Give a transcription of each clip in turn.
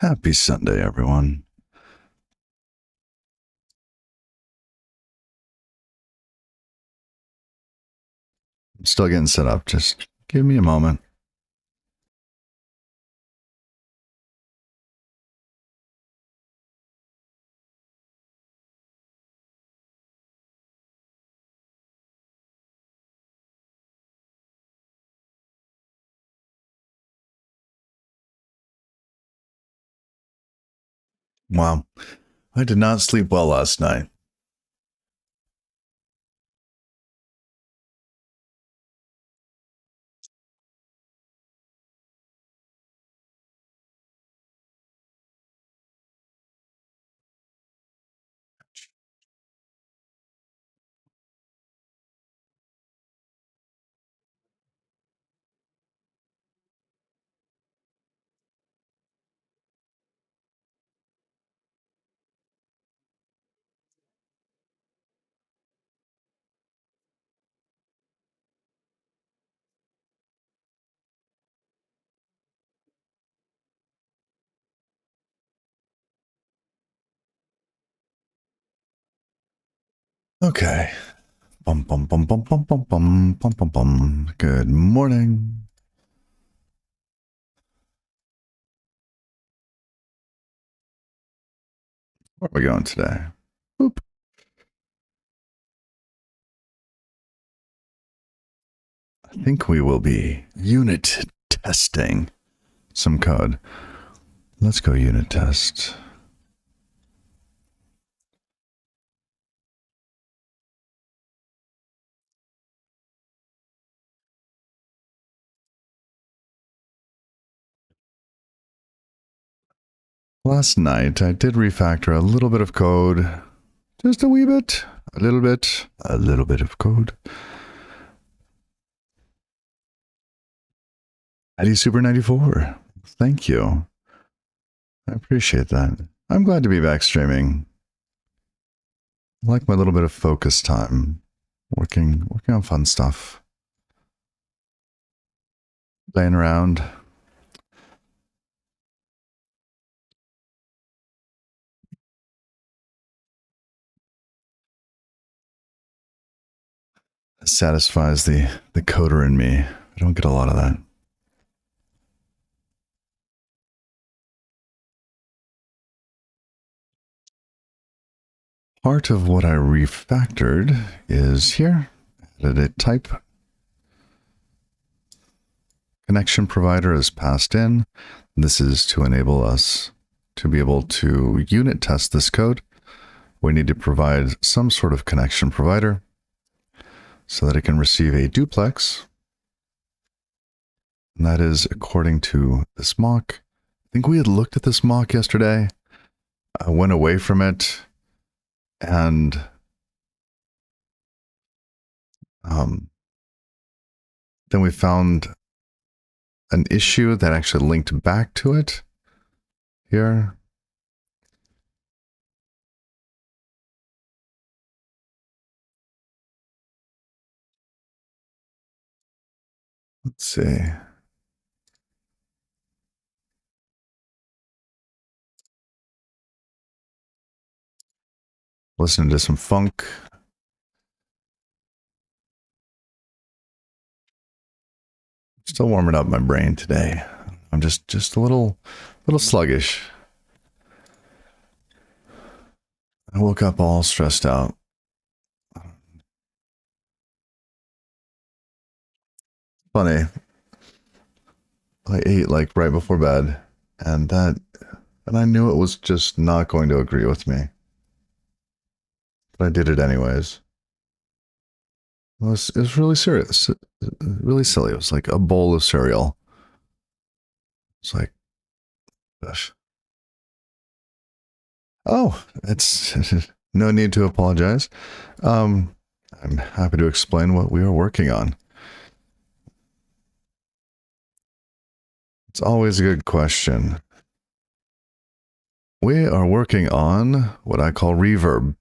Happy Sunday, everyone. I'm still getting set up. Just give me a moment. Wow. I did not sleep well last night. Okay. Bum, bum, bum, bum, bum, bum, bum, bum, bum, bum. Good morning. Where are we going today? Boop. I think we will be unit testing some code. Let's go unit test. Last night, I did refactor a little bit of code. Just a wee bit. A little bit. A little bit of code. Eddie Super 94. Thank you. I appreciate that. I'm glad to be back streaming. I like my little bit of focus time. Working on fun stuff. Playing around. It satisfies the coder in me. I don't get a lot of that. Part of what I refactored is here. Added a type. Connection provider is passed in. This is to enable us to be able to unit test this code. We need to provide some sort of connection provider so that it can receive a duplex. And that is according to this mock. I think we had looked at this mock yesterday. I went away from it, and then we found an issue that actually linked back to it here. Let's see. Listening to some funk. Still warming up my brain today. I'm just a little sluggish. I woke up all stressed out. Funny. I ate like right before bed, and I knew it was just not going to agree with me. But I did it anyways. It was really serious, really silly. It was like a bowl of cereal. It's like, gosh. Oh, it's no need to apologize. I'm happy to explain what we are working on. It's always a good question. We are working on what I call reverb.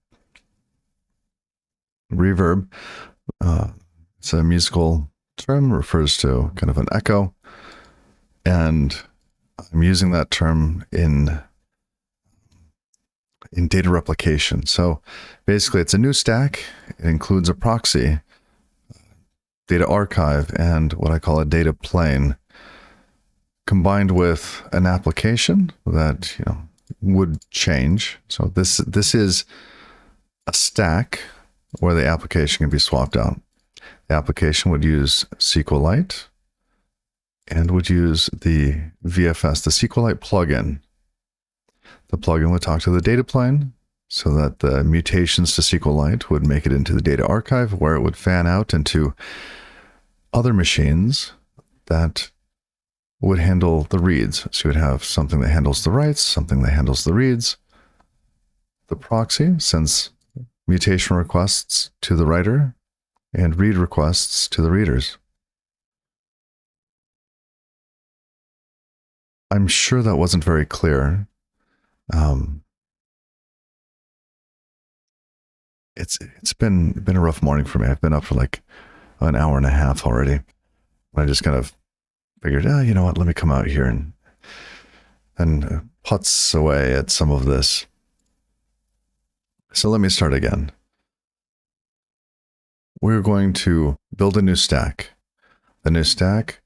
Reverb, it's a musical term, refers to kind of an echo. And I'm using that term in data replication. So basically, it's a new stack. It includes a proxy, data archive, and what I call a data plane, combined with an application that would change. So this is a stack where the application can be swapped out. The application would use SQLite and would use the VFS, the SQLite plugin. The plugin would talk to the data plane so that the mutations to SQLite would make it into the data archive, where it would fan out into other machines that would handle the reads. So you would have something that handles the writes, something that handles the reads. The proxy sends mutation requests to the writer and read requests to the readers. I'm sure that wasn't very clear. It's been a rough morning for me. I've been up for like an hour and a half already. I just kind of figured, you know what, let me come out here and putz away at some of this. So let me start again. We're going to build a new stack. The new stack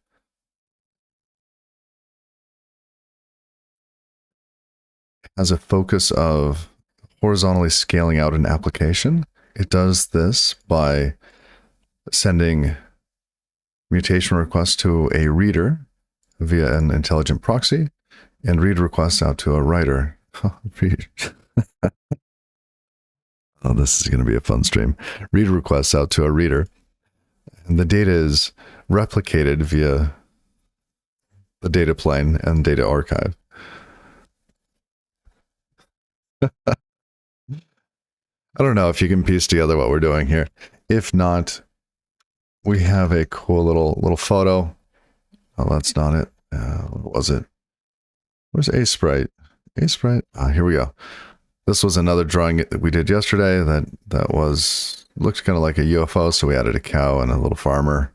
has a focus of horizontally scaling out an application. It does this by sending mutation requests to a reader via an intelligent proxy and read requests out to a writer. Oh, this is going to be a fun stream. Read requests out to a reader. And the data is replicated via the data plane and data archive. I don't know if you can piece together what we're doing here. If not, we have a cool little photo. Oh, that's not it. What was it? Where's A-Sprite? A-Sprite. Here we go. This was another drawing that we did yesterday that looked kind of like a UFO, so we added a cow and a little farmer.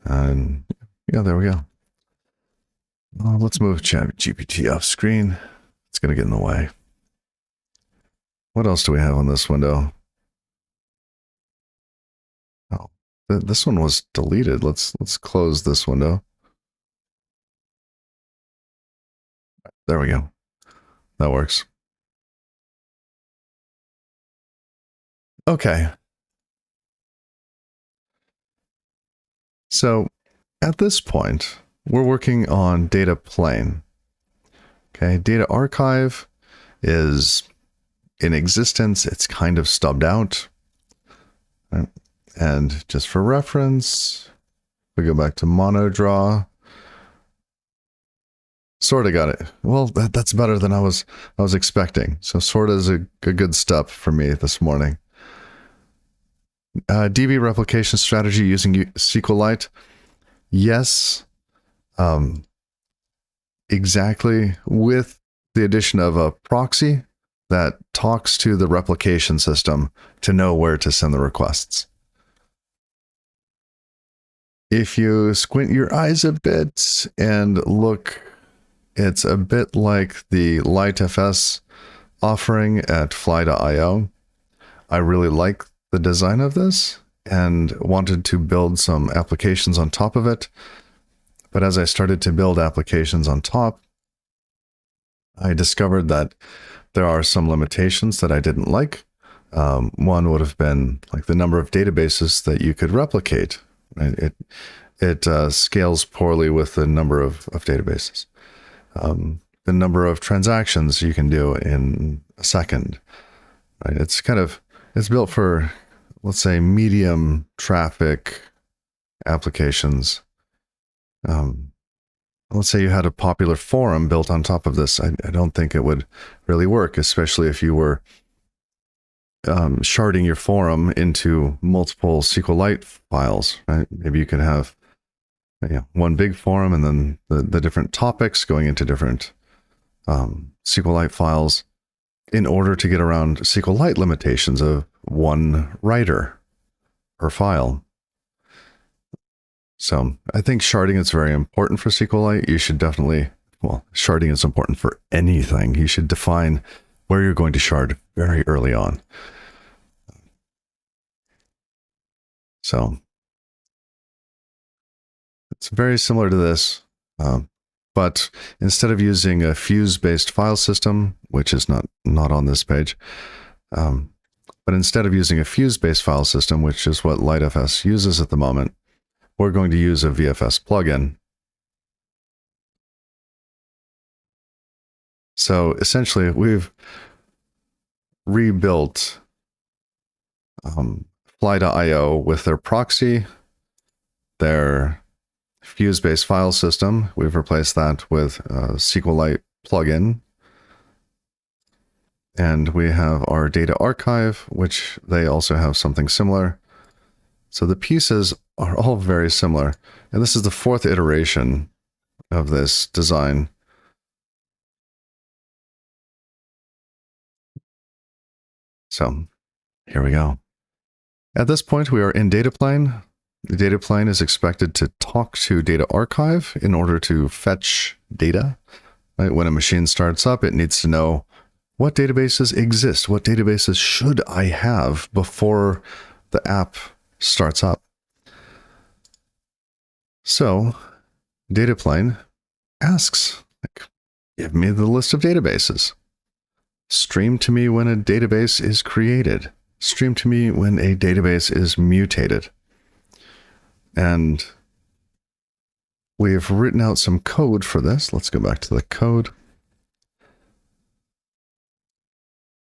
And yeah, there we go. Let's move ChatGPT off screen. It's going to get in the way. What else do we have on this window? Oh, this one was deleted. Let's close this window. There we go. That works. Okay. So at this point, we're working on data plane. Okay, data archive is in existence. It's kind of stubbed out. Right? And just for reference, we go back to MonoDraw. Sorta got it. Well, that's better than I was expecting. So sorta is a good step for me this morning. DB replication strategy using SQLite. Yes, exactly, with the addition of a proxy that talks to the replication system to know where to send the requests. If you squint your eyes a bit and look, it's a bit like the LiteFS offering at Fly.io. I really like the design of this and wanted to build some applications on top of it. But as I started to build applications on top, I discovered that there are some limitations that I didn't like. One would have been like the number of databases that you could replicate. Right? It scales poorly with the number of databases. The number of transactions you can do in a second. Right? It's built for, let's say, medium traffic applications. Let's say you had a popular forum built on top of this. I don't think it would really work, especially if you were sharding your forum into multiple SQLite files, right? Maybe you could have one big forum and then the different topics going into different SQLite files in order to get around SQLite limitations of one writer per file. So I think sharding is very important for SQLite. You should definitely well, sharding is important for anything. You should define where you're going to shard very early on. So it's very similar to this, but instead of using a fuse-based file system, which is not on this page, but instead of using a fuse-based file system, which is what LightFS uses at the moment, we're going to use a VFS plugin. So essentially, we've rebuilt Fly.io with their proxy, their fuse-based file system. We've replaced that with a SQLite plugin. And we have our data archive, which they also have something similar. So the pieces are all very similar. And this is the 4th iteration of this design. So here we go. At this point, we are in data plane. The data plane is expected to talk to data archive in order to fetch data. Right? When a machine starts up, it needs to know what databases exist, what databases should I have before the app starts up. So data plane asks, like, give me the list of databases. Stream to me when a database is created. Stream to me when a database is mutated. And we've written out some code for this. Let's go back to the code.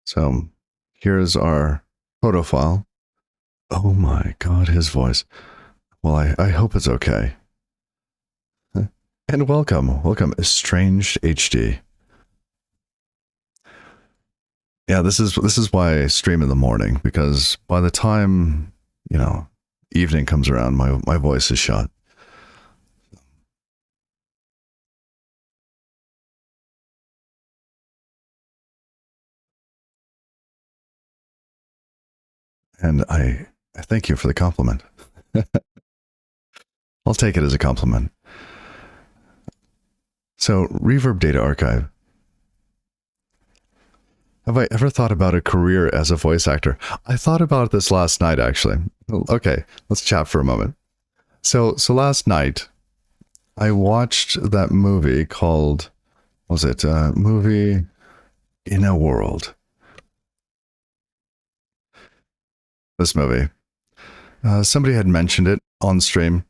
So here's our photo file. Oh my God, his voice. Well, I hope it's okay. And welcome, Estranged HD. Yeah, this is why I stream in the morning, because by the time, evening comes around, my voice is shot. And I thank you for the compliment. I'll take it as a compliment. So, Reverb Data Archive. Have I ever thought about a career as a voice actor? I thought about this last night, actually. Okay, let's chat for a moment. So last night, I watched that movie called, what was it? Movie in a World. This movie. Somebody had mentioned it on stream.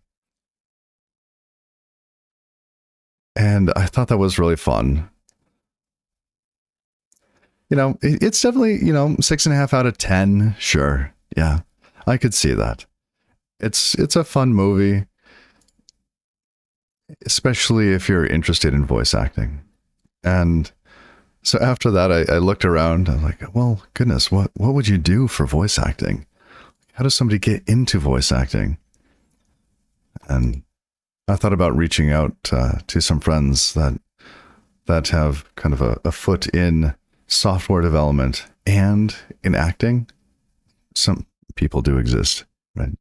And I thought that was really fun. It's definitely, 6.5 out of 10. Sure. Yeah, I could see that. It's a fun movie, especially if you're interested in voice acting. And so after that, I looked around. I'm like, well, goodness, what would you do for voice acting? How does somebody get into voice acting? And I thought about reaching out to some friends that have kind of a foot in software development and in acting. Some people do exist, right?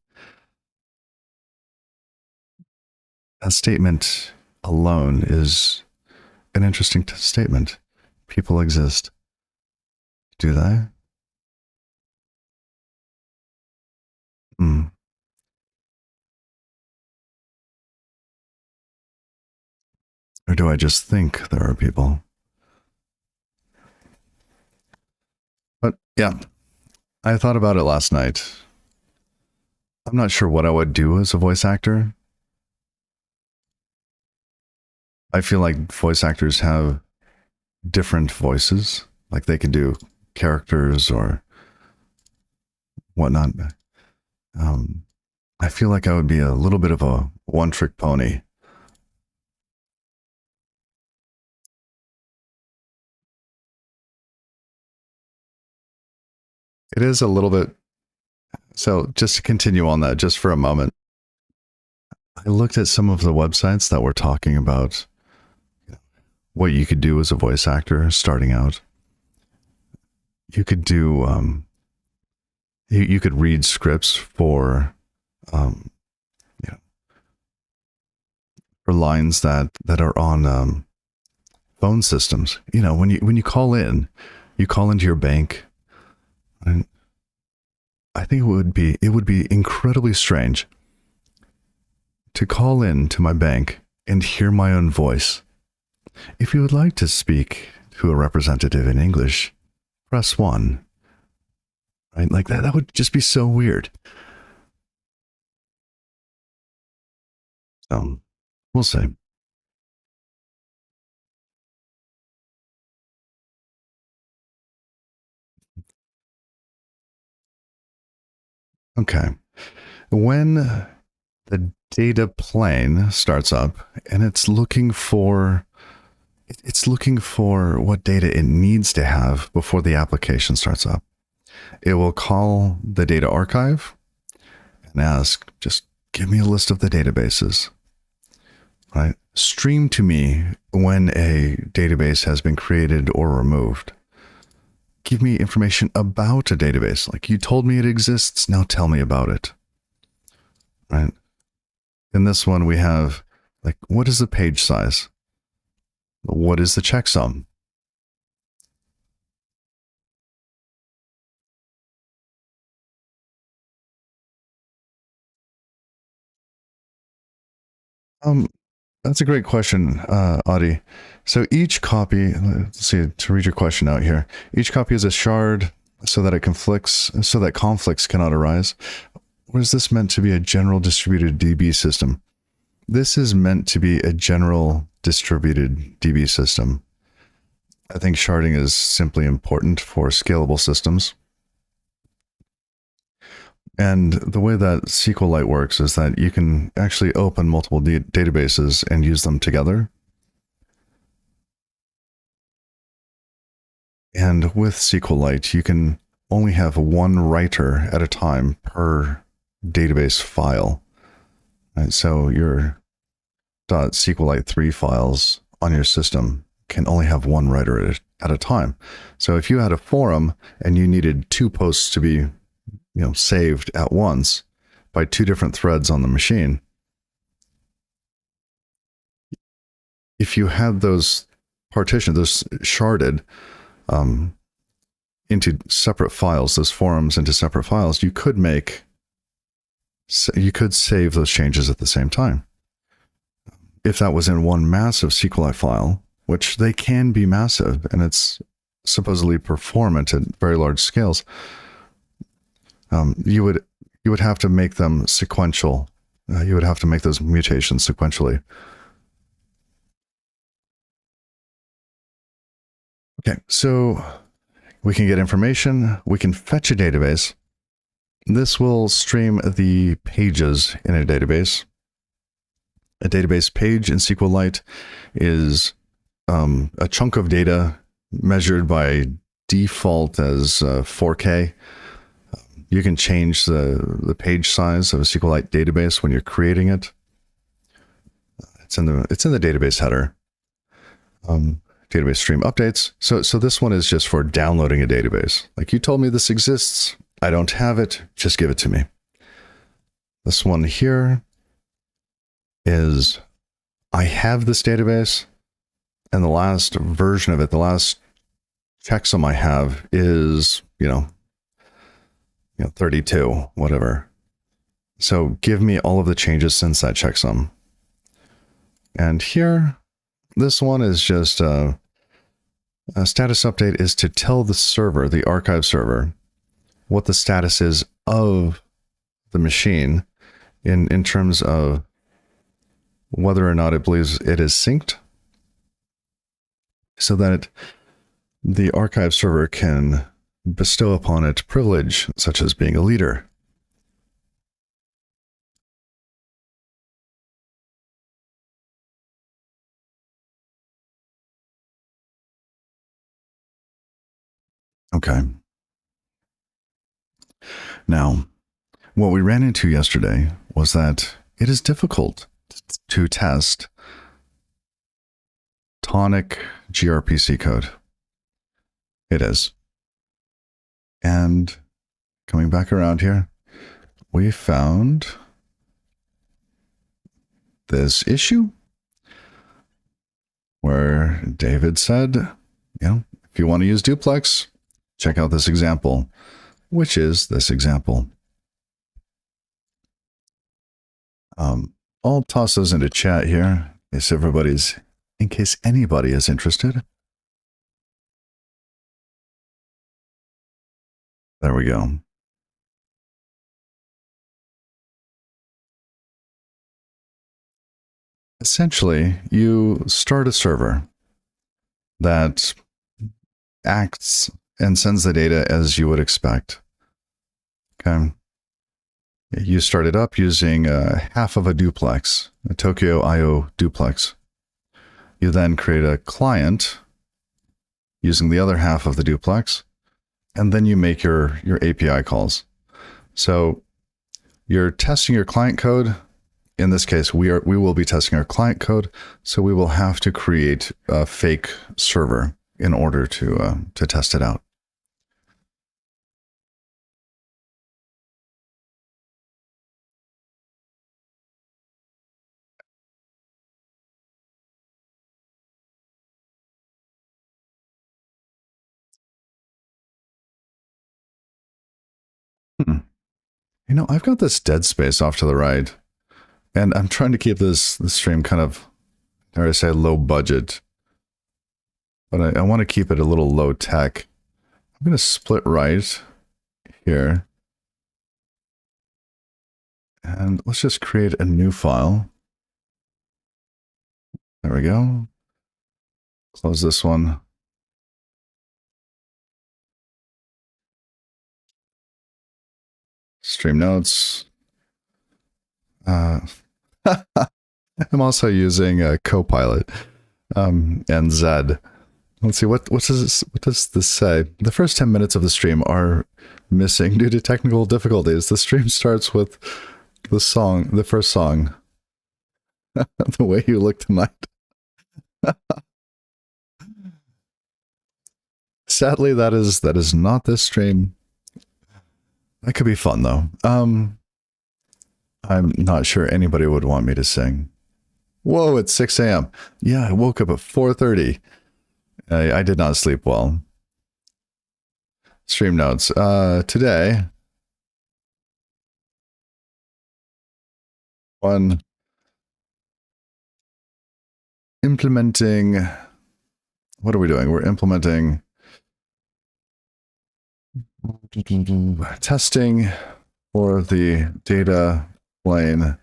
That statement alone is an interesting statement. People exist. Do they? Or do I just think there are people? But yeah, I thought about it last night. I'm not sure what I would do as a voice actor. I feel like voice actors have different voices. Like they can do characters or whatnot. I feel like I would be a little bit of a one-trick pony. It is a little bit. So just to continue on that just for a moment, I looked at some of the websites that were talking about what you could do as a voice actor starting out. You could do, you could read scripts for, for lines that are on phone systems. You know, when you call in, you call into your bank, and I think it would be incredibly strange to call in to my bank and hear my own voice. If you would like to speak to a representative in English, press 1. Right? Like that would just be so weird. We'll see. Okay. When the data plane starts up and it's looking for what data it needs to have before the application starts up. It will call the data archive and ask, just give me a list of the databases, right? Stream to me when a database has been created or removed. Give me information about a database. Like, you told me it exists, now tell me about it, right? In this one, we have, like, what is the page size? What is the checksum? That's a great question, Audie. So each copy, let's see, to read your question out here, each copy is a shard so that conflicts cannot arise. Or is this meant to be a general distributed DB system? This is meant to be a general distributed DB system. I think sharding is simply important for scalable systems. And the way that SQLite works is that you can actually open multiple databases and use them together. And with SQLite, you can only have one writer at a time per database file. Right? So your .SQLite 3 files on your system can only have one writer at a time. So if you had a forum and you needed 2 posts to be saved at once by 2 different threads on the machine, if you had those partitioned, those sharded into separate files, those forums into separate files, you could save those changes at the same time. If that was in one massive SQLite file, which they can be massive, and it's supposedly performant at very large scales, you would have to make them sequential. You would have to make those mutations sequentially. Okay, so we can get information. We can fetch a database. This will stream the pages in a database. A database page in SQLite is a chunk of data measured by default as 4K. You can change the page size of a SQLite database when you're creating it. It's in the database header. Database stream updates. So this one is just for downloading a database. Like, you told me this exists. I don't have it. Just give it to me. This one here is, I have this database, and the last version of it, the last checksum I have is, 32, whatever. So give me all of the changes since that checksum. And here, this one is just a status update is to tell the server, the archive server, what the status is of the machine in terms of whether or not it believes it is synced, so that the archive server can bestow upon it privilege, such as being a leader. Okay. Now, what we ran into yesterday was that it is difficult to test tonic gRPC code. It is. And coming back around here, we found this issue where David said, if you want to use duplex, check out this example, which is this example. I'll toss those into chat here in case anybody is interested. There we go. Essentially, you start a server that acts and sends the data as you would expect. Okay. You start it up using half of a duplex, a Tokyo IO duplex. You then create a client using the other half of the duplex, and then you make your API calls. So you're testing your client code. In this case, we will be testing our client code, so we will have to create a fake server in order to test it out. I've got this dead space off to the right, and I'm trying to keep this stream kind of, dare I say, low budget, but I want to keep it a little low tech. I'm going to split right here, and let's just create a new file. There we go. Close this one. Stream notes. I'm also using Copilot and Zed. Let's see, what does this say? The first 10 minutes of the stream are missing due to technical difficulties. The stream starts with the first song. The way you look tonight. Sadly, that is not this stream. That could be fun though. I'm not sure anybody would want me to sing. Whoa, it's 6 a.m. Yeah, I woke up at 4:30. I did not sleep well. Stream notes. Today, implementing. What are we doing? We're implementing testing for the data plane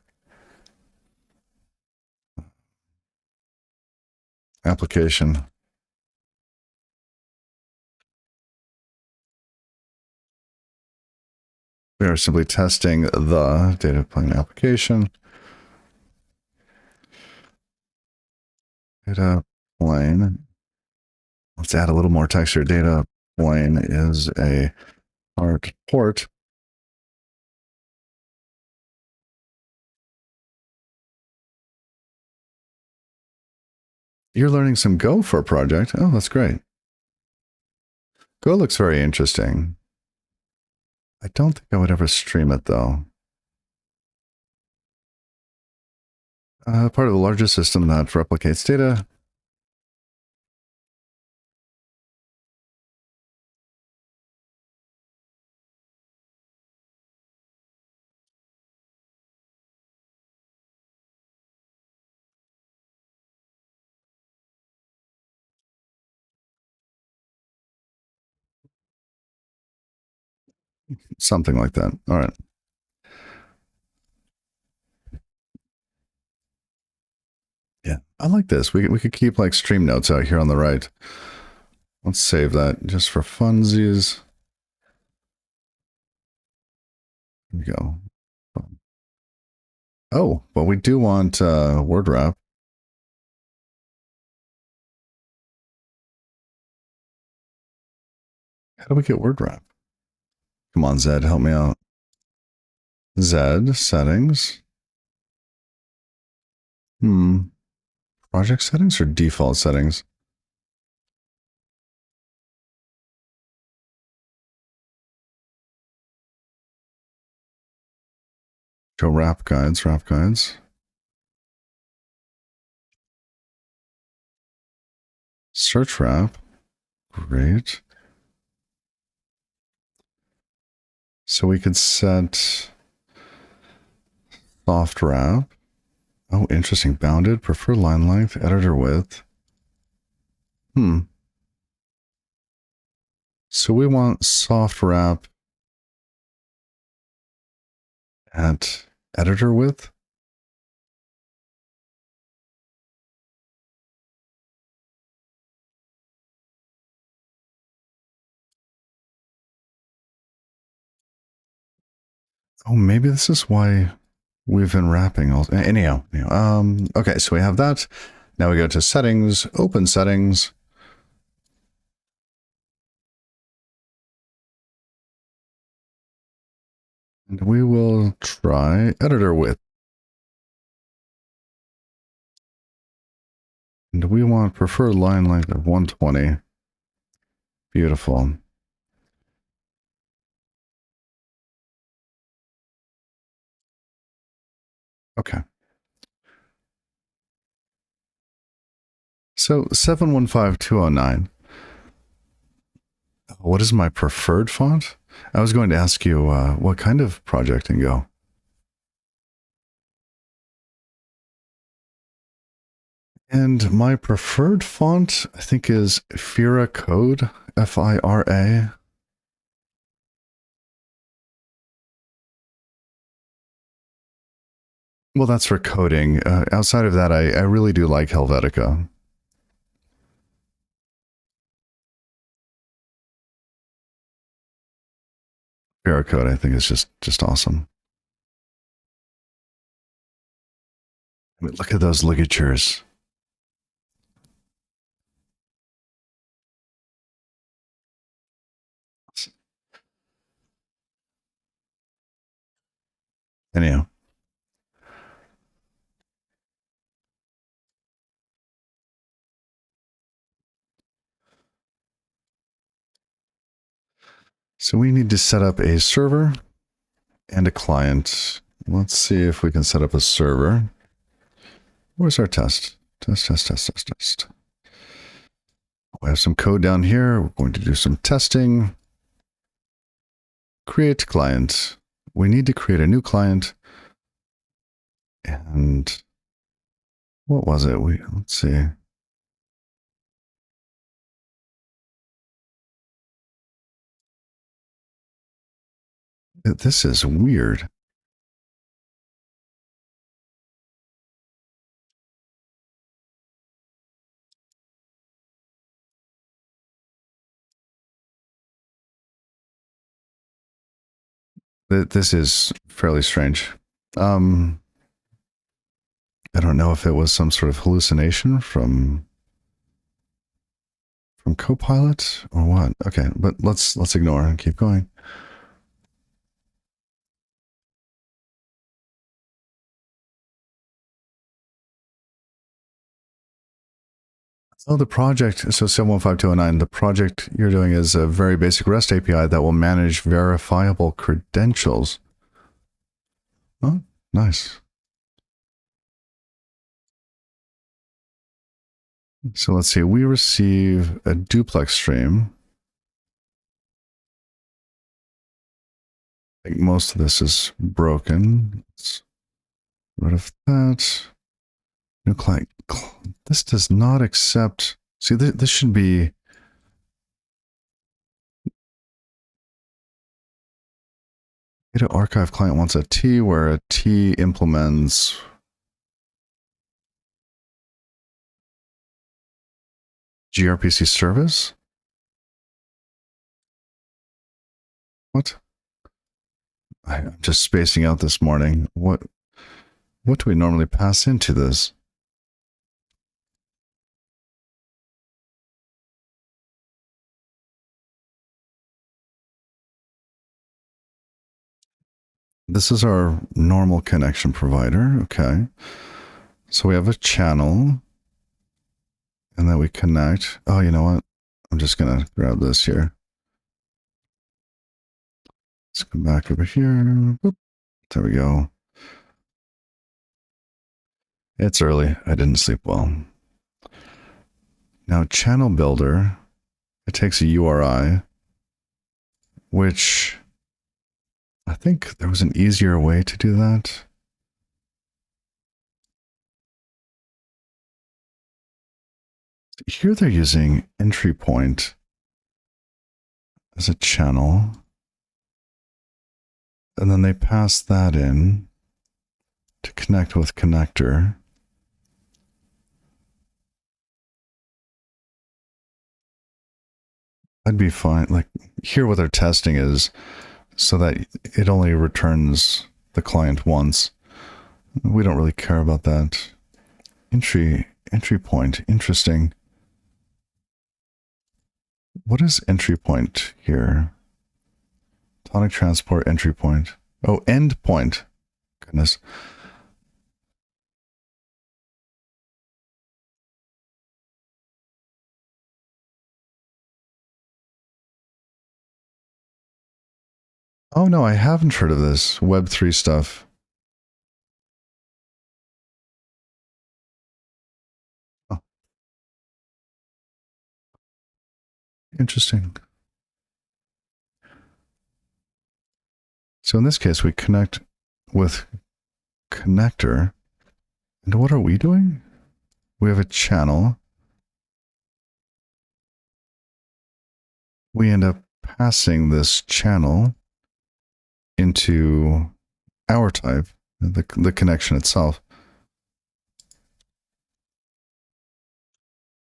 application. We are simply testing the data plane application. Data plane. Let's add a little more texture. Data plane is a hard port. You're learning some Go for a project. Oh, that's great. Go looks very interesting. I don't think I would ever stream it though. Part of the larger system that replicates data. Something like that. All right. Yeah, I like this. We could keep like stream notes out here on the right. Let's save that just for funsies. Here we go. Oh, but we do want word wrap. How do we get word wrap? Come on, Zed, help me out. Zed, settings. Project settings or default settings? Show wrap guides. Search wrap. Great. So we could set soft wrap. Oh, interesting. Bounded. Prefer line length. Editor width. So we want soft wrap at editor width. Oh, maybe this is why we've been wrapping all. Anyhow. Okay, so we have that. Now we go to settings, open settings. And we will try editor width. And we want preferred line length of 120. Beautiful. Okay. So 715209. What is my preferred font? I was going to ask you what kind of project in Go? And my preferred font, I think, is Fira Code, F-I-R-A. Well, that's for coding. Outside of that, I really do like Helvetica. Fira Code, I think, is just awesome. I mean, look at those ligatures. Anyhow. So we need to set up a server and a client. Let's see if we can set up a server. Where's our test? Test. We have some code down here. We're going to do some testing. Create client. We need to create a new client. And what was it? Let's see. This is weird. This is fairly strange. I don't know if it was some sort of hallucination from Copilot or what. Okay, but let's ignore and keep going. Oh, the project, so 715209, the project you're doing is a very basic REST API that will manage verifiable credentials. Oh, nice. So let's see, we receive a duplex stream. I think most of this is broken. Let's get rid of that. New client. This does not accept. See, this should be. Data archive client wants a T where a T implements. gRPC service? What? I'm just spacing out this morning. What do we normally pass into this? This is our normal connection provider. Okay. So we have a channel and then we connect. Oh, you know what? I'm just going to grab this here. Let's come back over here. Boop. There we go. It's early. I didn't sleep well. Now, channel builder, it takes a URI, which I think there was an easier way to do that. Here they're using entry point as a channel. And then they pass that in to connect with connector. That'd be fine. Like here what they're testing is so that it only returns the client once. We don't really care about that. Entry point. Interesting. What is entry point here? Tonic transport entry point. Oh, end point. Goodness. Oh no, I haven't heard of this Web3 stuff. Oh, interesting. So in this case, we connect with connector. And what are we doing? We have a channel. We end up passing this channel into our type, the connection itself.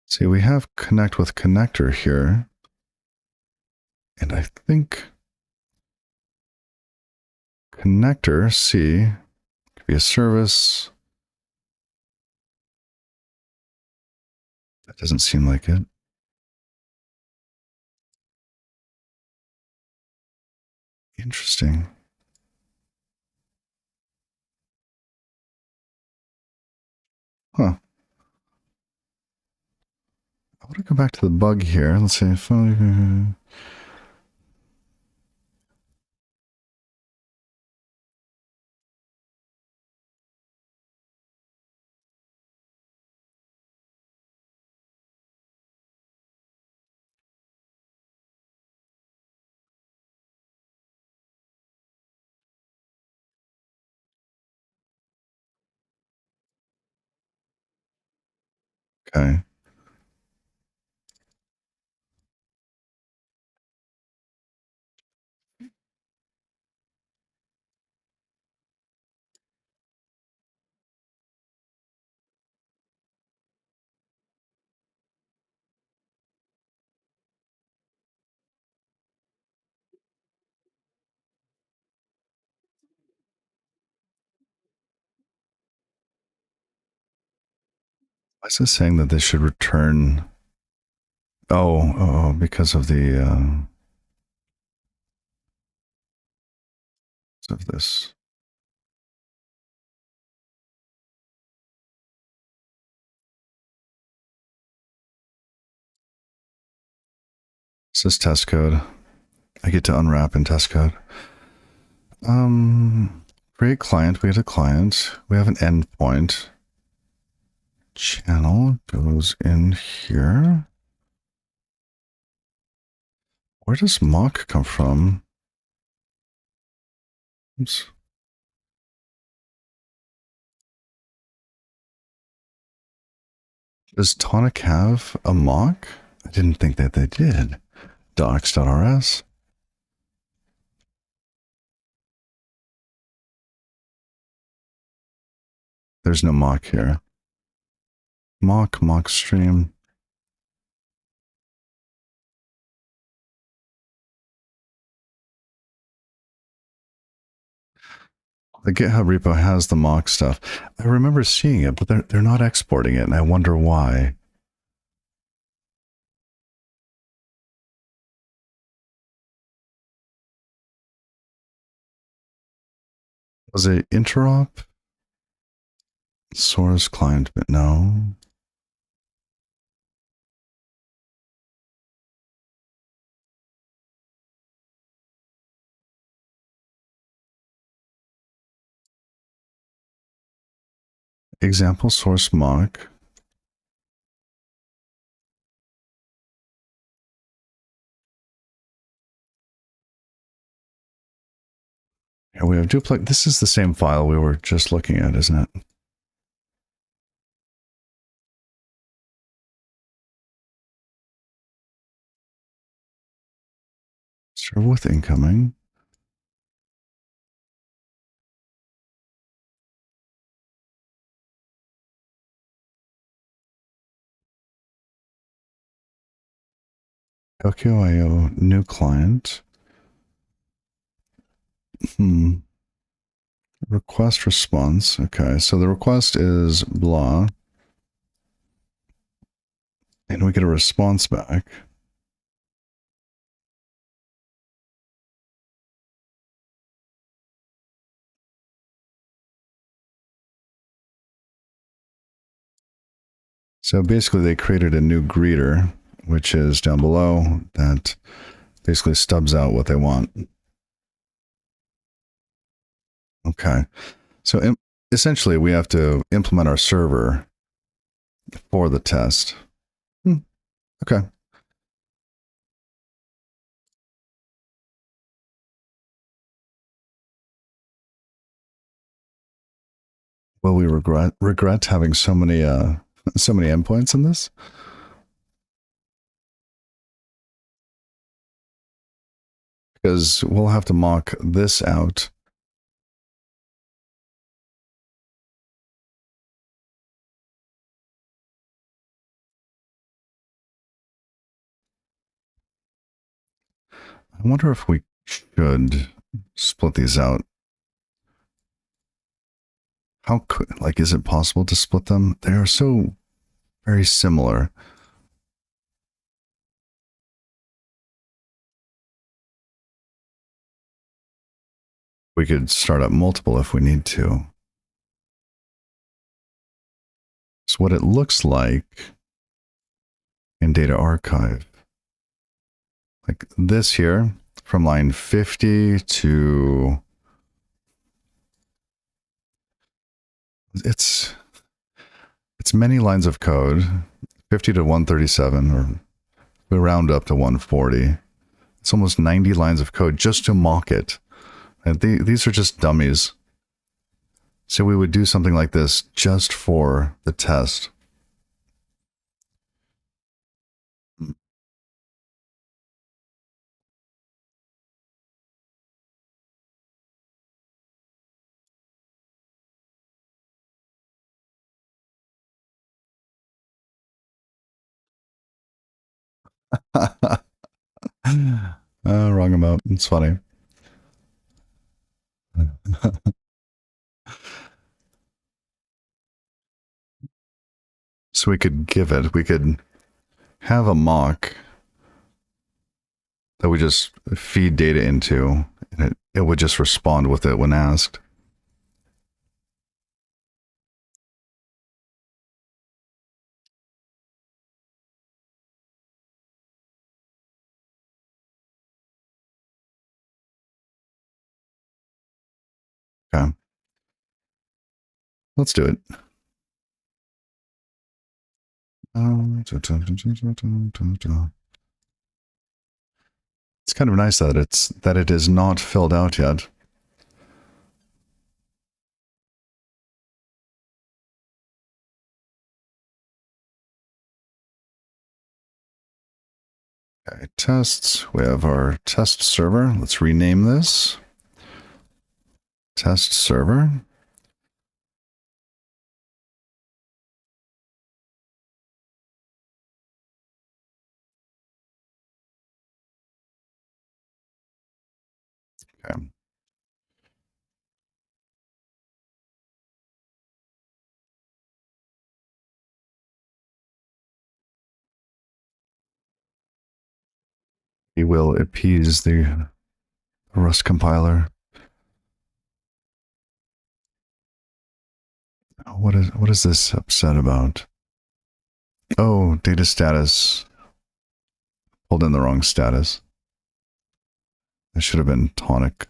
See, we have connect with connector here. And I think connector, C, could be a service. That doesn't seem like it. Interesting. Huh. I want to go back to the bug here. Let's see. Okay. Why is it saying that this should return? Oh, because of the of this. This is test code. I get to unwrap in test code. Create client. We get a client. We have an endpoint. Channel goes in here. Where does mock come from? Oops. Does Tonic have a mock? I didn't think that they did. Docs.rs. There's no mock here. Mock stream. The GitHub repo has the mock stuff. I remember seeing it, but they're not exporting it, and I wonder why. Was it interop? Source client, but no. Example source mock. we have duplex. This is the same file we were just looking at, isn't it? Serve with incoming. Tokyo.io new client. Request response. Okay, so the request is blah. And we get a response back. So basically they created a new greeter, which is down below, that basically stubs out what they want. Okay. So essentially we have to implement our server for the test. Okay. Will we regret having so many endpoints in this? Because we'll have to mock this out. I wonder if we should split these out. How could, like, is it possible to split them? They are so very similar. We could start up multiple if we need to. So what it looks like in data archive, like this here, from line 50 to it's many lines of code, 50 to 137, or we round up to 140. It's almost 90 lines of code just to mock it. And these are just dummies. So we would do something like this just for the test. Wrong amount. It's funny. So we could have a mock that we just feed data into, and it would just respond with it when asked. Okay. Let's do it. It's kind of nice that it is not filled out yet. Okay, tests. We have our test server. Let's rename this. Test server. Okay. We will appease the Rust compiler. What is this upset about? Oh, data status. Pulled in the wrong status. It should have been tonic.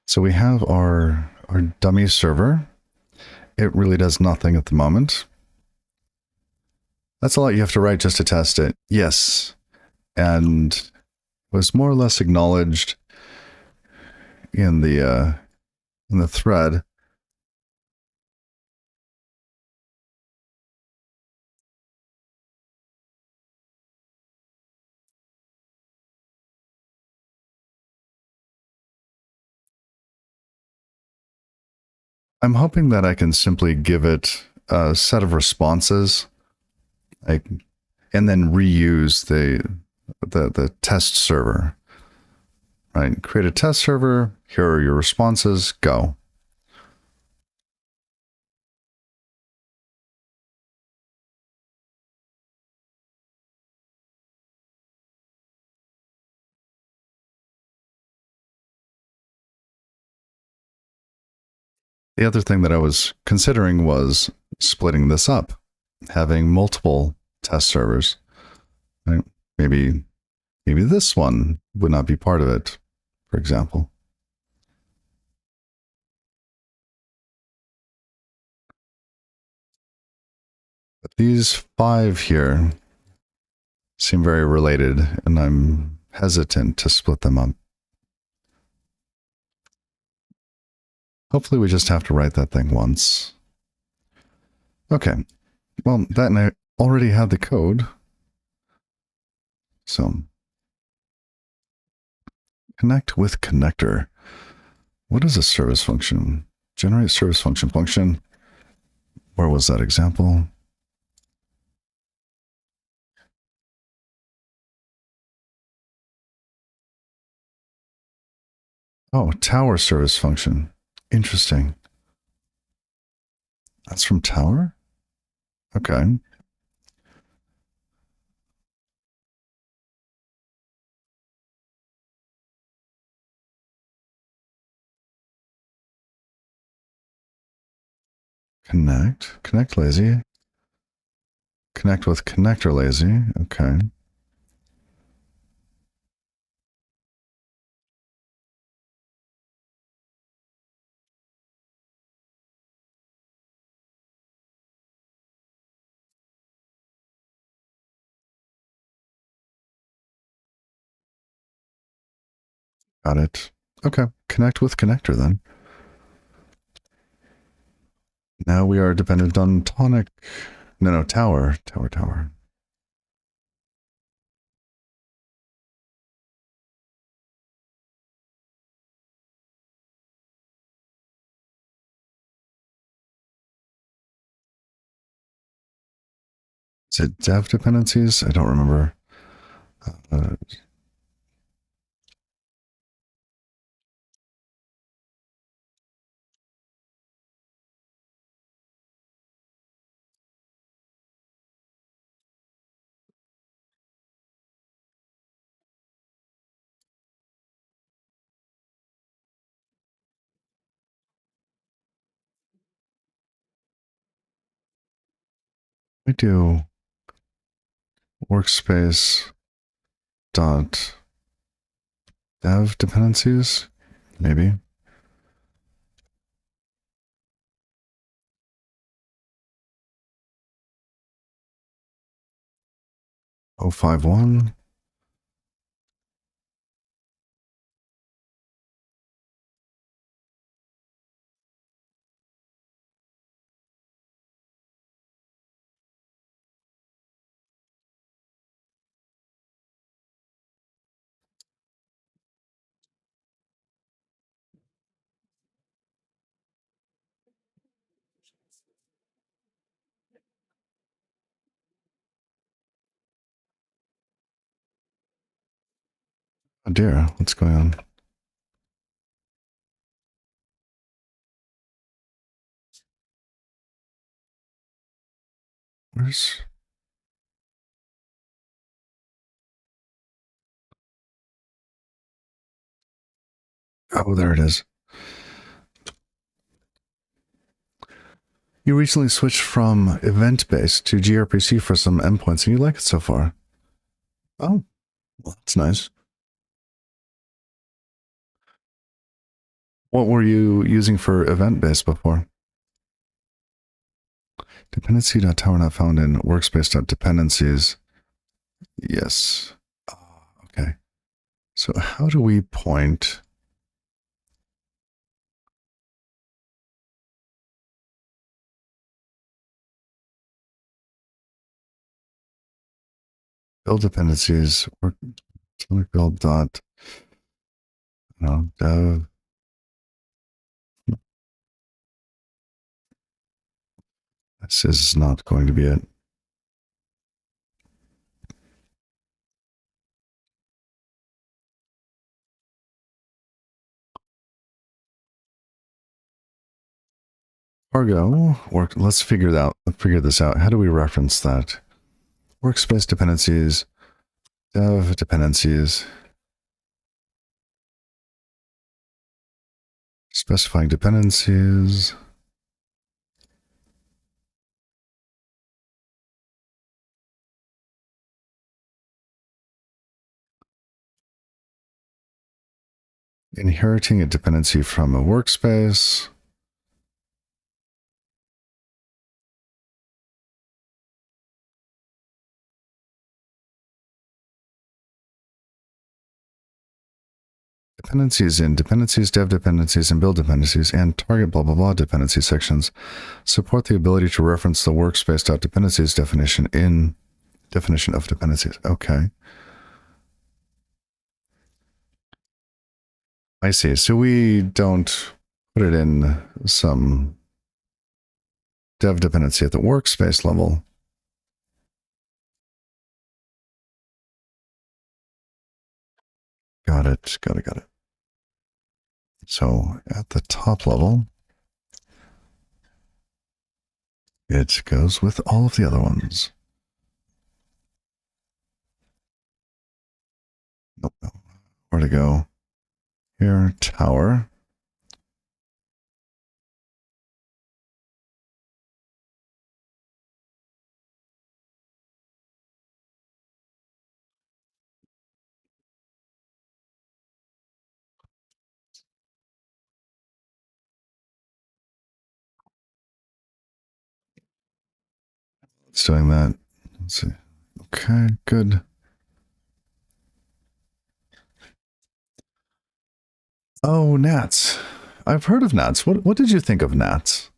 So we have our dummy server. It really does nothing at the moment. That's a lot you have to write just to test it. Yes. And was more or less acknowledged in the thread. I'm hoping that I can simply give it a set of responses, like, and then reuse the test server. Right? Create a test server. Here are your responses. Go. The other thing that I was considering was splitting this up, having multiple test servers. Right? Maybe this one would not be part of it, for example. But these 5 here seem very related, and I'm hesitant to split them up. Hopefully we just have to write that thing once. Okay. Well, that and I already had the code. So connect with connector. What is a service function? Generate service function. Where was that example? Oh, tower service function. Interesting. That's from tower? Okay. Connect lazy. Connect with connector lazy. Okay. Got it. Okay. Connect with connector then. Now we are dependent on tonic. No, tower. Is it dev dependencies? I don't remember. Oh we do workspace dot dev dependencies, maybe. Oh, 051. Oh dear, what's going on? Where's... Oh, there it is. You recently switched from event-based to gRPC for some endpoints, and you like it so far. Oh, well, that's nice. What were you using for event-based before? Dependency.tower not found in workspace.dependencies. Yes. Okay. So how do we point? Build dependencies. Build dot. No, dev. This is not going to be it. Argo. Let's figure that. Let's figure this out. How do we reference that? Workspace dependencies. Dev dependencies. Specifying dependencies. Inheriting a dependency from a workspace. Dependencies in dependencies, dev dependencies, and build dependencies, and target blah blah blah dependency sections support the ability to reference the workspace.dependencies definition in definition of dependencies. Okay. I see. So we don't put it in some dev dependency at the workspace level. Got it. Got it. So at the top level, it goes with all of the other ones. Nope. Where to go? Here, tower. It's doing that. Let's see. Okay, good. Oh, gnats. I've heard of gnats. What did you think of gnats?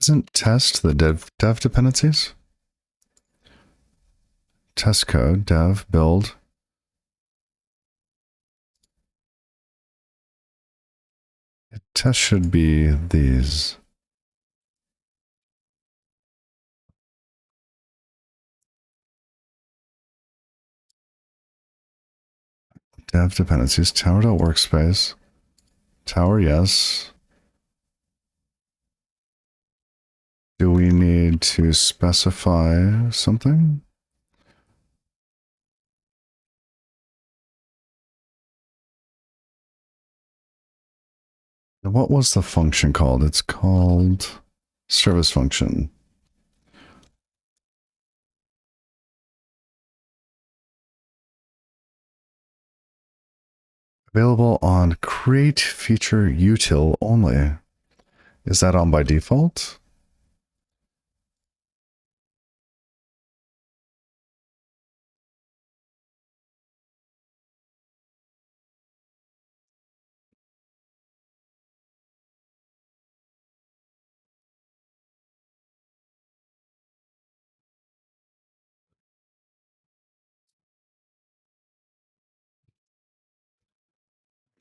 Isn't test the dev dependencies? Test code, dev, build. Test should be these. Dev dependencies, tower.workspace. Tower, yes. Do we need to specify something? What was the function called? It's called service function. Available on create feature util only. Is that on by default?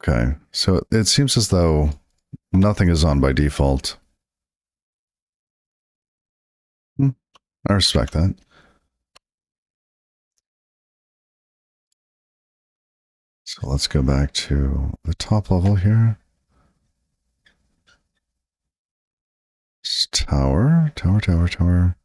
Okay, so it seems as though nothing is on by default. I respect that. So let's go back to the top level here. Tower, tower, tower, tower.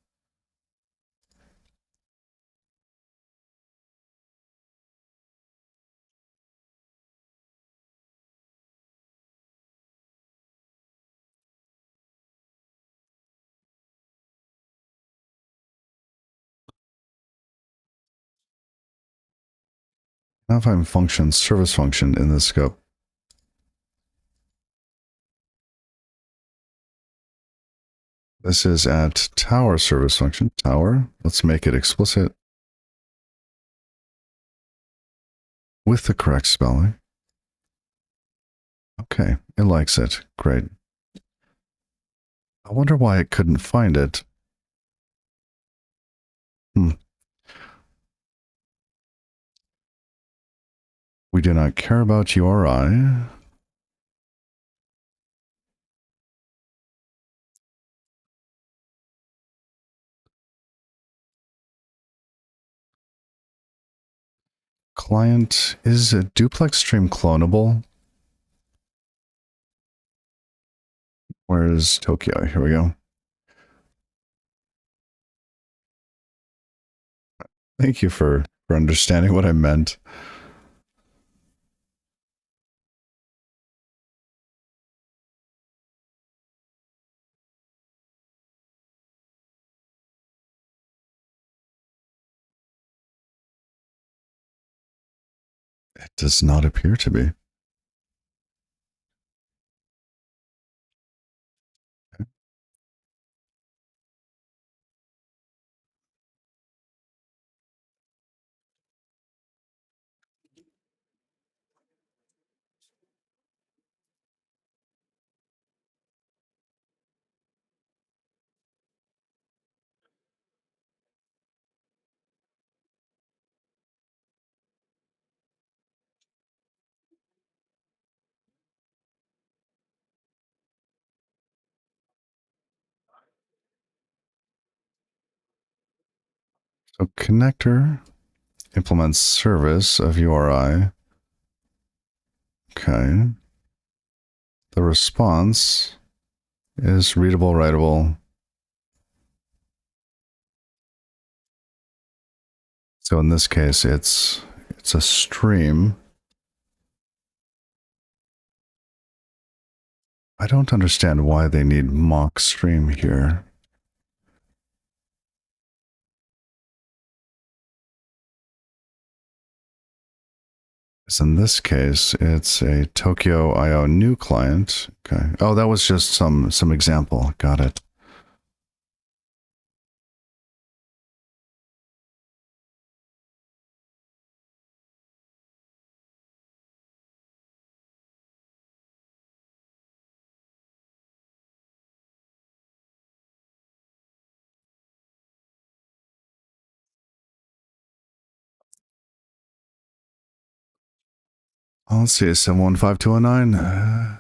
Now if I'm function, service function in this scope. This is at tower service function, tower. Let's make it explicit with the correct spelling. Okay, it likes it. Great. I wonder why it couldn't find it. We do not care about URI. Client, is a duplex stream clonable? Where's Tokyo? Here we go. Thank you for understanding what I meant. It does not appear to be. So connector implements service of URI. Okay. The response is readable, writable. So in this case, it's a stream. I don't understand why they need mock stream here. So in this case, it's a Tokyo IO new client. Okay. Oh, that was just some example. Got it. Oh, let's see, 715209.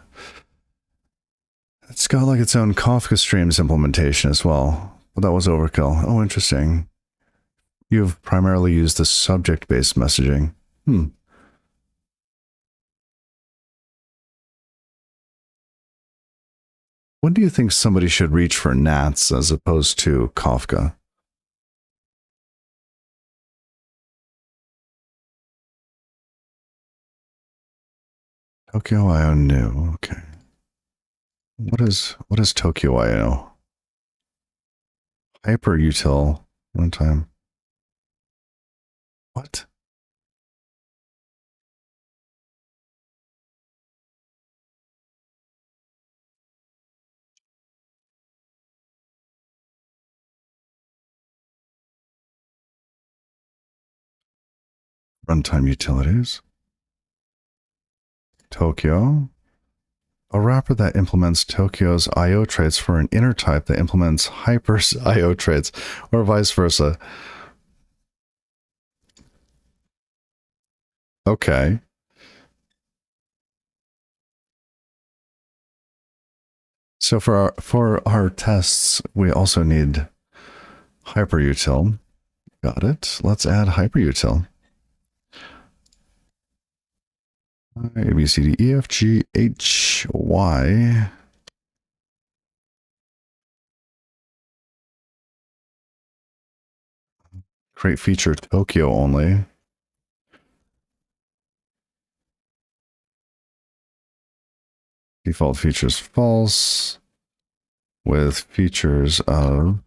It's got like its own Kafka Streams implementation as well. But that was overkill. Oh, interesting. You've primarily used the subject-based messaging. When do you think somebody should reach for NATS as opposed to Kafka? Tokyo IO new. Okay. What is Tokyo IO? Hyperutil runtime. What? Runtime utilities. Tokyo. A wrapper that implements Tokyo's IO traits for an inner type that implements Hyper's IO traits, or vice versa. Okay. So for our tests, we also need hyperutil. Got it. Let's add hyperutil. A, B, C, D, E, F, G, H, Y. Create feature Tokyo only. Default features false with features of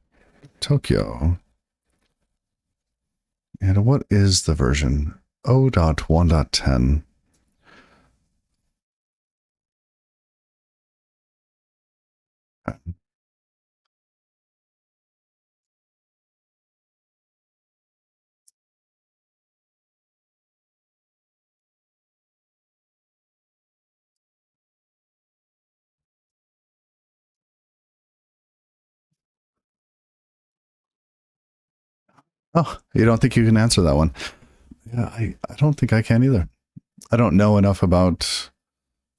Tokyo. And what is the version? 0.1.10. Oh, you don't think you can answer that one? Yeah, I don't think I can either. I don't know enough about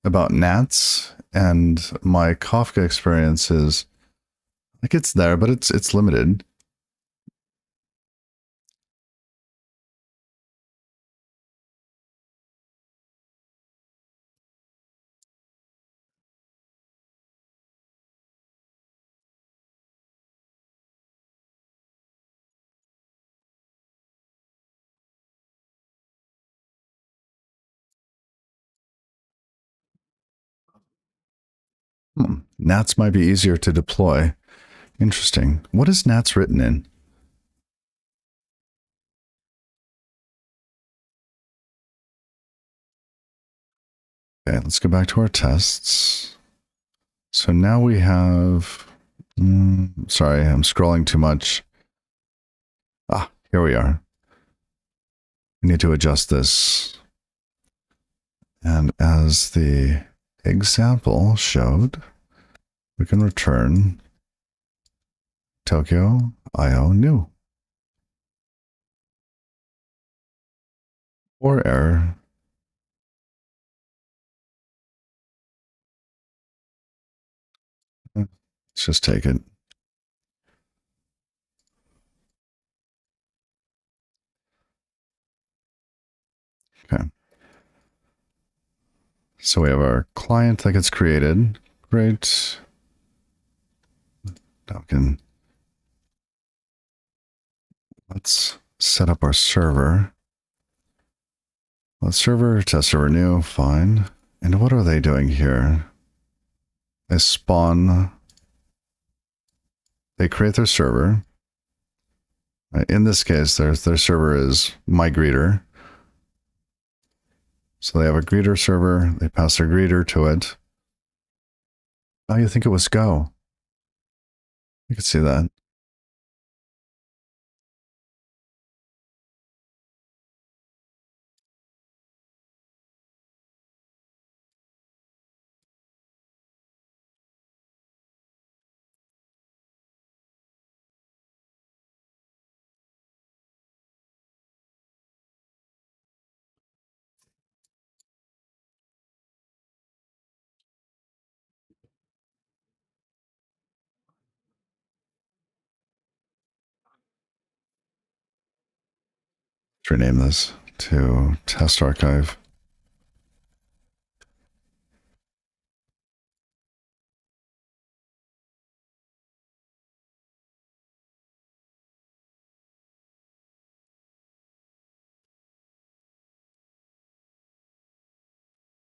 gnats, and my Kafka experience is like it's there, but it's limited. Gnats might be easier to deploy. Interesting. What is gnats written in? Okay, let's go back to our tests. So now we have... sorry, I'm scrolling too much. Ah, here we are. We need to adjust this. And as the example showed, we can return Tokyo IO new. Or error. Let's just take it. Okay. So we have our client that gets created. Great. Now we can... let's set up our server. Let's server, test server new, fine. And what are they doing here? They spawn... they create their server. In this case, their server is my greeter. So they have a greeter server. They pass their greeter to it. Oh, you think it was Go? You can see that. Let's rename this to test archive.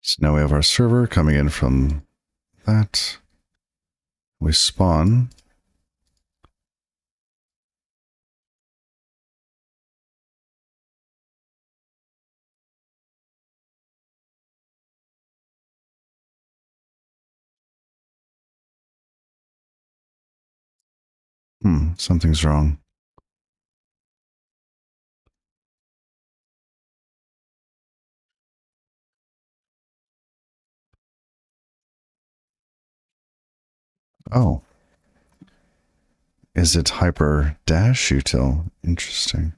So now we have our server coming in from that. We spawn. Something's wrong. Oh. Is it hyper dash util? Interesting.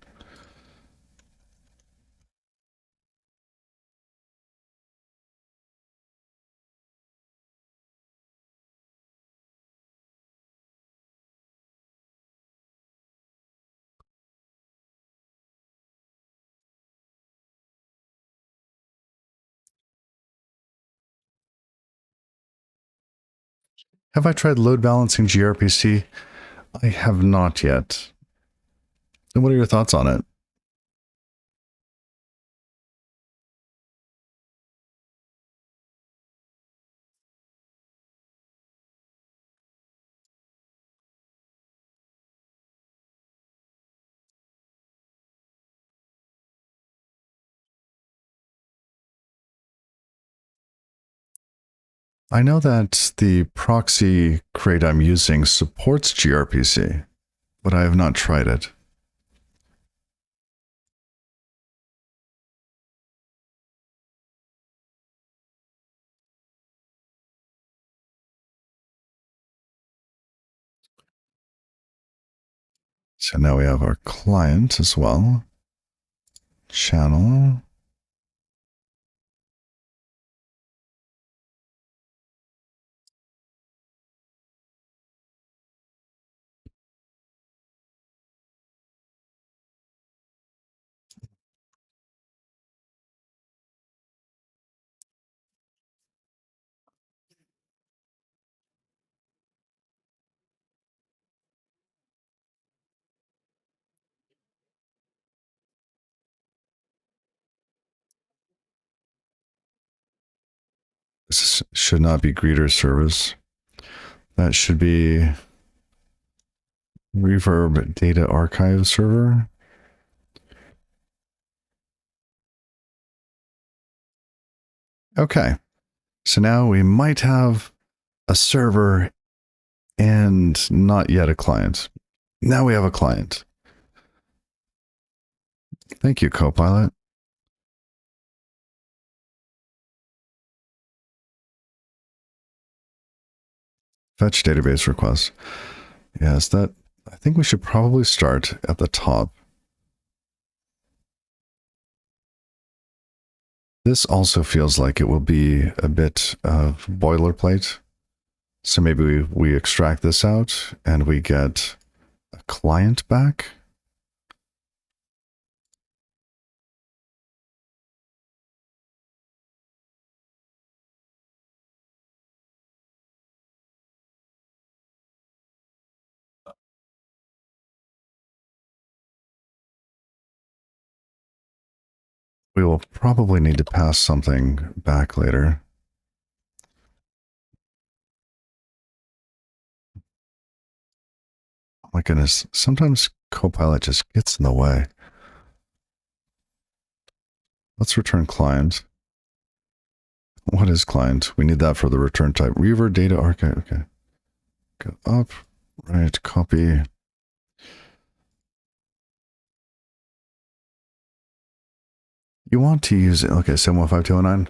Have I tried load balancing gRPC? I have not yet. And what are your thoughts on it? I know that the proxy crate I'm using supports gRPC, but I have not tried it. So now we have our client as well. Channel. This should not be greeter service. That should be Reverb data archive server. Okay. So now we might have a server and not yet a client. Now we have a client. Thank you, Copilot. Fetch database request. Yes, that I think we should probably start at the top. This also feels like it will be a bit of boilerplate. So maybe we extract this out and we get a client back. We will probably need to pass something back later. Oh my goodness, sometimes Copilot just gets in the way. Let's return client. What is client? We need that for the return type. Reverb data archive. Okay. Go up. Right. Copy. You want to use it. Okay. 715209.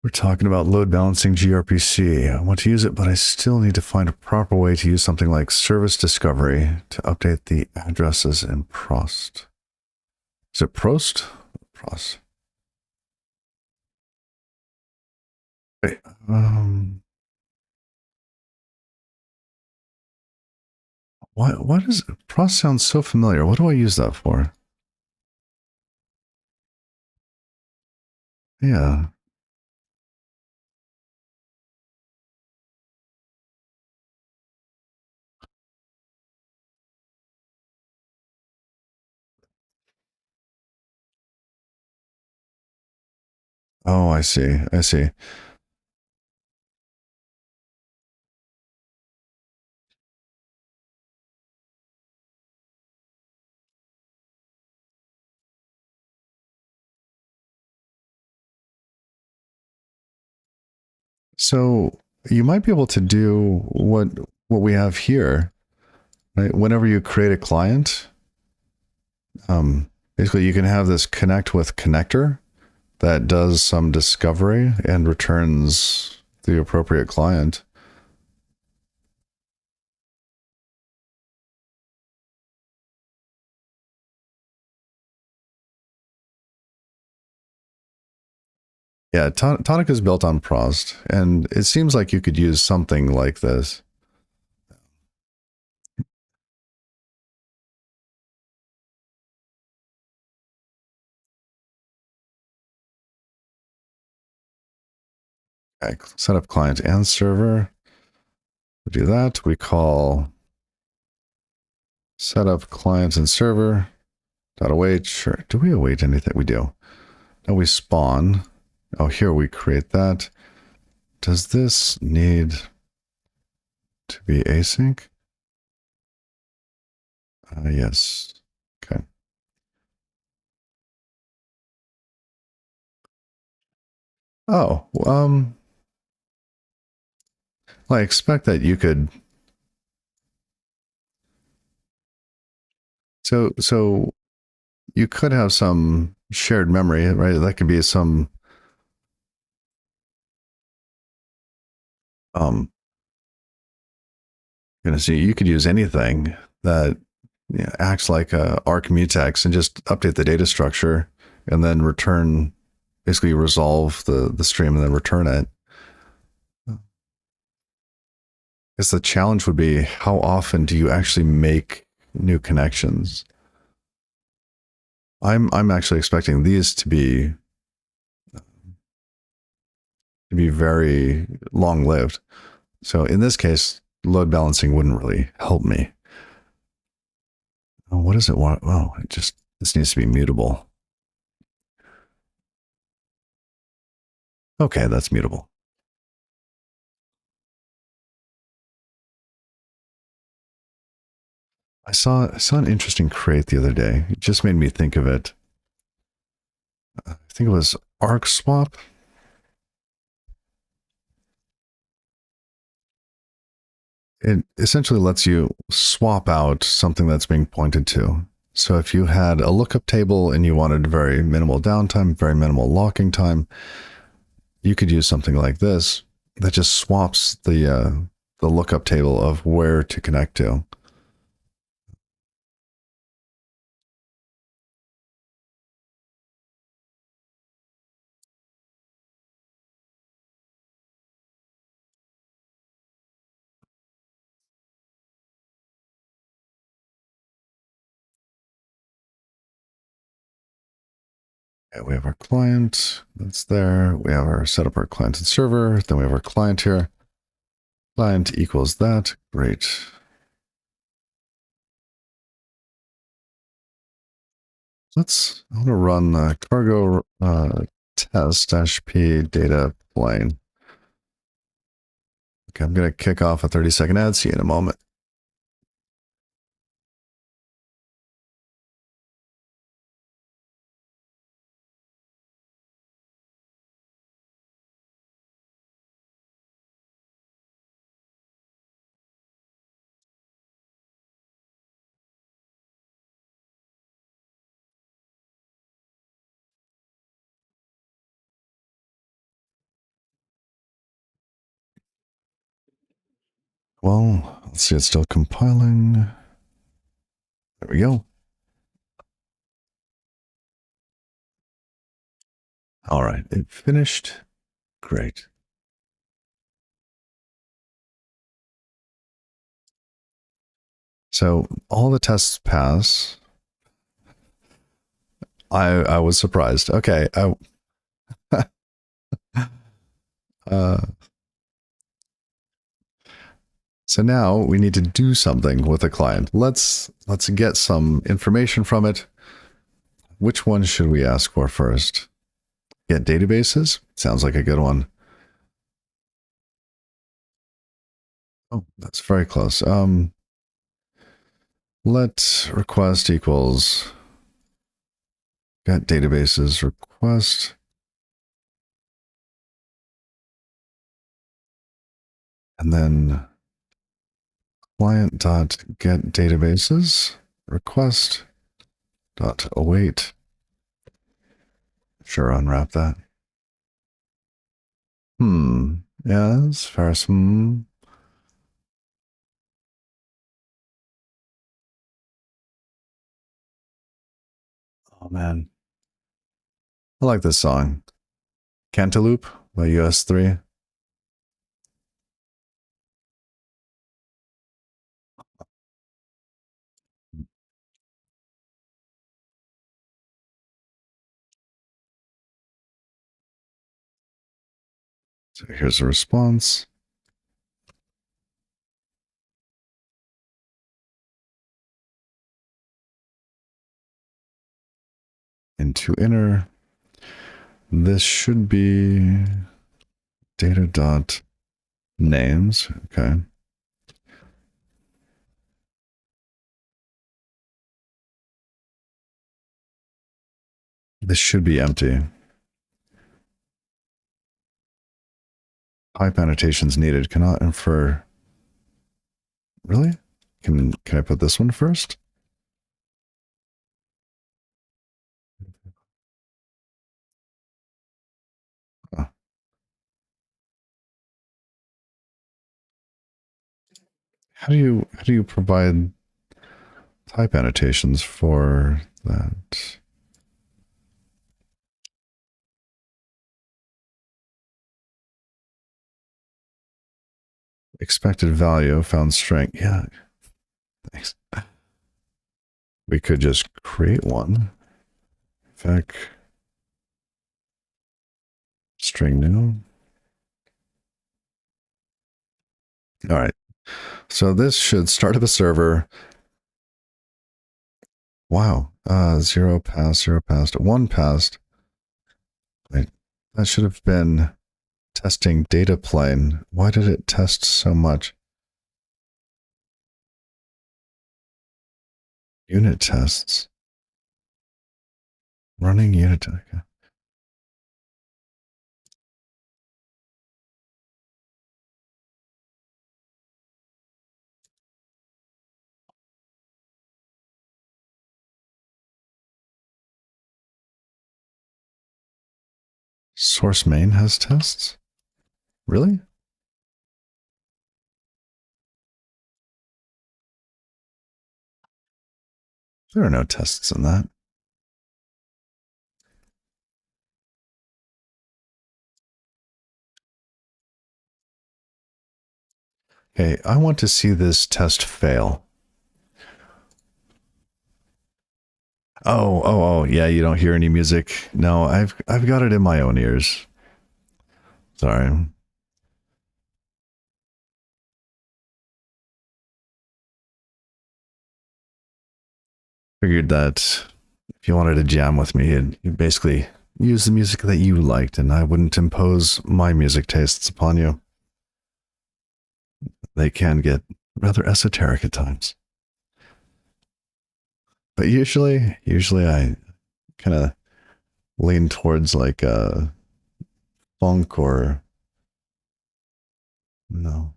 We're talking about load balancing gRPC. I want to use it, but I still need to find a proper way to use something like service discovery to update the addresses in Prost. Is it Prost? Prost. Wait, what is Prost sounds so familiar. What do I use that for? Yeah. Oh, I see. I see. So you might be able to do what we have here, right? Whenever you create a client, basically you can have this connect with connector that does some discovery and returns the appropriate client. Yeah, Tonic is built on Prost, and it seems like you could use something like this. Okay, set up client and server. We do that. We call setup client and server dot await. Sure. Do we await anything? We do. Now we spawn. Oh, here we create that. Does this need to be async? Yes. Okay. Oh, well, I expect that you could. So you could have some shared memory, right? That could be some um see, you could use anything that acts like a arc mutex and just update the data structure and then return, basically resolve the stream and then return it. I guess the challenge would be, how often do you actually make new connections? I'm actually expecting these to be very long lived. So in this case, load balancing wouldn't really help me. Oh, what does it want? Oh, this needs to be mutable. Okay, that's mutable. I saw an interesting crate the other day. It just made me think of it. I think it was arc swap. It essentially lets you swap out something that's being pointed to. So if you had a lookup table and you wanted very minimal downtime, very minimal locking time, you could use something like this that just swaps the lookup table of where to connect to. Okay, we have our client that's there. We have our setup our client and server. Then we have our client here. Client equals that. Great. I want to run cargo test-p data plane. Okay, I'm going to kick off a 30-second ad. See you in a moment. Well, let's see, it's still compiling. There we go. All right, it finished. Great. So all the tests pass. I was surprised. Okay. Uh, so now we need to do something with the client. Let's get some information from it. Which one should we ask for first? Get databases? Sounds like a good one. Oh, that's very close. Let request equals get databases request. And then client dot get databases request dot await. Sure, unwrap that. Yes, first. Oh man, I like this song. Cantaloupe by US3. So here's a response. into inner. This should be data dot names. Okay. This should be empty. Pipe annotations needed. Cannot infer. Really? Can I put this one first? Oh. How do you provide type annotations for that? Expected value, found string. Yeah, thanks. We could just create one. Vec string new. All right. So this should start up a server. Wow. 0 passed, 0 passed, 1 passed. Wait, that should have been testing data plane. Why did it test so much? Unit tests. Running unit. Okay. Source main has tests? Really? There are no tests in that. Okay, I want to see this test fail. Oh, yeah, you don't hear any music. No, I've got it in my own ears. Sorry. Figured that if you wanted to jam with me, you'd basically use the music that you liked, and I wouldn't impose my music tastes upon you. They can get rather esoteric at times. But usually I kind of lean towards like funk or no.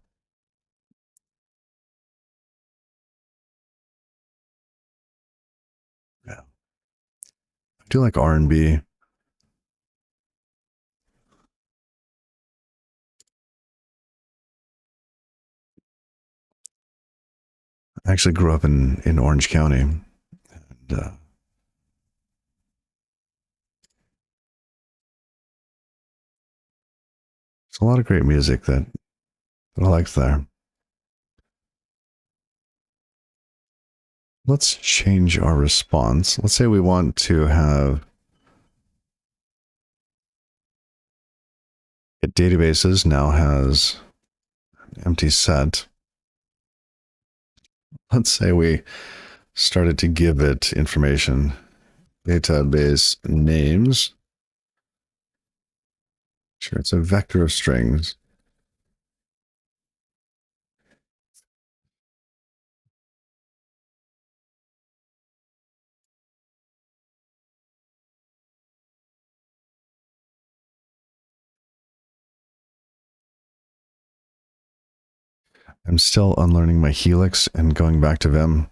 Yeah. I do like R&B. I actually grew up in Orange County. And, there's a lot of great music that I liked there. Let's change our response. Let's say we want to have it databases now has an empty set. Let's say we started to give it information. Database names. Sure, it's a vector of strings. I'm still unlearning my Helix and going back to Vim.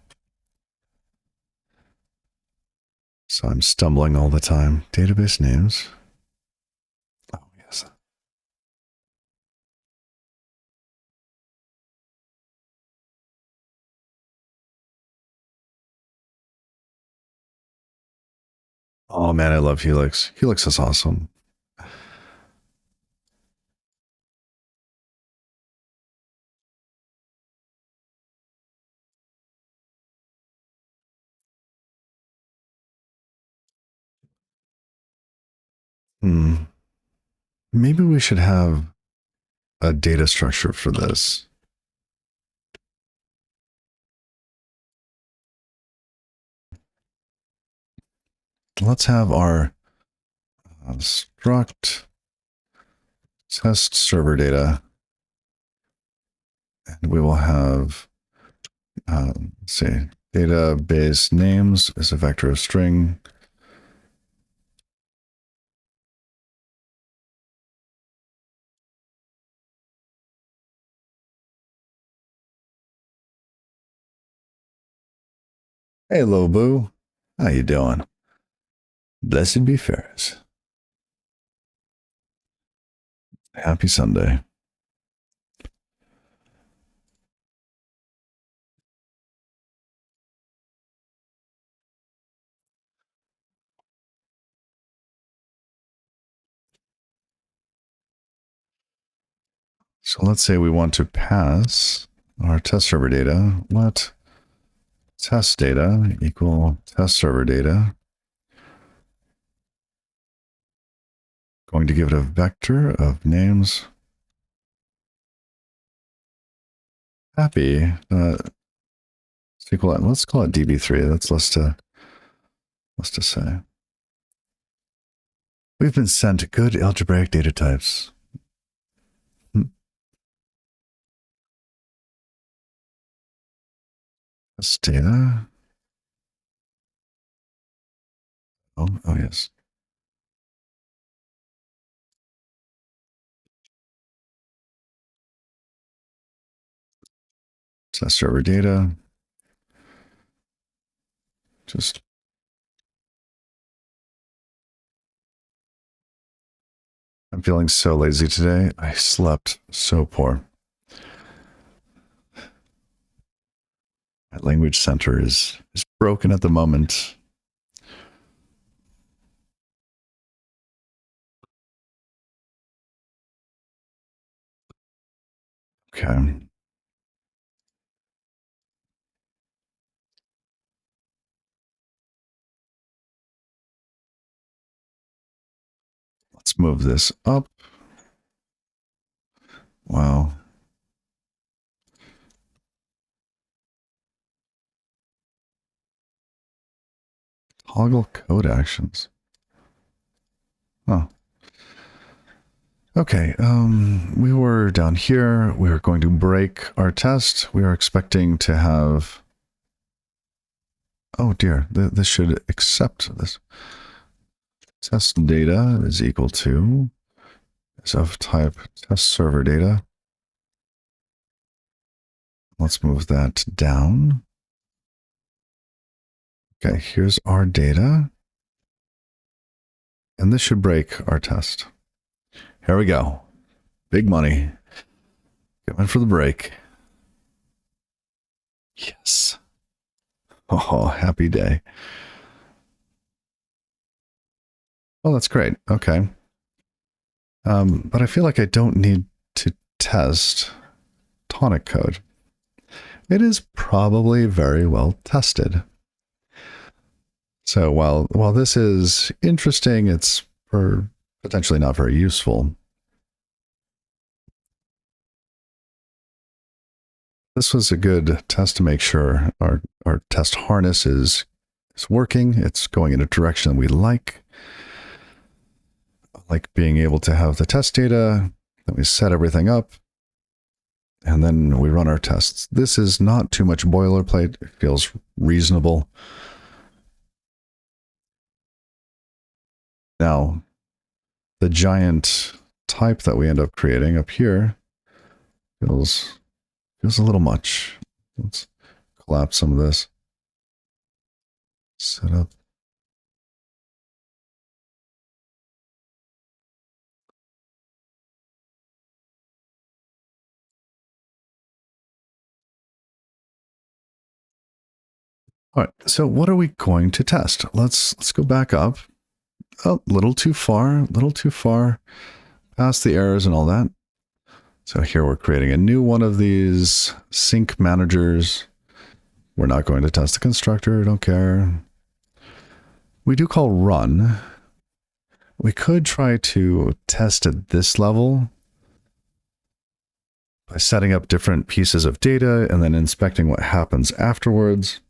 So I'm stumbling all the time. Database names. Oh, yes. Oh, man, I love Helix. Helix is awesome. Maybe we should have a data structure for this. let's have our struct test server data. And we will have, let's see, database names is a vector of string. Hey, Lobu. How you doing? Blessed be Ferris. Happy Sunday. So let's say we want to pass our test server data. Let test data equal test server data. Going to give it a vector of names. Happy. Let's call it DB3. That's less to say. We've been sent good algebraic data types. Test data. Oh yes. Test server data. Just I'm feeling so lazy today. I slept so poor. My language center is broken at the moment. Okay. Let's move this up. Wow. Toggle code actions. Huh. Okay, we were down here. We were going to break our test. We are expecting to have... Oh dear, this should accept this. Test data is equal to is of type test server data. Let's move that down. Okay, here's our data. And this should break our test. Here we go. Big money. Going for the break. Yes. Oh, happy day. Oh, that's great. Okay. But I feel like I don't need to test tonic code. It is probably very well tested. So while this is interesting, it's potentially not very useful. This was a good test to make sure our test harness is working. It's going in a direction we like. Like being able to have the test data, then we set everything up, and then we run our tests. This is not too much boilerplate. It feels reasonable. Now, the giant type that we end up creating up here feels a little much. Let's collapse some of this. Set up. All right, so what are we going to test? Let's go back up. Oh, a little too far, past the errors and all that. So here we're creating a new one of these sync managers. We're not going to test the constructor, don't care. We do call run. We could try to test at this level by setting up different pieces of data and then inspecting what happens afterwards.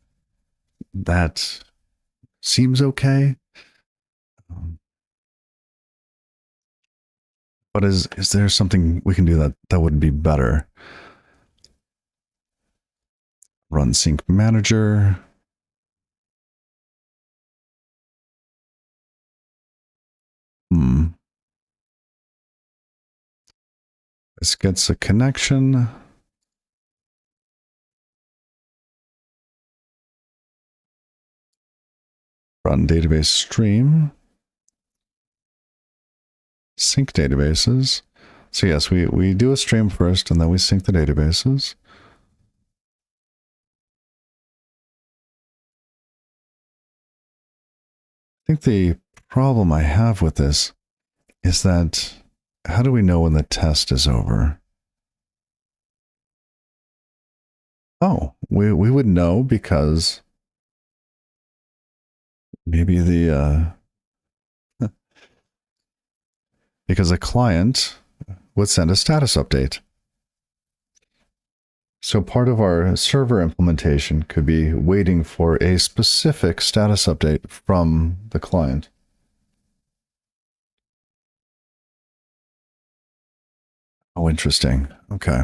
That seems okay. But is there something we can do that would be better? Run sync manager. This gets a connection. Run database stream. Sync databases. So yes, we do a stream first and then we sync the databases. I think the problem I have with this is that how do we know when the test is over? Oh, we would know because maybe the because a client would send a status update. So part of our server implementation could be waiting for a specific status update from the client. Oh, interesting. Okay.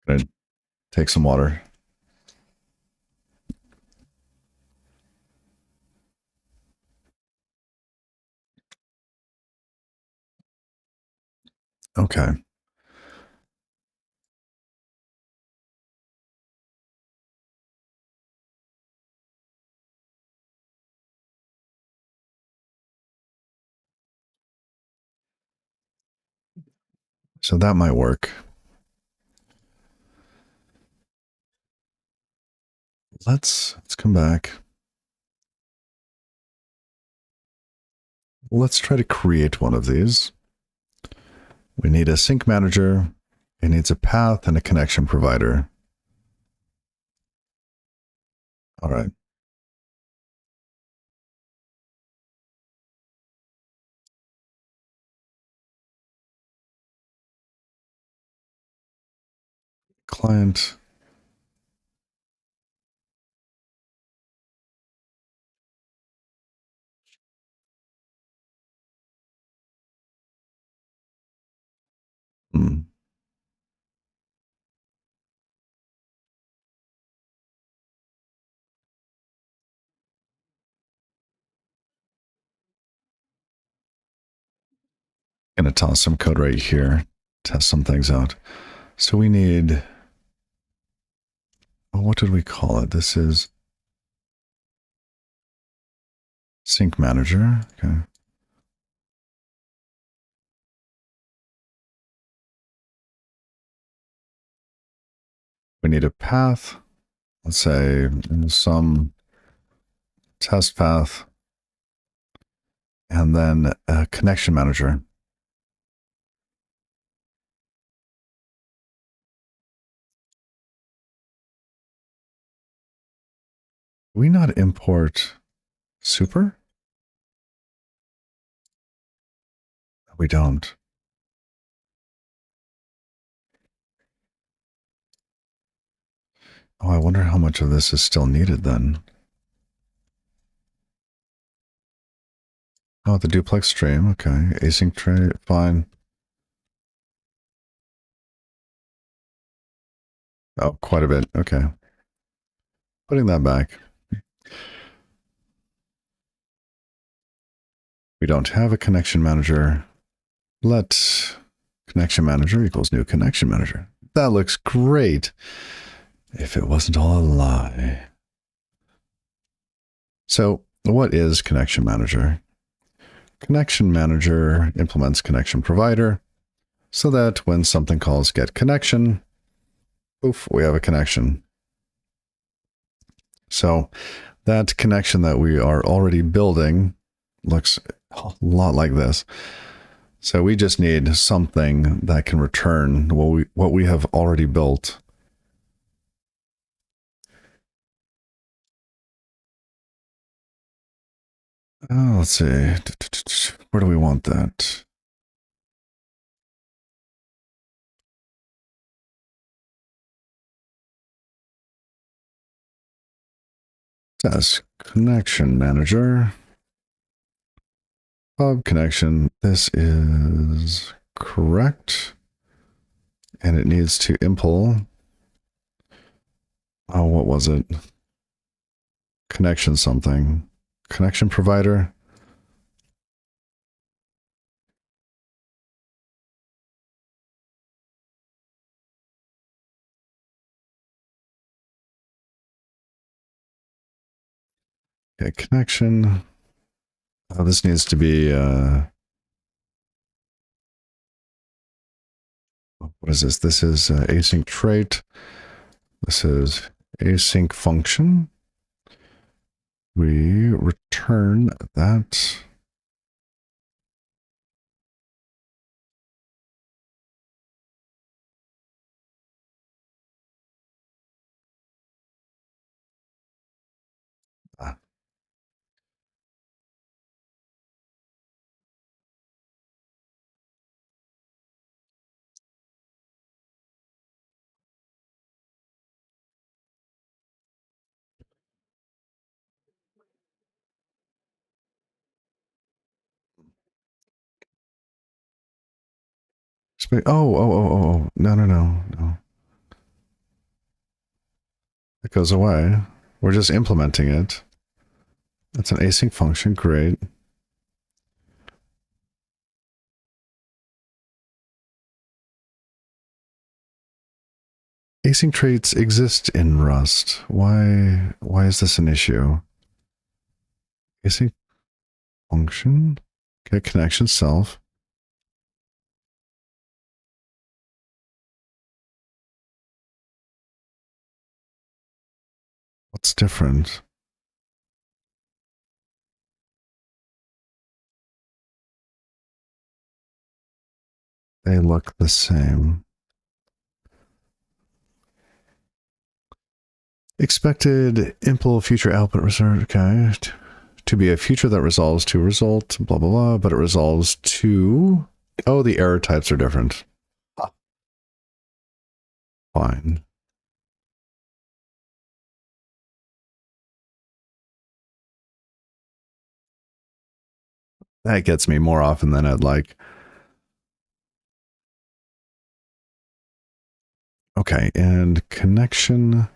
Gonna take some water. Okay. So that might work. Let's come back. Let's try to create one of these. We need a sync manager. It needs a path and a connection provider. All right. Client. Hmm. Gonna toss some code right here. Test some things out. So we need, oh, what did we call it? This is sync manager. Okay. We need a path. Let's say some test path. And then a connection manager. Do we not import super? We don't. Oh, I wonder how much of this is still needed then. Oh, the duplex stream. Okay. Async tray. Fine. Oh, quite a bit. Okay. Putting that back. We don't have a connection manager. Let connection manager equals new connection manager. That looks great. If it wasn't all a lie. So what is connection manager? Connection manager implements connection provider so that when something calls get connection, poof, we have a connection. So that connection that we are already building looks a lot like this. So we just need something that can return what we have already built. Oh, let's see. Where do we want that? Task connection manager. Pub connection. This is correct. And it needs to impl. Oh, what was it? Connection something. Connection provider. Okay, connection. Oh, this needs to be what is this? This is async trait. This is async function. We return that. Ah. Oh. No, no, no, no. It goes away. We're just implementing it. That's an async function. Great. Async traits exist in Rust. Why is this an issue? Async function. Okay, connection self. What's different? They look the same. Expected impl future output reserved. Okay. To be a feature that resolves to result, blah, blah, blah, but it resolves to... Oh, the error types are different. Fine. That gets me more often than I'd like. Okay, and connection...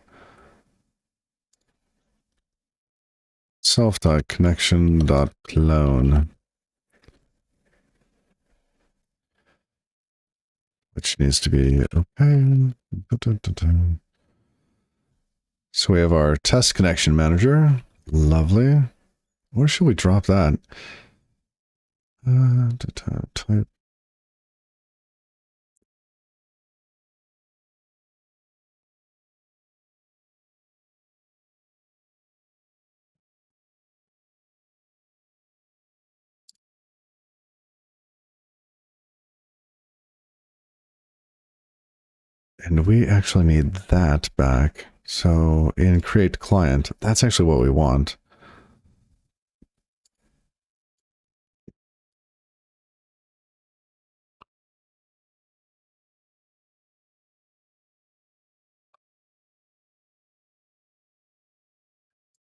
self.connection.clone. Which needs to be okay. So we have our test connection manager. Lovely. Where should we drop that? Type. And we actually need that back. So in create client, that's actually what we want.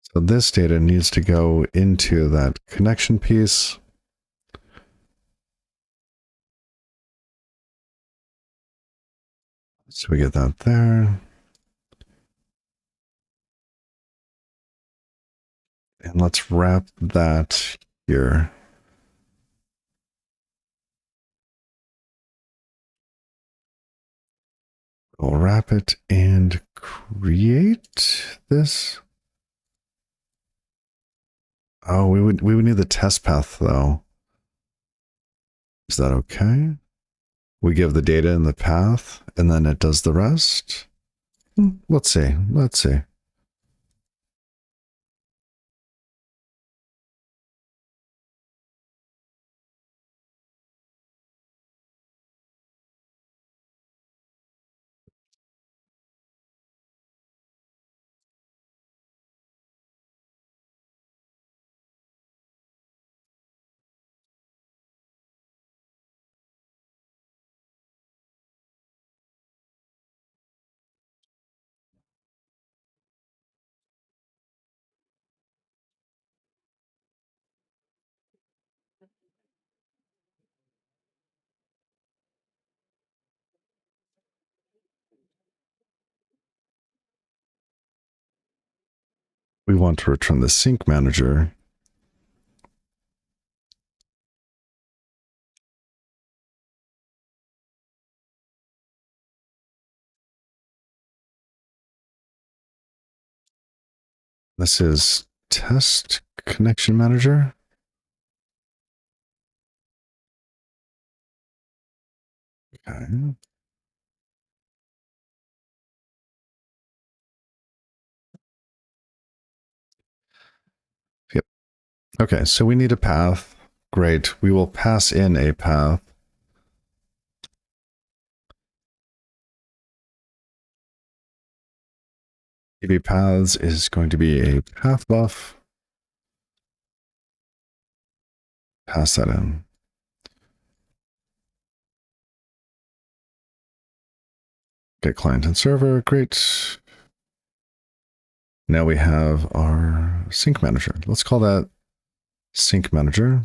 So this data needs to go into that connection piece. So we get that there. And let's wrap that here. We'll wrap it and create this. Oh, we would need the test path though. Is that okay? We give the data in the path and then it does the rest. Let's see. Let's see. we want to return the sync manager. This is test connection manager. Okay. Yep. Okay, so we need a path. Great. We will pass in a path. DB paths is going to be a path buff. Pass that in. Get client and server. Great. Now we have our sync manager. Let's call that sync manager.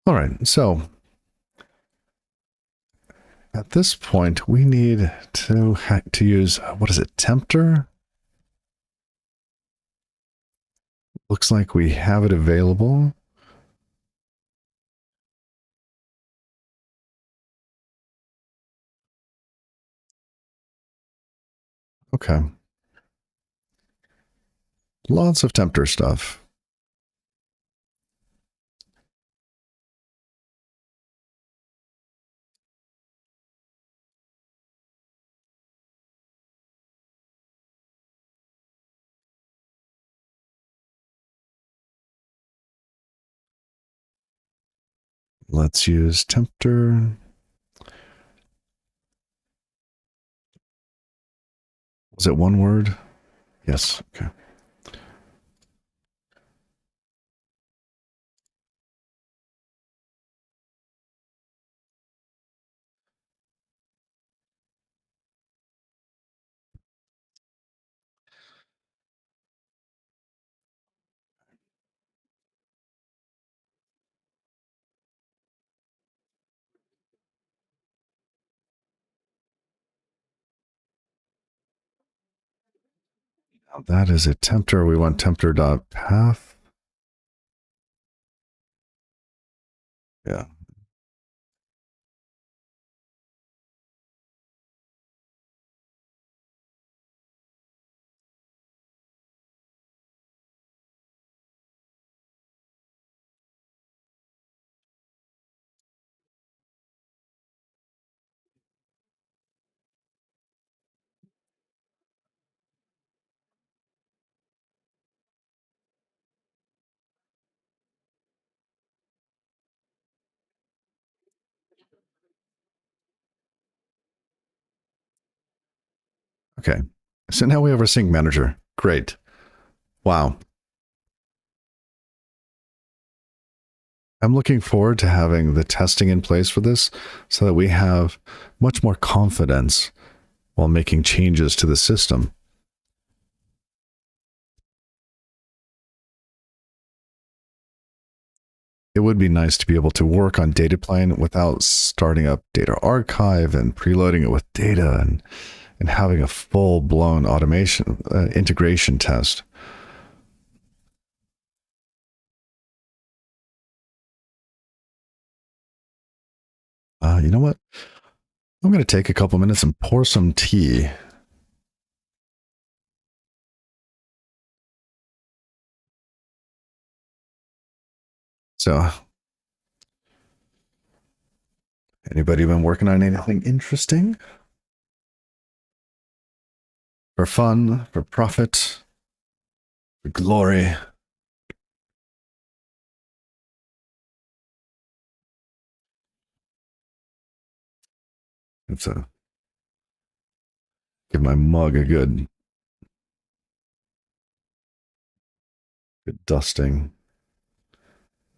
All right, so at this point, we need to use, what is it, Tempter? Looks like we have it available. Okay. Lots of Tempter stuff. Let's use Tempter. Was it one word? Yes. Okay. Now that is a Tempter. We want Tempter.path. Yeah. Okay. So now we have our sync manager. Great. Wow. I'm looking forward to having the testing in place for this so that we have much more confidence while making changes to the system. It would be nice to be able to work on data plane without starting up data archive and preloading it with data and having a full-blown automation integration test. You know what? I'm going to take a couple minutes and pour some tea. So, anybody been working on anything interesting? For fun, for profit, for glory? It's a give my mug a good dusting.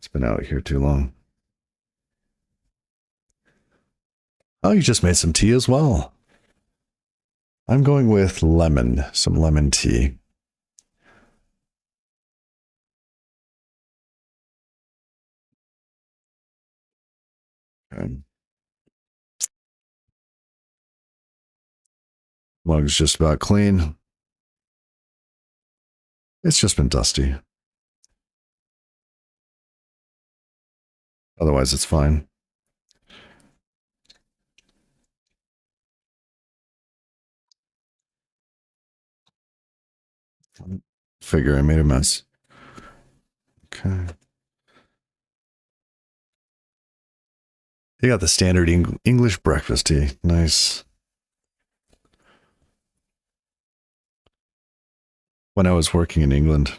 It's been out here too long. Oh, you just made some tea as well. I'm going with lemon, some lemon tea. Okay. Mug's just about clean. It's just been dusty. Otherwise, it's fine. Figure I made a mess. Okay. You got the standard English breakfast tea. Nice. When I was working in England,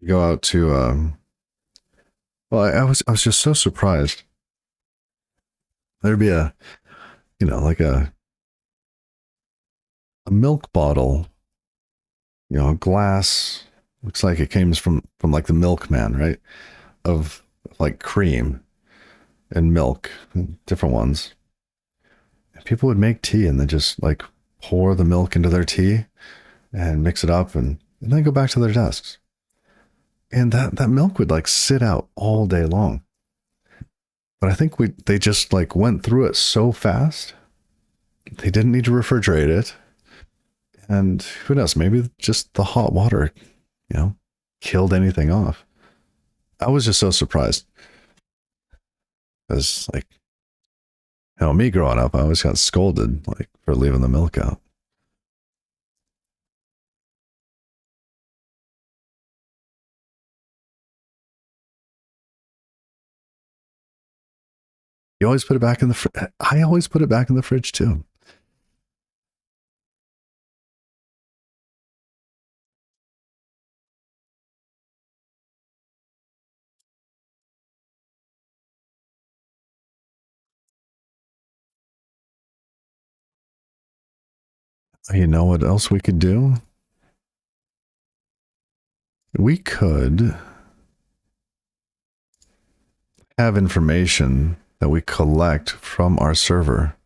you go out to well, I was just so surprised. There'd be a, like a milk bottle, a glass, looks like it came from like the milkman, right? Of like cream and milk, different ones. And people would make tea and then just like pour the milk into their tea and mix it up and then go back to their desks. And that milk would like sit out all day long. But I think they just like went through it so fast. They didn't need to refrigerate it. And who knows, maybe just the hot water, killed anything off. I was just so surprised. Because like, me growing up, I always got scolded like for leaving the milk out. You always put it back in the fridge. I always put it back in the fridge too. You know what else we could do? We could have information that we collect from our server.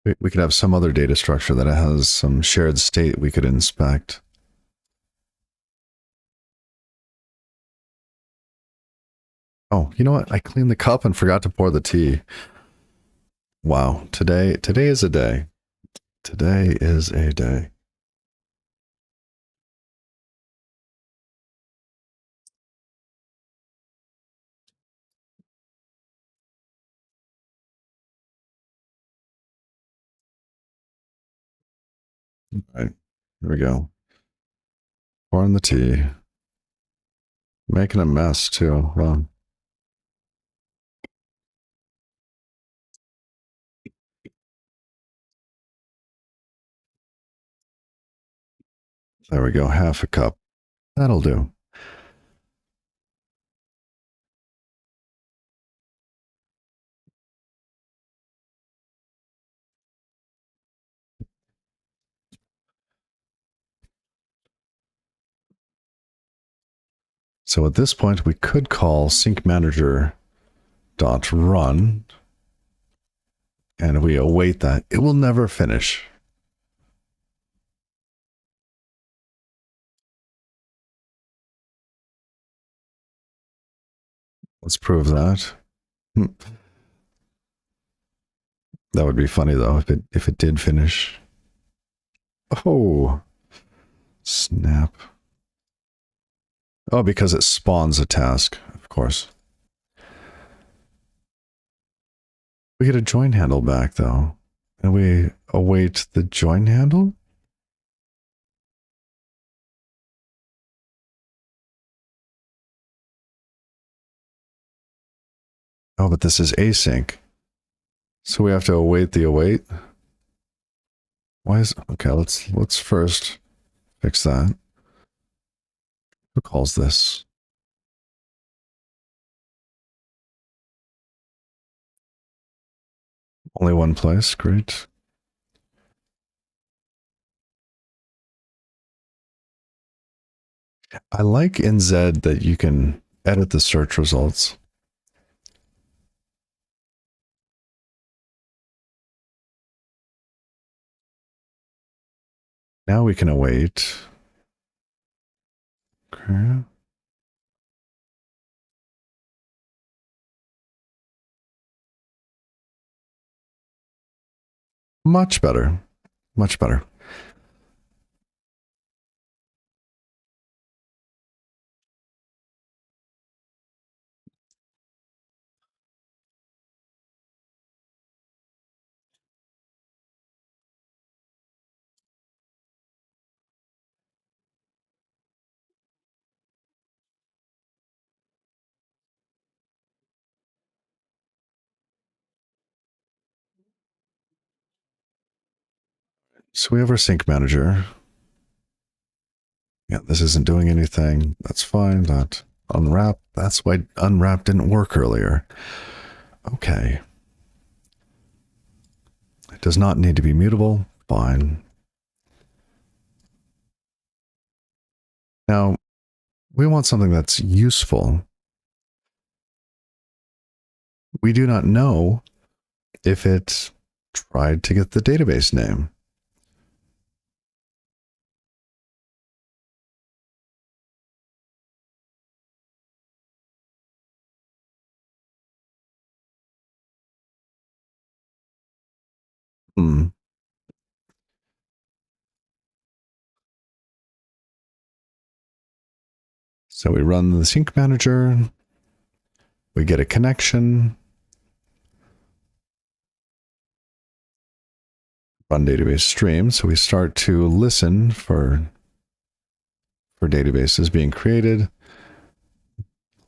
We could have some other data structure that has some shared state we could inspect. Oh, you know what? I cleaned the cup and forgot to pour the tea. Wow, today is a day. Today is a day. All right, here we go. Pouring the tea. Making a mess too. Well, there we go. Half a cup. That'll do. So at this point, we could call sync manager dot run, and we await that. It will never finish. Let's prove that. That would be funny though if it did finish. Oh, snap. Oh, because it spawns a task, of course. We get a join handle back though. And we await the join handle? Oh, but this is async. So we have to await the await. Why is okay, let's first fix that. Who calls this? Only one place, great. I like in Zed that you can edit the search results. Now we can await. Okay. Much better. Much better. So we have our sync manager. Yeah, this isn't doing anything. That's fine. That unwrap. That's why unwrap didn't work earlier. Okay. It does not need to be mutable. Fine. Now, we want something that's useful. We do not know if it tried to get the database name. Hmm. So we run the sync manager. We get a connection. Run database stream. So we start to listen for databases being created.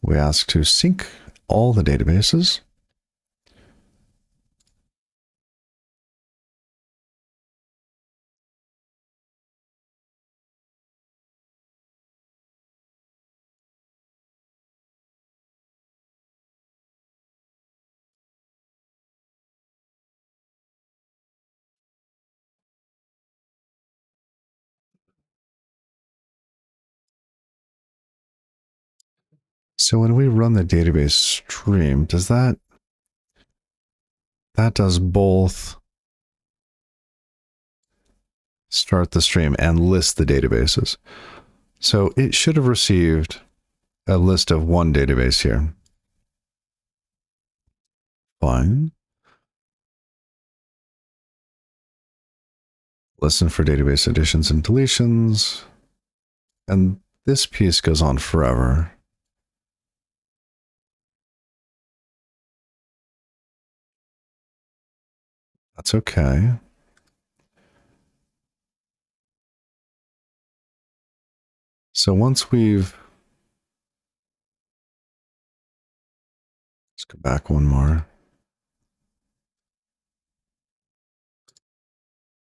We ask to sync all the databases. So when we run the database stream, does that does both start the stream and list the databases. So it should have received a list of one database here. Fine. Listen for database additions and deletions. And this piece goes on forever. That's okay. So once we've, let's go back one more.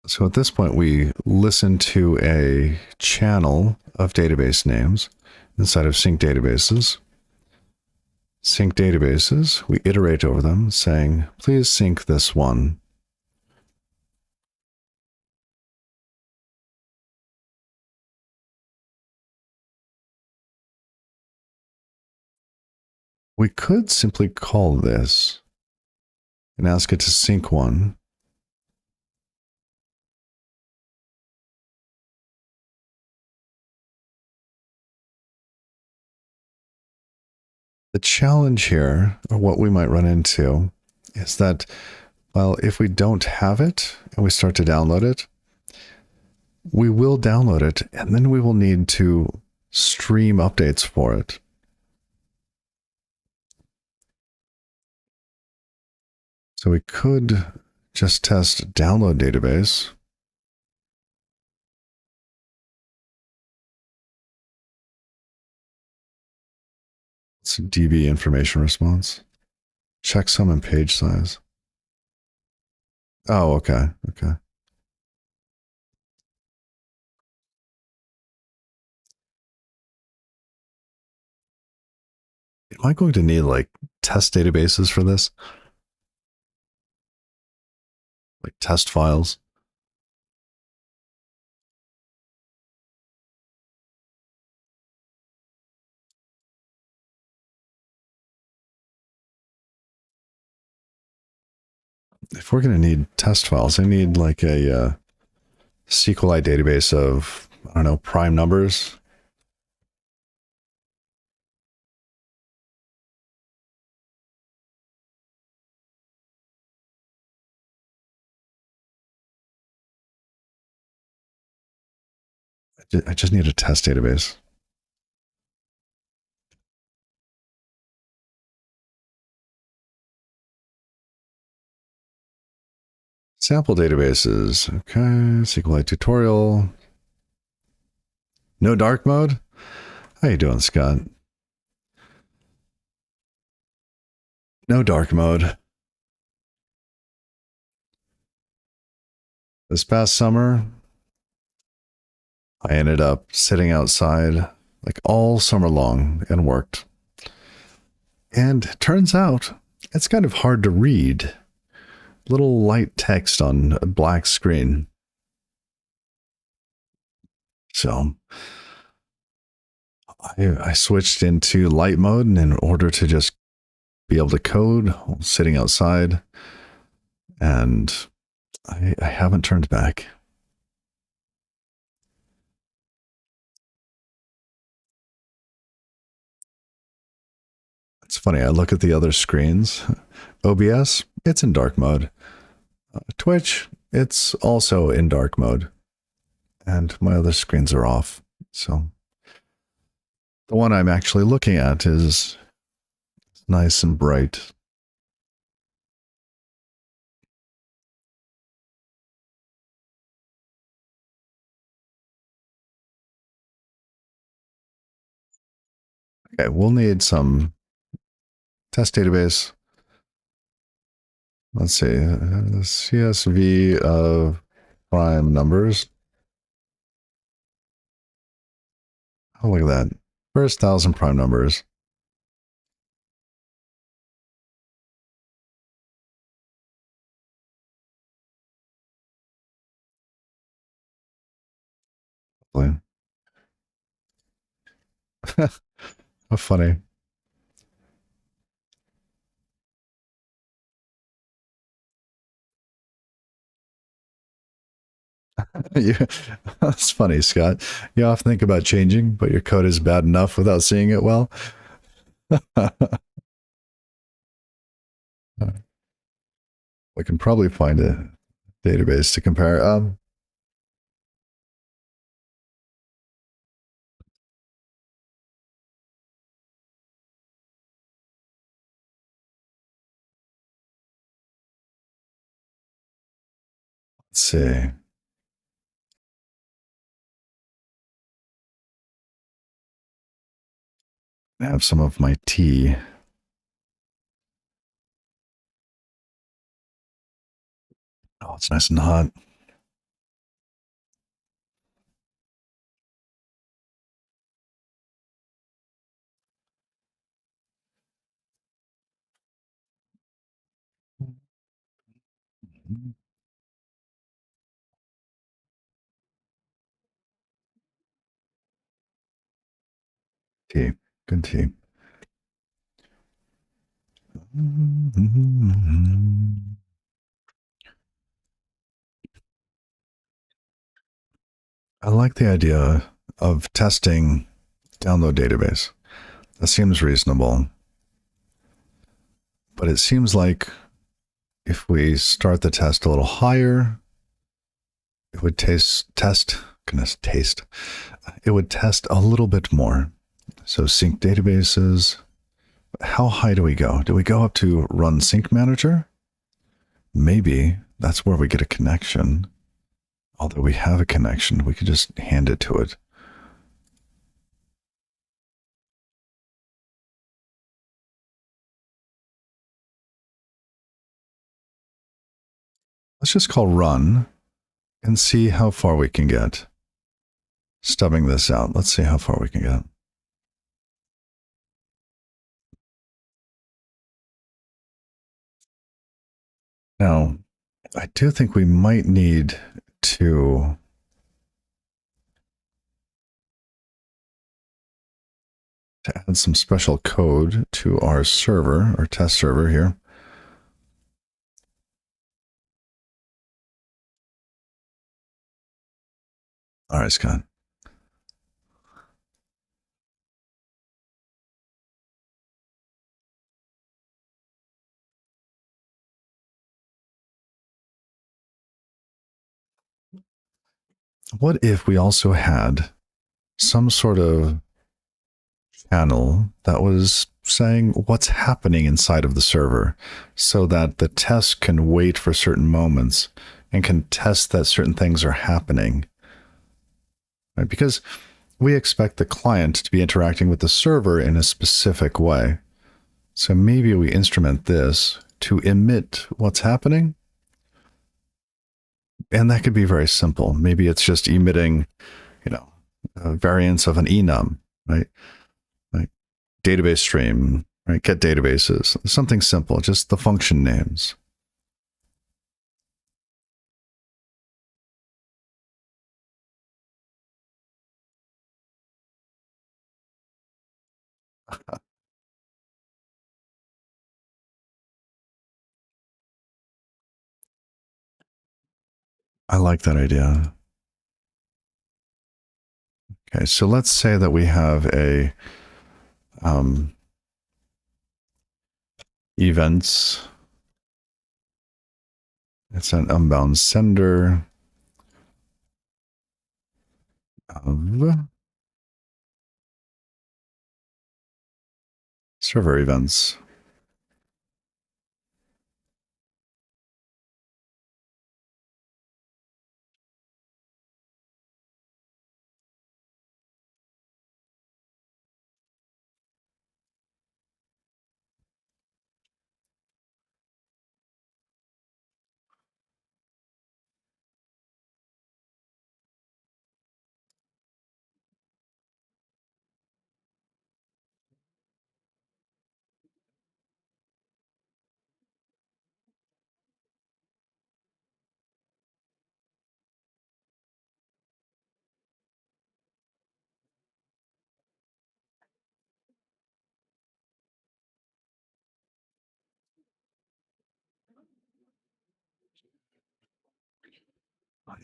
So at this point, we listen to a channel of database names inside of sync databases. Sync databases, we iterate over them saying, please sync this one. We could simply call this and ask it to sync one. The challenge here, or what we might run into, is that, well, if we don't have it and we start to download it, we will download it and then we will need to stream updates for it. So we could just test download database. It's DB information response. Checksum and page size. Oh, okay. Okay. Am I going to need like test databases for this? Like test files? if we're going to need test files, I need like a SQLite database of, I don't know, prime numbers. I just need a test database. Sample databases. Okay, SQLite tutorial. No dark mode? How you doing, Scott? No dark mode. This past summer, I ended up sitting outside like all summer long and worked. And it turns out it's kind of hard to read. Little light text on a black screen. So I switched into light mode in order to just be able to code sitting outside. And I haven't turned back. It's funny, I look at the other screens. OBS, it's in dark mode. Twitch, it's also in dark mode. And my other screens are off. So the one I'm actually looking at is nice and bright. Okay, we'll need some test database. Let's see, CSV of prime numbers. Oh, look at that. First 1,000 prime numbers. How funny. Yeah, that's funny, Scott. You often think about changing, but your code is bad enough without seeing it well. We can probably find a database to compare. Let's see. I have some of my tea. Oh, it's nice and hot. Tea. Good tea. I like the idea of testing download database. That seems reasonable. But it seems like if we start the test a little higher, it would it would test a little bit more. So sync databases. How high do we go? Do we go up to run sync manager? Maybe that's where we get a connection. Although we have a connection, we could just hand it to it. Let's just call run and see how far we can get. Stubbing this out. Let's see how far we can get. Now, I do think we might need to add some special code to our server, our test server here. All right, Scott. What if we also had some sort of channel that was saying what's happening inside of the server so that the test can wait for certain moments and can test that certain things are happening? Right? Because we expect the client to be interacting with the server in a specific way. So maybe we instrument this to emit what's happening. And that could be very simple. Maybe it's just emitting, variants of an enum, right? Like database stream, right? Get databases, something simple, just the function names. I like that idea. Okay, so let's say that we have a events. It's an unbound sender of server events.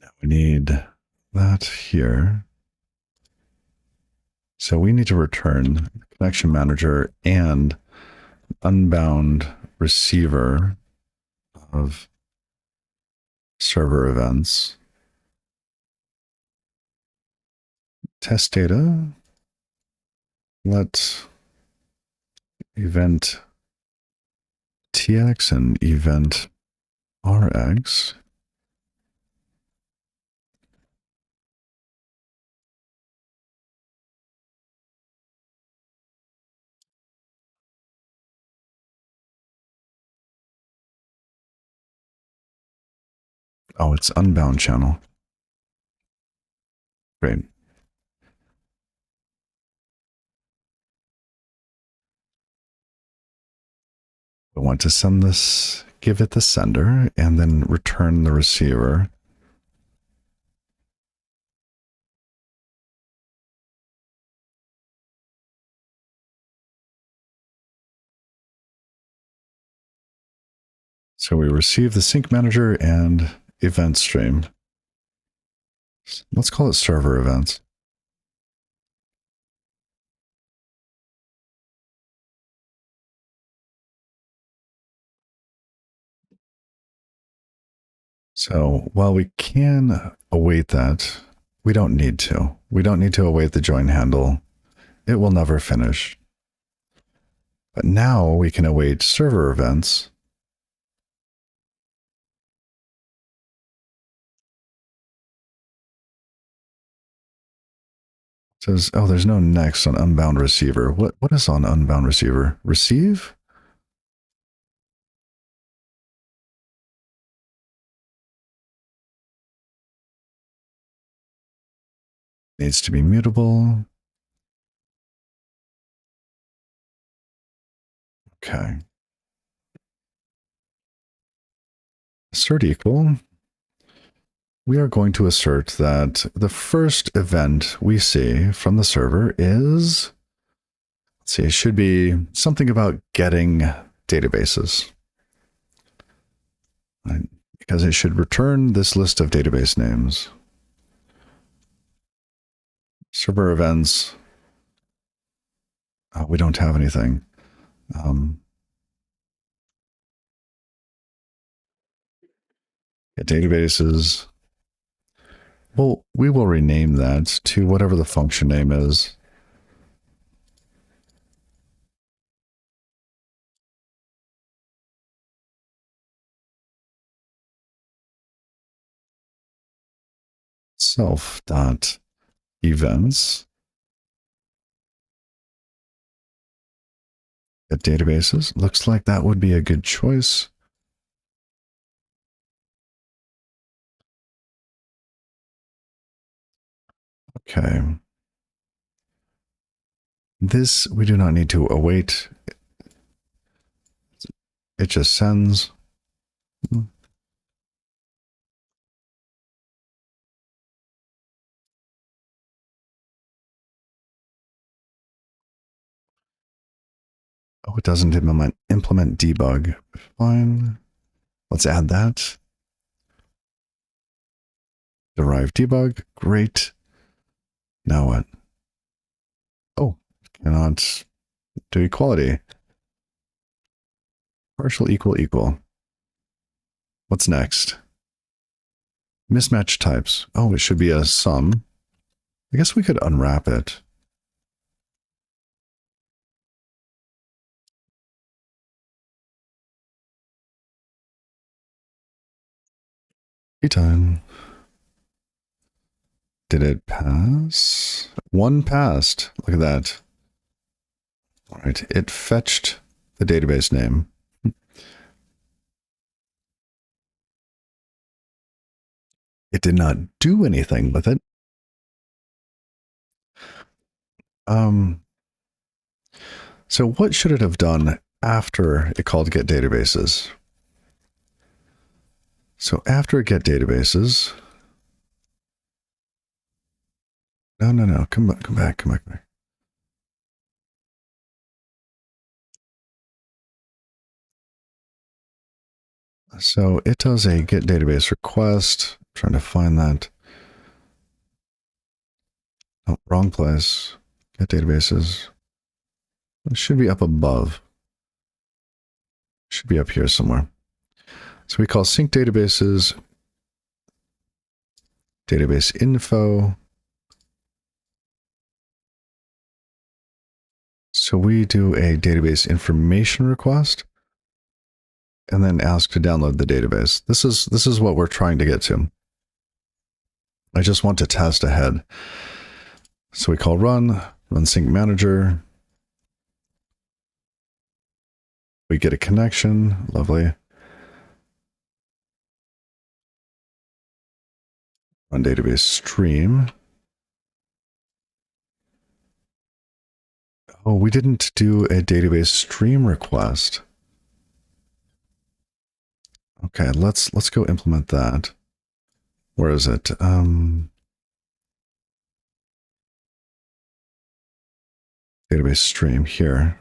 Now we need that here. So we need to return connection manager and unbound receiver of server events. Test data. Let event TX and event RX. Oh, it's unbound channel. Great. We want to send this, give it the sender, and then return the receiver. So we receive the sync manager and event stream. Let's call it server events. So while we can await that, we don't need to. We don't need to await the join handle. It will never finish. But now we can await server events. It says, oh, there's no next on unbound receiver. What is on unbound receiver? Receive? Needs to be mutable. Okay. Assert equal. We are going to assert that the first event we see from the server is, let's see, it should be something about getting databases. Right? Because it should return this list of database names. Server events. We don't have anything. Databases. Well, we will rename that to whatever the function name is. Self.events. Get databases. Looks like that would be a good choice. Okay. This we do not need to await. It just sends. Oh, it doesn't implement debug. Fine. Let's add that. Derive debug. Great. Now what? Oh, cannot do equality. Partial equal equal. What's next? Mismatch types. Oh, it should be a sum. I guess we could unwrap it. Time. Did it pass? One passed. Look at that. All right. It fetched the database name. It did not do anything with it. So what should it have done after it called get databases? So after get databases, no, come back. So it does a get database request. I'm trying to find that. Oh, wrong place. Get databases. It should be up above. Should be up here somewhere. So we call sync databases database info. So we do a database information request and then ask to download the database. This is what we're trying to get to. I just want to test ahead. So we call run sync manager. We get a connection. Lovely. Run database stream. Oh, we didn't do a database stream request. Okay, let's go implement that. Where is it? Database stream here.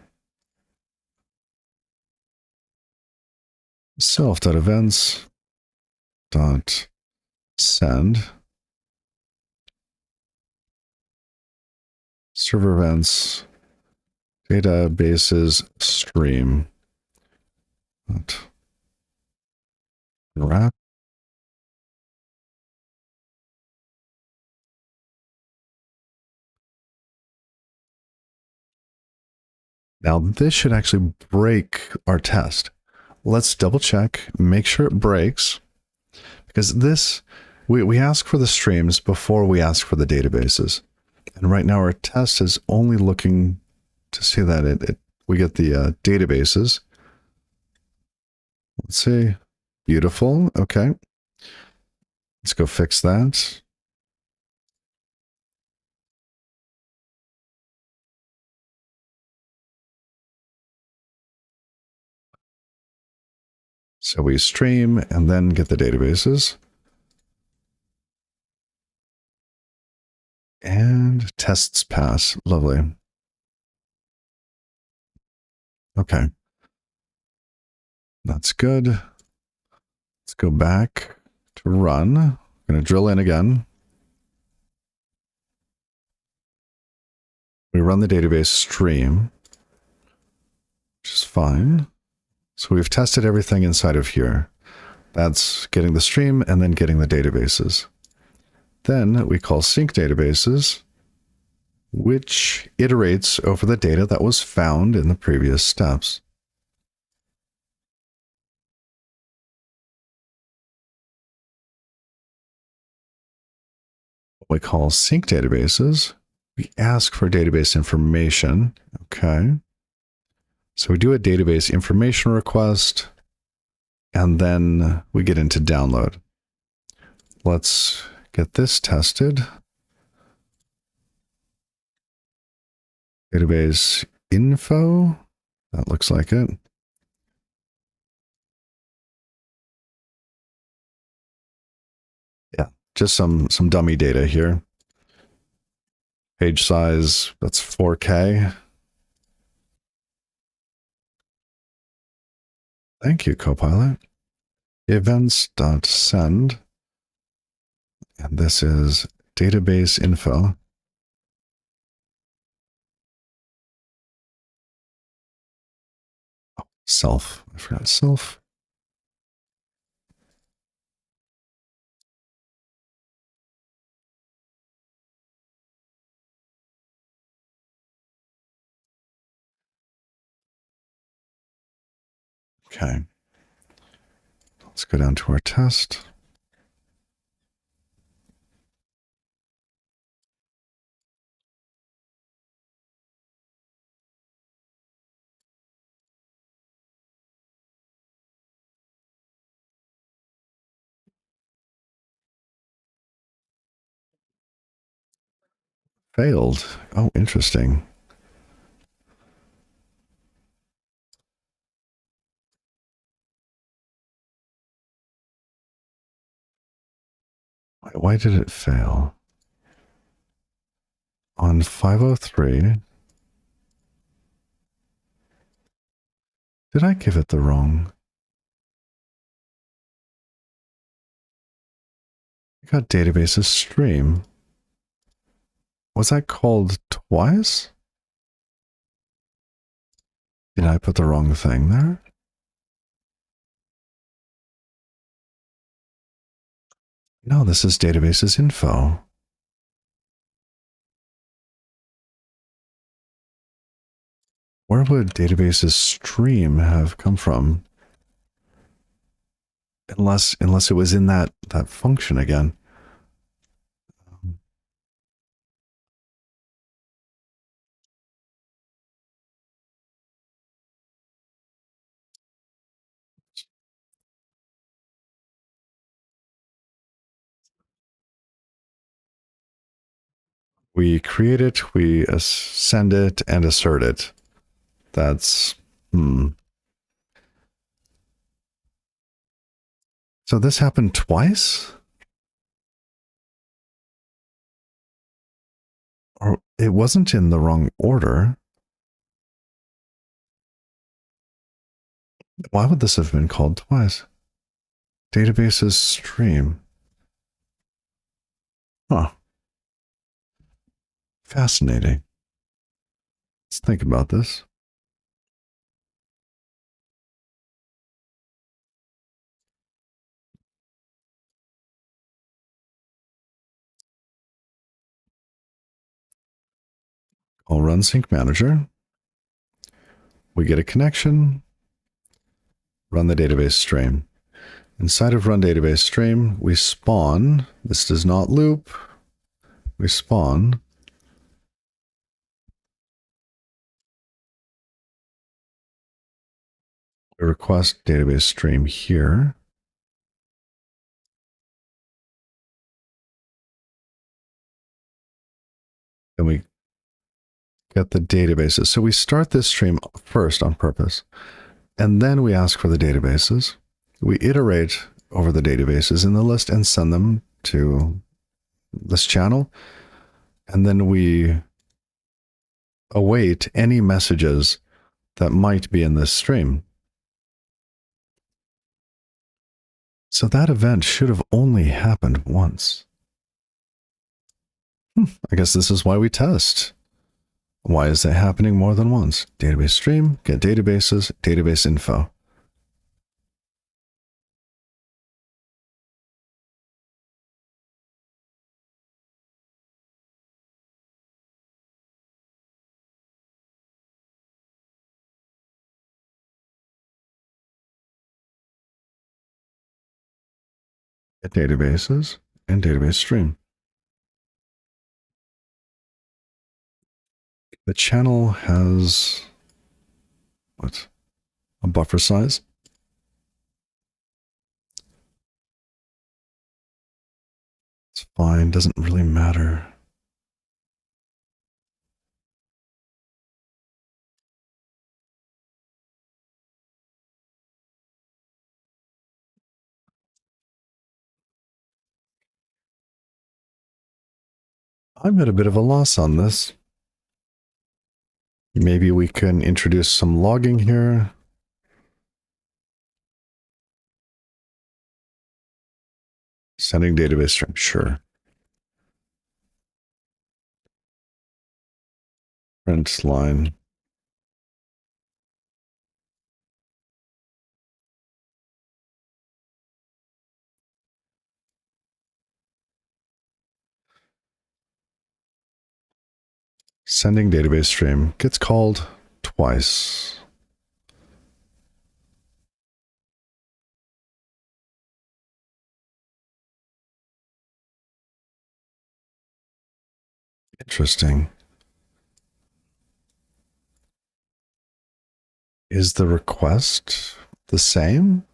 Self.events.send. Server events. Databases stream. Wrap. Now this should actually break our test. Let's double check, make sure it breaks, because this, we ask for the streams before we ask for the databases. And right now our test is only looking to see that we get the databases. Let's see. Beautiful. Okay. Let's go fix that. So we stream and then get the databases. And tests pass. Lovely. Okay. That's good. Let's go back to run. I'm going to drill in again. We run the database stream, which is fine. So we've tested everything inside of here. That's getting the stream and then getting the databases. Then we call sync databases, which iterates over the data that was found in the previous steps. We call sync databases. We ask for database information. Okay. So we do a database information request, and then we get into download. Let's get this tested. Database info. That looks like it. Yeah, just some dummy data here. Page size, that's 4K. Thank you, Copilot. Events.send. And this is database info. Oh, self. I forgot self. Okay. Let's go down to our test. Failed. Oh, interesting. Why did it fail? On 503, did I give it the wrong? I got databases stream. Was that called twice? Did I put the wrong thing there? No, this is databases info. Where would databases stream have come from? Unless it was in that function again. We create it, we send it, and assert it. That's, So this happened twice? Or it wasn't in the wrong order. Why would this have been called twice? Databases stream. Huh. Fascinating. Let's think about this. I'll run sync manager. We get a connection. Run the database stream. Inside of run database stream, we spawn. This does not loop. We spawn. We request database stream here. Then we get the databases. So we start this stream first on purpose, and then we ask for the databases. We iterate over the databases in the list and send them to this channel. And then we await any messages that might be in this stream. So that event should have only happened once. I guess this is why we test. Why is that happening more than once? Database stream, get databases, database info. Get databases and database stream. The channel has what? A buffer size? It's fine, doesn't really matter. I'm at a bit of a loss on this. Maybe we can introduce some logging here. Sending database stream, sure. Print line. Sending database stream gets called twice. Interesting. Is the request the same?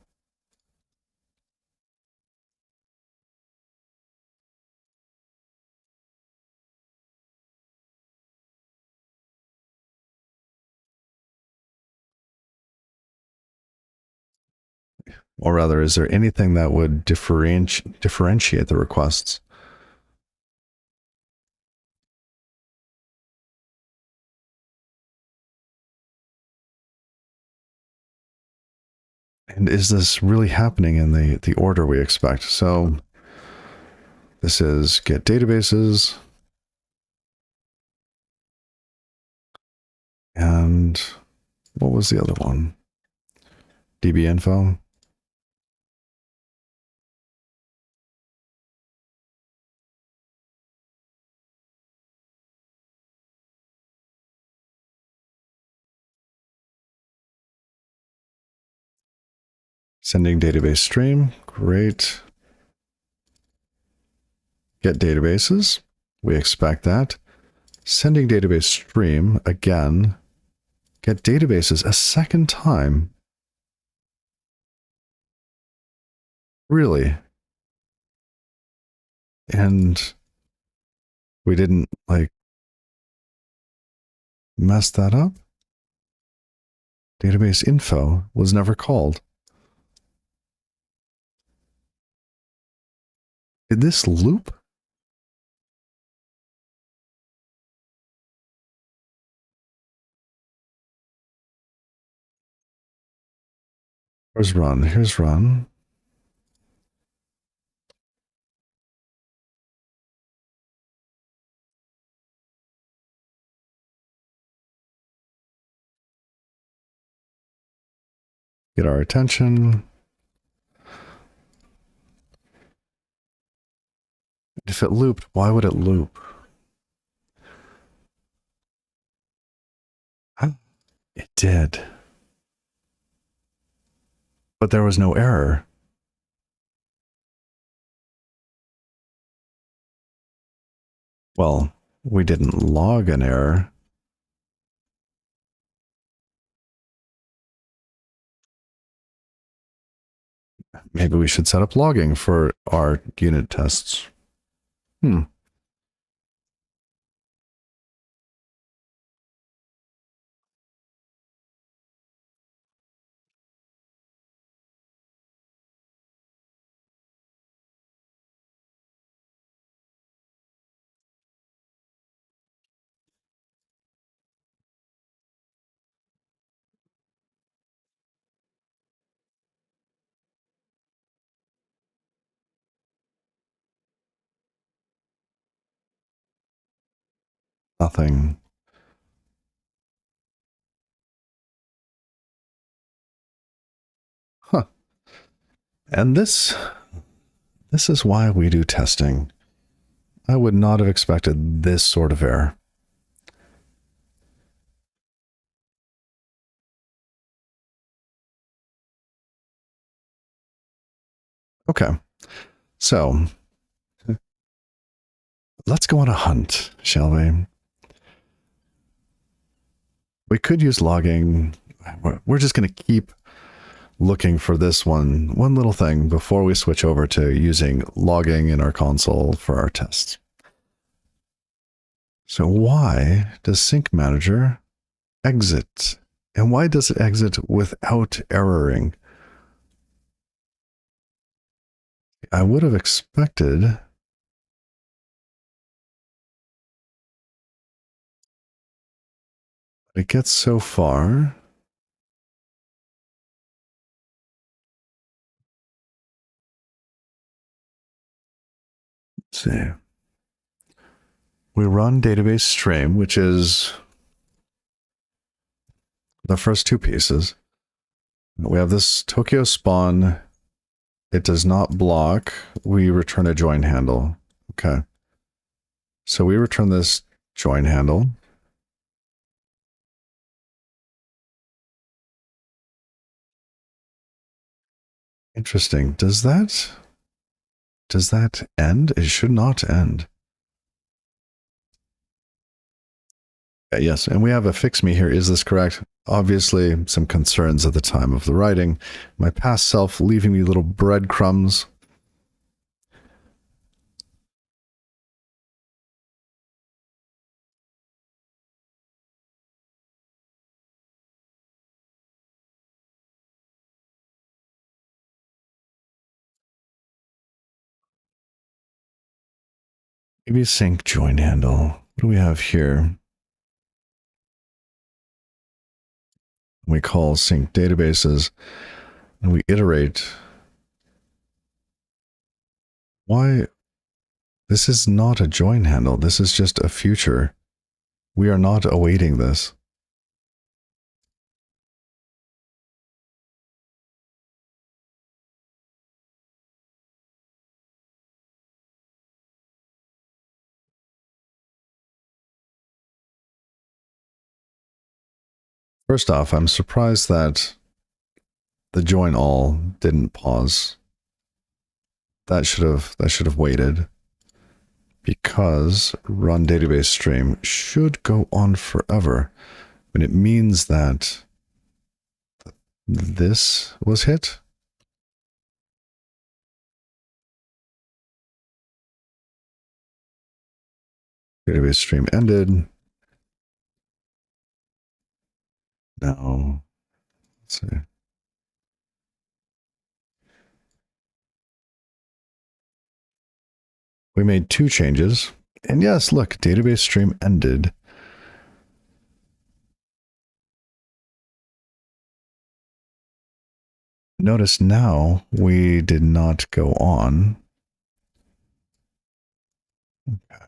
Or rather, is there anything that would differentiate the requests? And is this really happening in the order we expect? So this is get databases. And what was the other one? DB info. Sending database stream. Great. Get databases. We expect that. Sending database stream again. Get databases a second time. Really? And we didn't like mess that up? Database info was never called. Did this loop? Where's run? Here's run. Get our attention. If it looped, why would it loop? It did. But there was no error. Well, we didn't log an error. Maybe we should set up logging for our unit tests. Nothing. And this is why we do testing. I would not have expected this sort of error. Okay, so let's go on a hunt, shall we? We could use logging. We're just going to keep looking for this one little thing before we switch over to using logging in our console for our tests. So why does Sync Manager exit? And why does it exit without erroring? I would have expected it gets so far. Let's see. We run database stream, which is the first two pieces. We have this Tokyo spawn. It does not block. We return a join handle. Okay. So we return this join handle. Interesting. Does that end? It should not end. Yes, and we have a fix me here. Is this correct? Obviously, some concerns at the time of the writing. My past self leaving me little breadcrumbs. Maybe sync join handle. What do we have here? We call sync databases and we iterate. Why? This is not a join handle. This is just a future. We are not awaiting this. First off, I'm surprised that the join all didn't pause. That should have waited, because run database stream should go on forever. And it means that this was hit. Database stream ended. Now, let's see. We made two changes. And yes, look, database stream ended. Notice now we did not go on. Okay.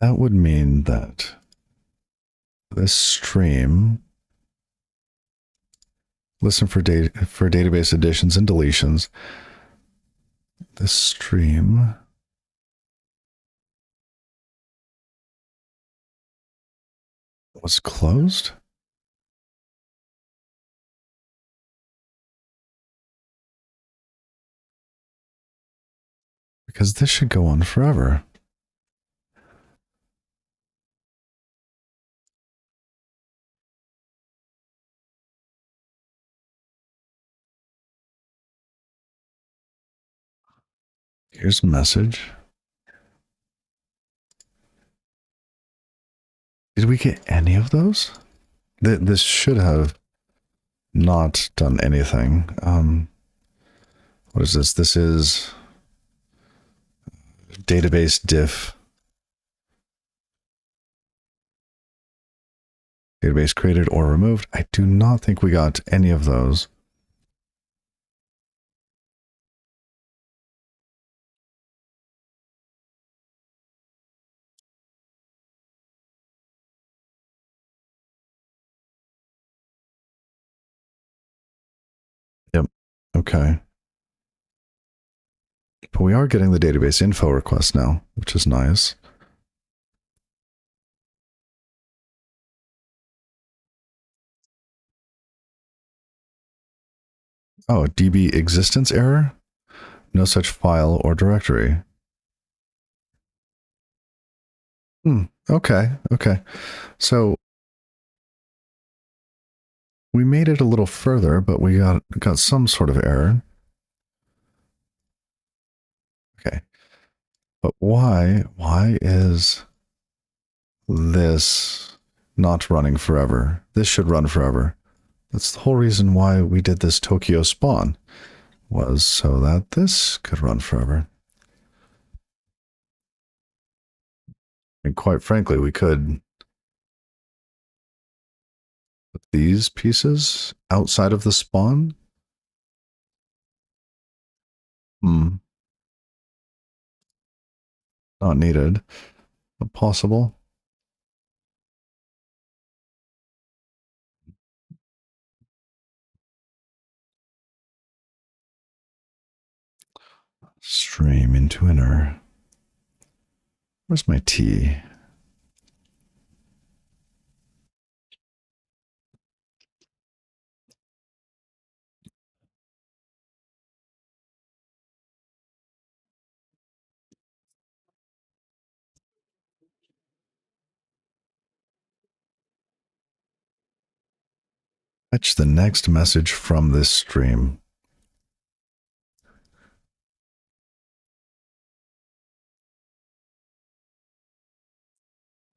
That would mean that this stream, listen for database additions and deletions. This stream was closed. Because this should go on forever. Here's a message. Did we get any of those? This should have not done anything. What is this? This is database diff. Database created or removed. I do not think we got any of those. Okay. But we are getting the database info request now, which is nice. Oh, DB existence error? No such file or directory. Okay. Okay. So we made it a little further, but we got some sort of error. Okay. But why is this not running forever? This should run forever. That's the whole reason why we did this Tokyo spawn, was so that this could run forever. And quite frankly, we could put these pieces outside of the spawn. Not needed, but possible. Stream into inner. Where's my T? Fetch the next message from this stream.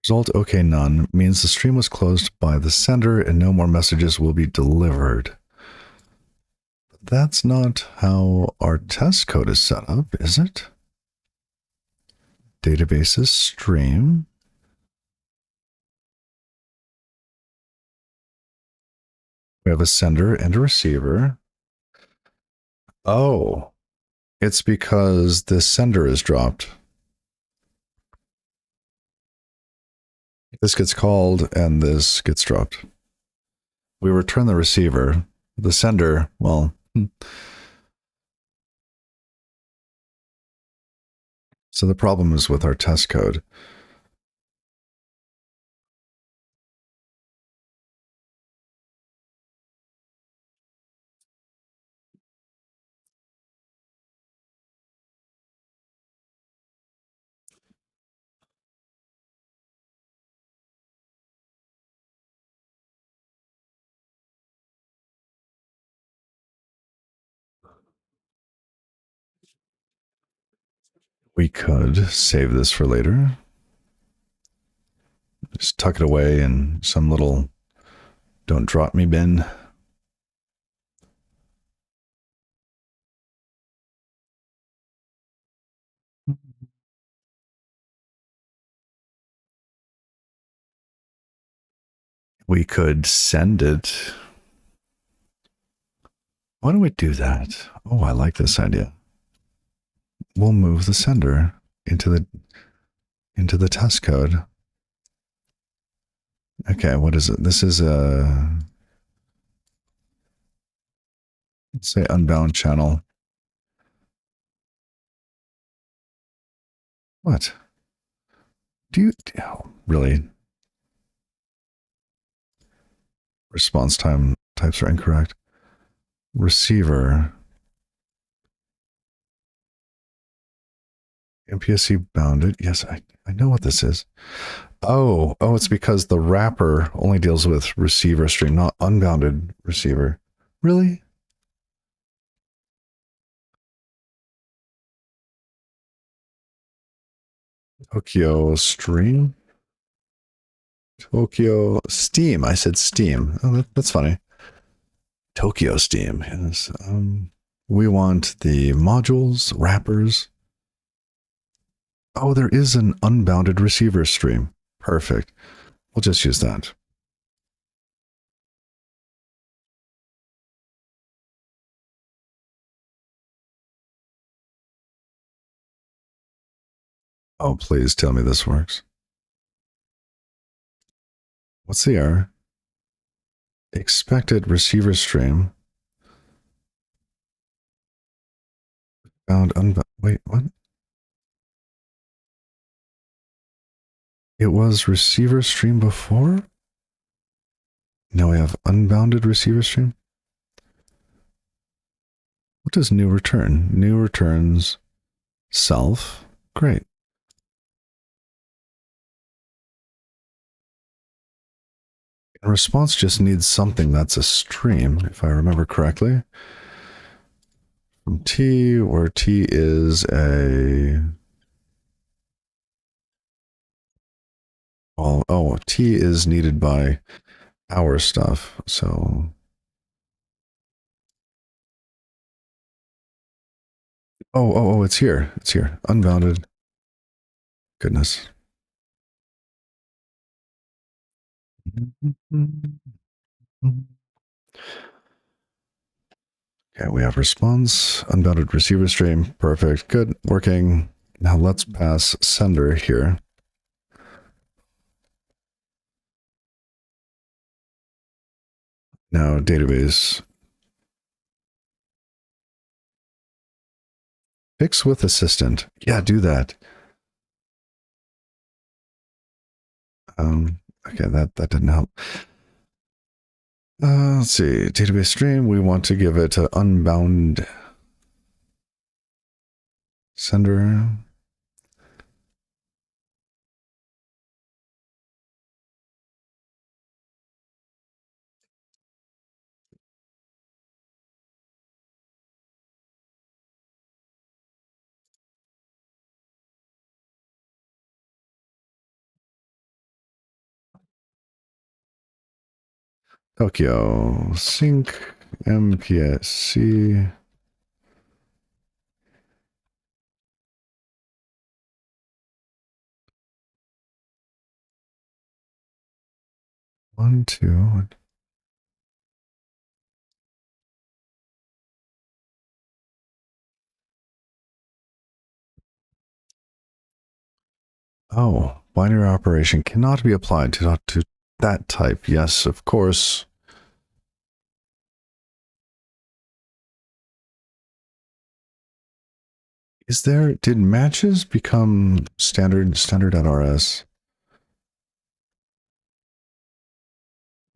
Result OK none means the stream was closed by the sender and no more messages will be delivered. But that's not how our test code is set up, is it? Databases stream. We have a sender and a receiver. Oh, it's because the sender is dropped. This gets called and this gets dropped. We return the receiver. The sender, well, so the problem is with our test code. We could save this for later. Just tuck it away in some little don't drop me bin. We could send it. Why don't we do that? Oh, I like this idea. We'll move the sender into the test code. Okay, what is it? This is a, let's say, unbound channel. What? Do you really? Response time types are incorrect. Receiver. MPSC bounded. Yes, I know what this is. Oh, it's because the wrapper only deals with receiver stream, not unbounded receiver. Really? Tokyo stream? Tokyo Steam. I said Steam. Oh, that's funny. Tokyo Steam. Yes. We want the modules, wrappers. Oh, there is an unbounded receiver stream. Perfect. We'll just use that. Oh, please tell me this works. What's the error? Expected receiver stream. Wait, what? It was receiver stream before? Now we have unbounded receiver stream? What does new return? New returns self. Great. And response just needs something that's a stream, if I remember correctly. From T, where T is a... Oh, T is needed by our stuff, so... Oh, it's here. It's here. Unbounded. Goodness. Okay, we have response, unbounded receiver stream. Perfect. Good. Working. Now let's pass sender here. Now database. Fix with assistant. Yeah, do that. Okay, that didn't help. Let's see. Database stream. We want to give it an unbound sender. Tokyo sync MPSC. One, two. Oh, binary operation cannot be applied to that type. Yes, of course. Did matches become standard at RS?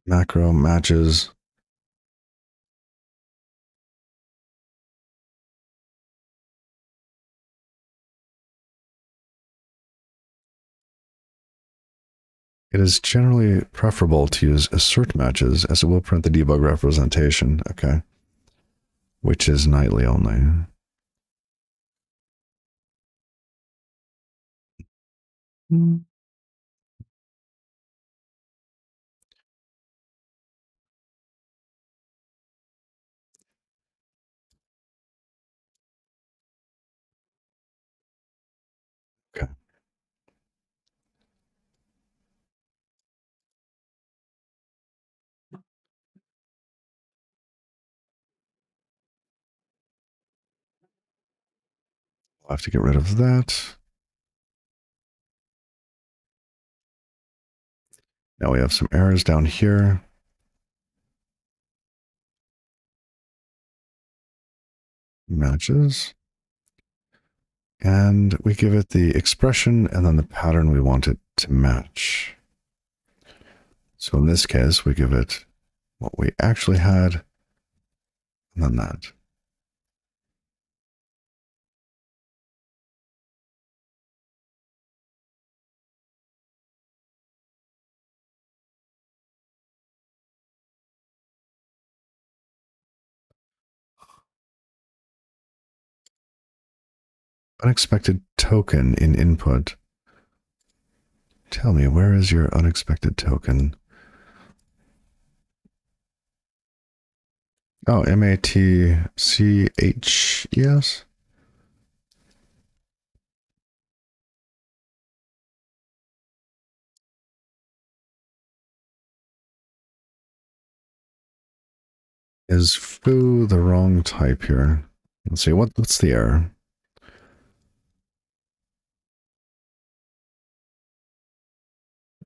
Macro matches. It is generally preferable to use assert matches as it will print the debug representation. Okay. Which is nightly only. Okay. I'll have to get rid of that. Now we have some errors down here. Matches. And we give it the expression and then the pattern we want it to match. So in this case, we give it what we actually had, and then that. Unexpected token in input. Tell me, where is your unexpected token? Oh, MATCHES? Is foo the wrong type here? Let's see, what's the error?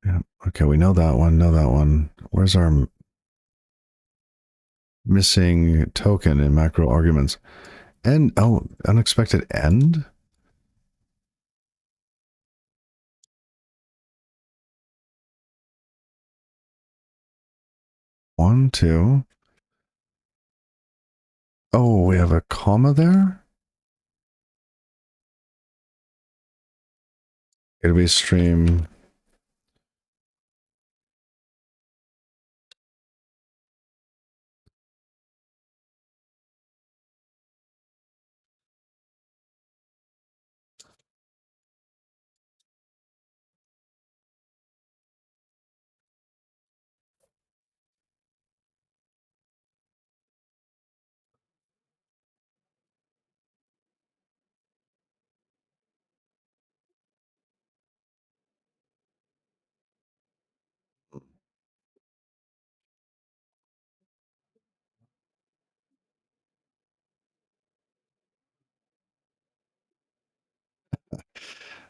Yeah, okay, we know that one, Where's our missing token in macro arguments? End. Oh, unexpected end. One, two. Oh, we have a comma there. Database stream.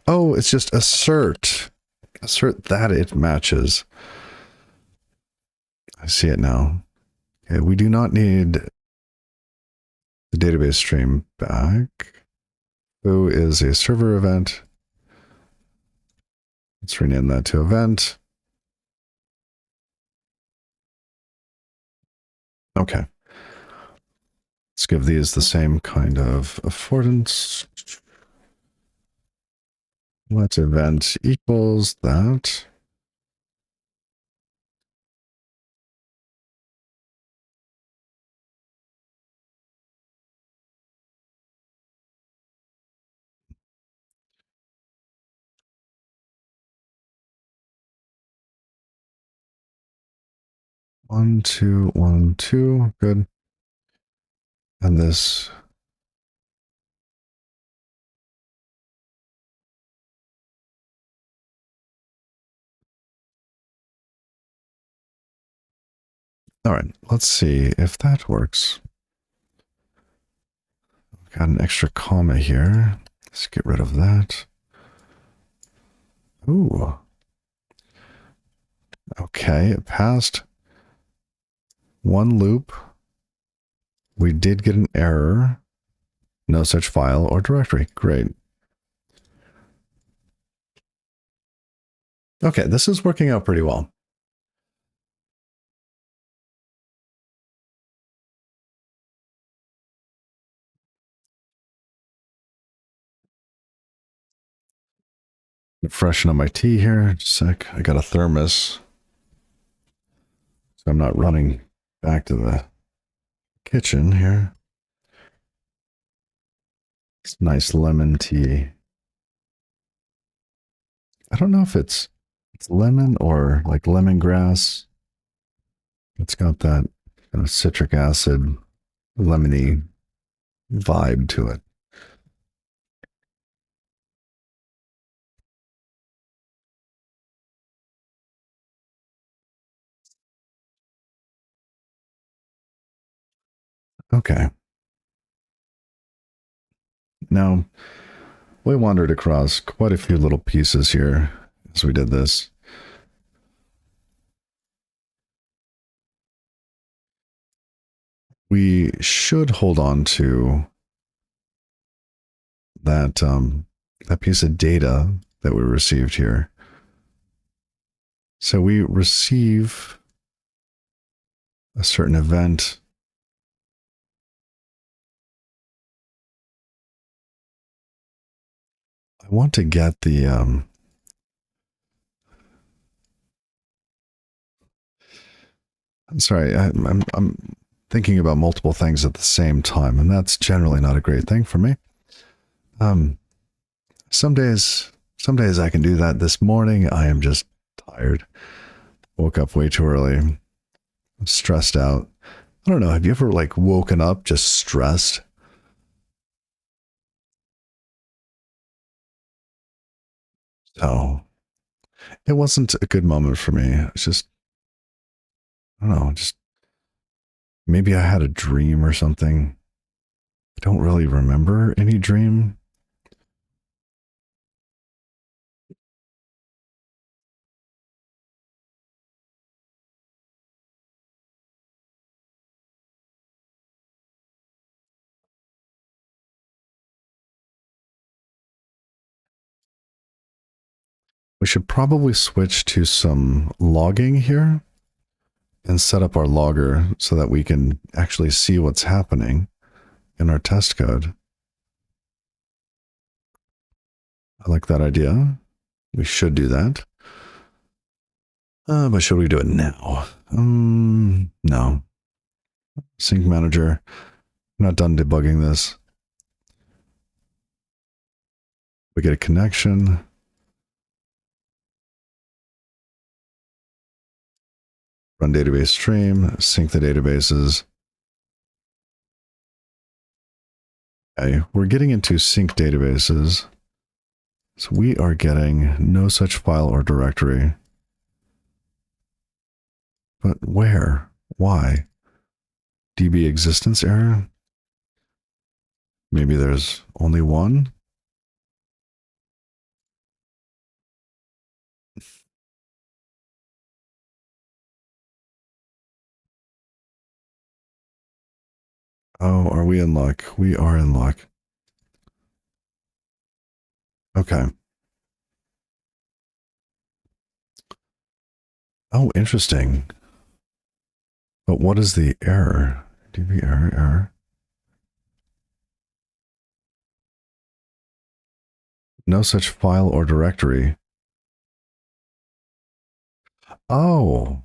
Oh, it's just assert. Assert that it matches. I see it now. Okay, we do not need the database stream back. Foo is a server event. Let's rename that to event. Okay. Let's give these the same kind of affordance. Let event equals that. One, two, one, two. Good. And this. All right. Let's see if that works. Got an extra comma here. Let's get rid of that. Ooh. Okay. It passed one loop. We did get an error. No such file or directory. Great. Okay, this is working out pretty well. Freshen up my tea here. Just a sec. I got a thermos. So I'm not running back to the kitchen here. It's nice lemon tea. I don't know if it's lemon or like lemongrass. It's got that kind of citric acid, lemony vibe to it. Okay. Now, we wandered across quite a few little pieces here as we did this. We should hold on to that piece of data that we received here. So we receive a certain event. I want to get the I'm sorry, I'm thinking about multiple things at the same time, and that's generally not a great thing for me. Um, some days I can do that. This morning I am just tired. Woke up way too early. I'm stressed out. I don't know. Have you ever like woken up just stressed? So it wasn't a good moment for me. It's just I don't know. Just maybe I had a dream or something. I don't really remember any dream. We should probably switch to some logging here and set up our logger so that we can actually see what's happening in our test code. I like that idea. We should do that. But should we do it now? No. Sync manager. I'm not done debugging this. We get a connection. Run database stream, sync the databases. Okay, we're getting into sync databases. So we are getting no such file or directory. But where? Why? DB existence error? Maybe there's only one? Oh, are we in luck? We are in luck. Okay. Oh, interesting. But what is the error? DB error. No such file or directory. Oh,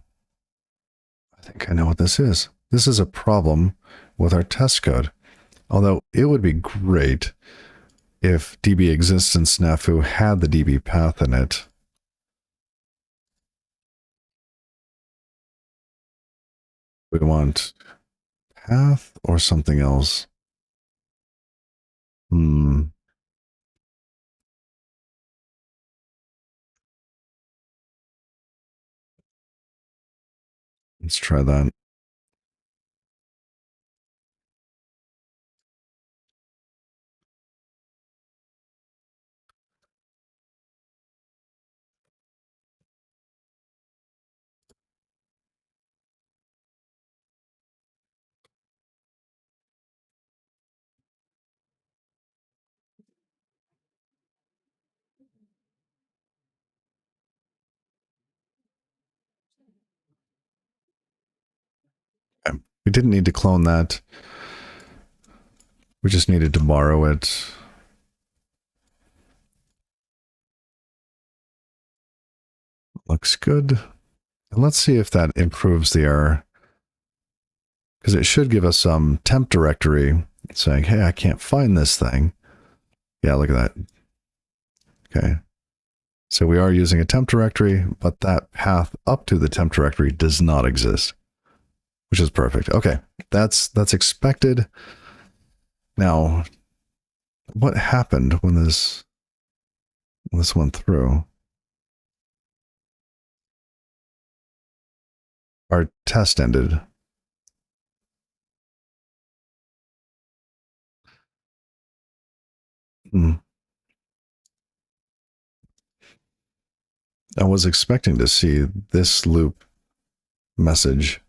I think I know what this is. This is a problem with our test code. Although it would be great if DB existence snafu had the DB path in it. We want path or something else. Let's try that. Okay. We didn't need to clone that. We just needed to borrow it. Looks good. And let's see if that improves the error. Because it should give us some temp directory saying, hey, I can't find this thing. Yeah, look at that. Okay. So we are using a temp directory, but that path up to the temp directory does not exist, which is perfect. Okay, that's expected. Now, what happened when this went through? Our test ended. I was expecting to see this loop message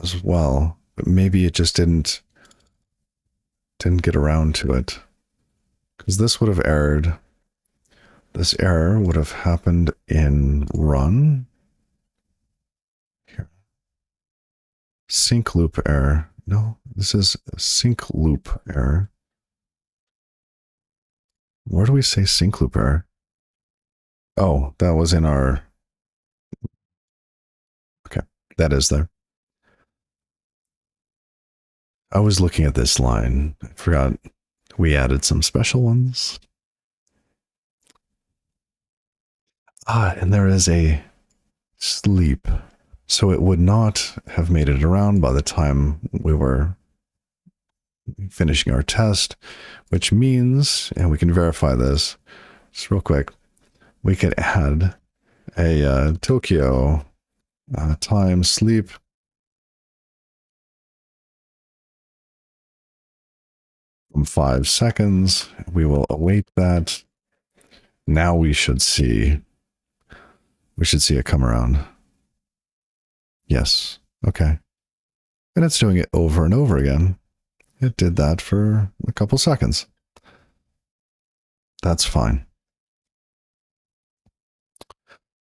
as well, but maybe it just didn't get around to it. Because this would have errored. This error would have happened in run. Here. Sync loop error. No, this is sync loop error. Where do we say sync loop error? Oh, that was in our... Okay, that is there. I was looking at this line. I forgot we added some special ones. Ah, and there is a sleep. So it would not have made it around by the time we were finishing our test, which means, and we can verify this just real quick, we could add a Tokyo time sleep from 5 seconds. We will await that. Now we should see it come around. Yes. Okay. And it's doing it over and over again. It did that for a couple seconds. That's fine.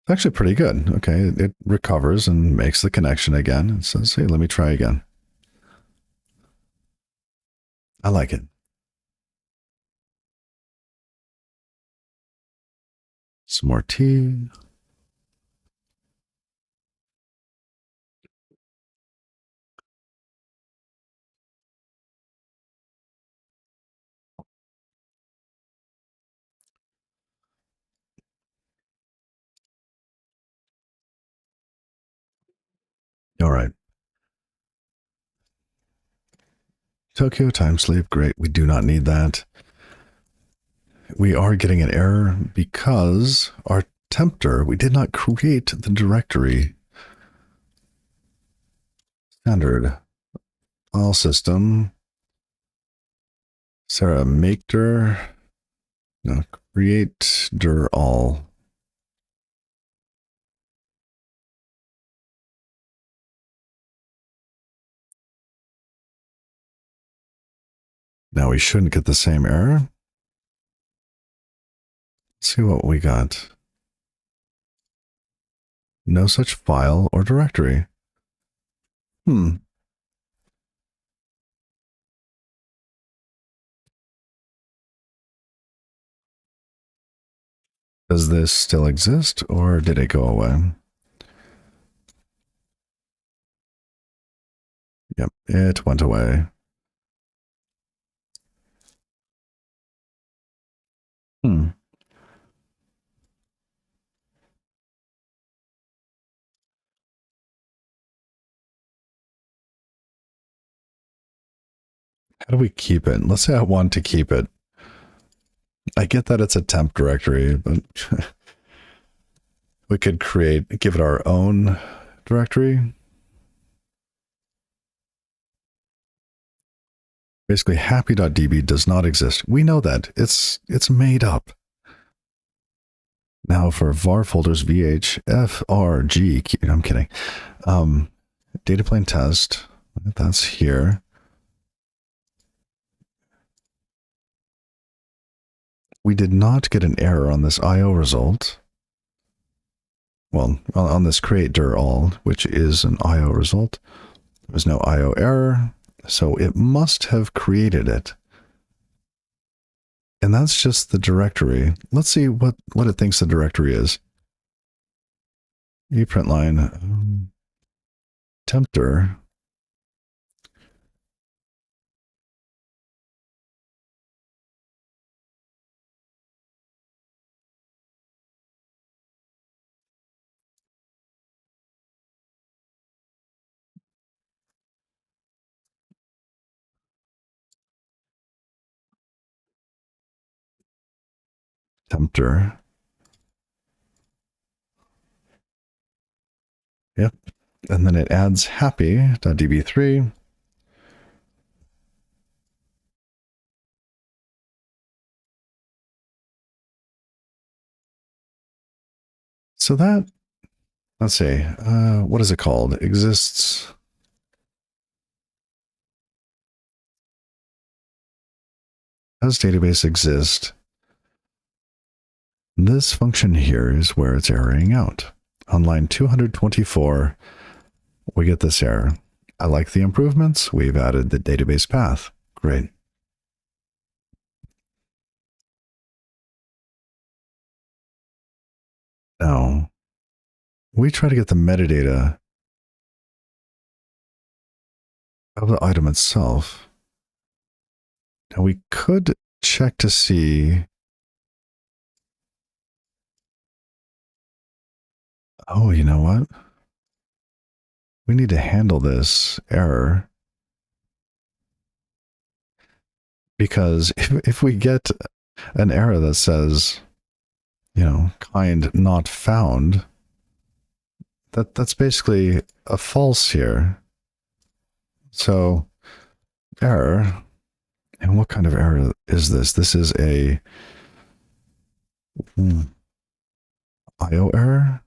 It's actually pretty good. Okay, it recovers and makes the connection again. It says, hey, let me try again. I like it. Some more tea. All right. Tokyo time sleep. Great. We do not need that. We are getting an error because our tempter, we did not create the directory. Standard file system. Sarah make dir. No, create dir all. Now we shouldn't get the same error. Let's see what we got. No such file or directory. Does this still exist or did it go away? Yep, it went away. Hmm. How do we keep it? Let's say I want to keep it. I get that it's a temp directory, but we could give it our own directory. Basically, happy.db does not exist. We know that. It's made up. Now for var folders, vh, frg, I'm kidding. Data plane test, that's here. We did not get an error on this IO result. Well, on this create dir all, which is an IO result. There was no IO error, so it must have created it. And that's just the directory. Let's see what it thinks the directory is. Println tempter. Tempter. Yep. And then it adds happy.db3. So that, let's see, what is it called? Exists. Does database exist? This function here is where it's erroring out. On line 224, we get this error. I like the improvements. We've added the database path. Great. Now, we try to get the metadata of the item itself. Now, we could check to see. Oh, you know what? We need to handle this error. Because if we get an error that says, you know, kind not found, that's basically a false here. So error, and what kind of error is this? This is a IO error.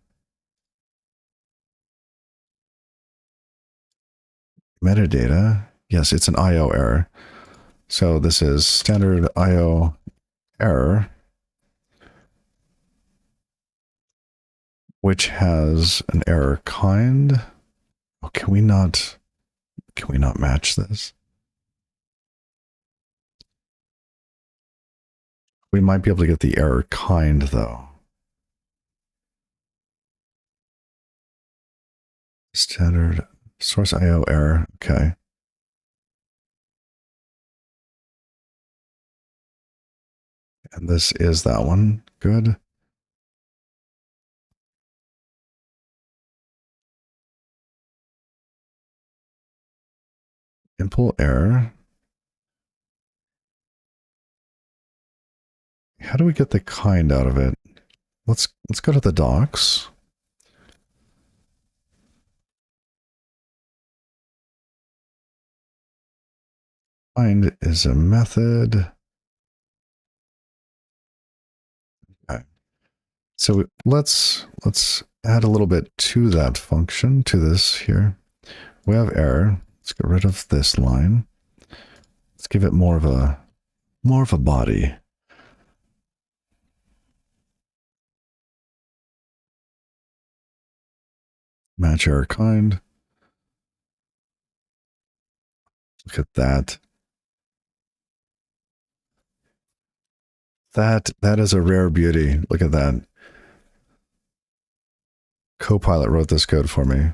Metadata. Yes, it's an IO error. So this is standard IO error. which has an error kind. Oh, can we not match this? We might be able to get the error kind though. Standard source IO error. Okay. And this is that one. Good. Impl error. How do we get the kind out of it? Let's go to the docs. Kind is a method. Okay. So let's add a little bit to that function, to this here. We have error. Let's get rid of this line. Let's give it more of a body. Match error kind. Look at that. That is a rare beauty. Look at that. Copilot wrote this code for me.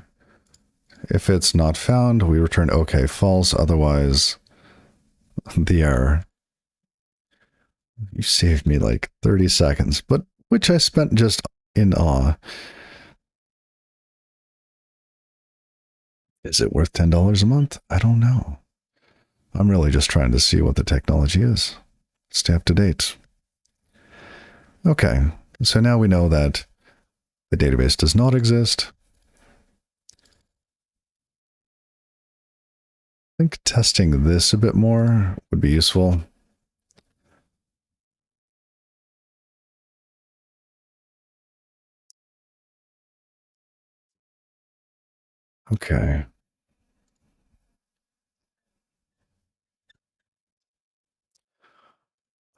If it's not found, we return OK, false. Otherwise, the error. You saved me like 30 seconds, but which I spent just in awe. Is it worth $10 a month? I don't know. I'm really just trying to see what the technology is. Stay up to date. Okay, so now we know that the database does not exist. I think testing this a bit more would be useful. Okay.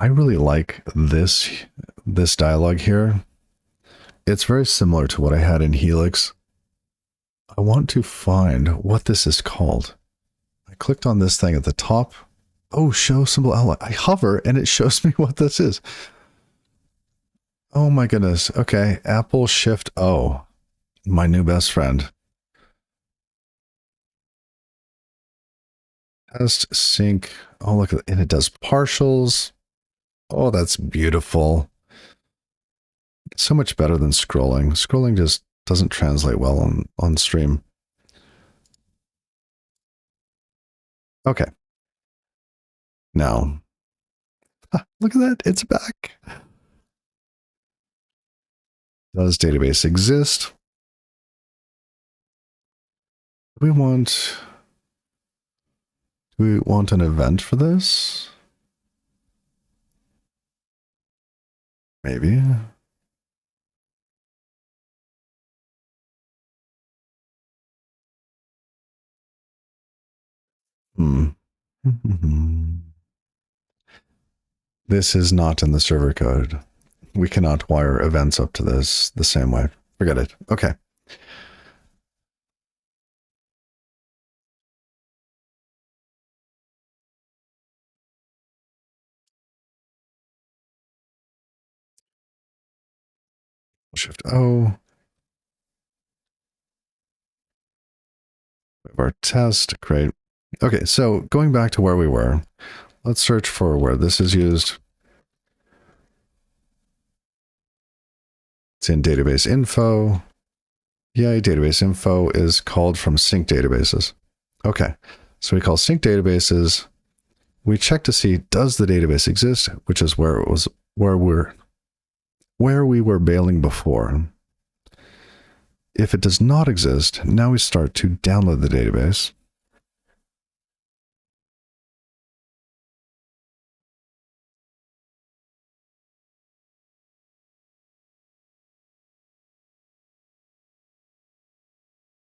I really like this dialogue here. It's very similar to what I had in Helix. I want to find what this is called. I clicked on this thing at the top. Oh, show symbol outline. I hover and it shows me what this is. Oh my goodness. Okay, Apple Shift O, my new best friend. Test sync. Oh, look, and it does partials. Oh, that's beautiful. So much better than scrolling. Scrolling just doesn't translate well on stream. Okay. Now, look at that. It's back. Does database exist? Do we want an event for this? Maybe. This is not in the server code. We cannot wire events up to this the same way. Forget it. Okay. Shift O. We have our test. Great. Okay, so going back to where we were, let's search for where this is used. It's in database info. Yay, database info is called from sync databases. Okay, so we call sync databases. We check to see, does the database exist, which is where it was, where we were bailing before. If it does not exist, now we start to download the database.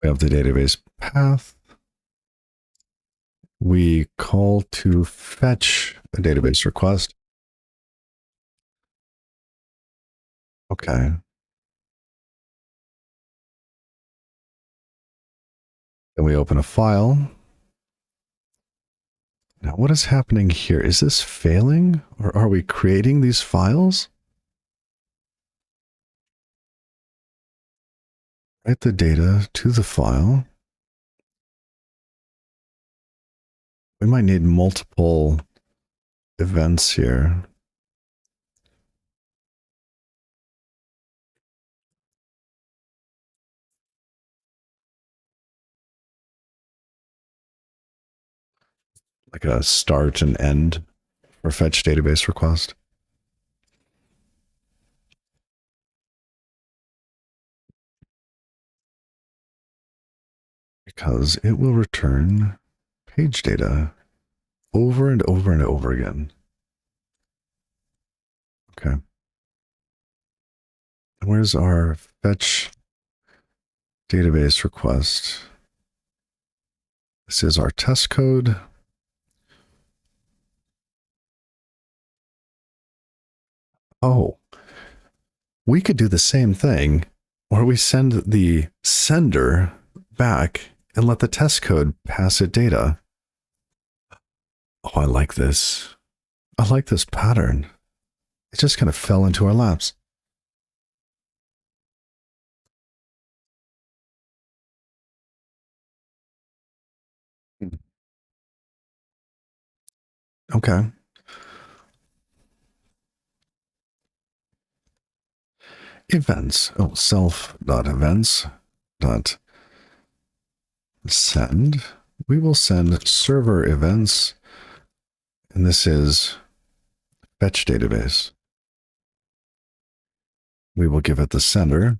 We have the database path. We call to fetch a database request. Okay. Then we open a file. Now, what is happening here? Is this failing, or are we creating these files? Write the data to the file. We might need multiple events here. Like a start and end for fetch database request. Because it will return page data over and over and over again. Okay. Where's our fetch database request? This is our test code. Oh, we could do the same thing where we send the sender back and let the test code pass it data. Oh, I like this. I like this pattern. It just kind of fell into our laps. Okay. Events. Oh, self.events. Send. We will send server events. And this is fetch database. We will give it the sender.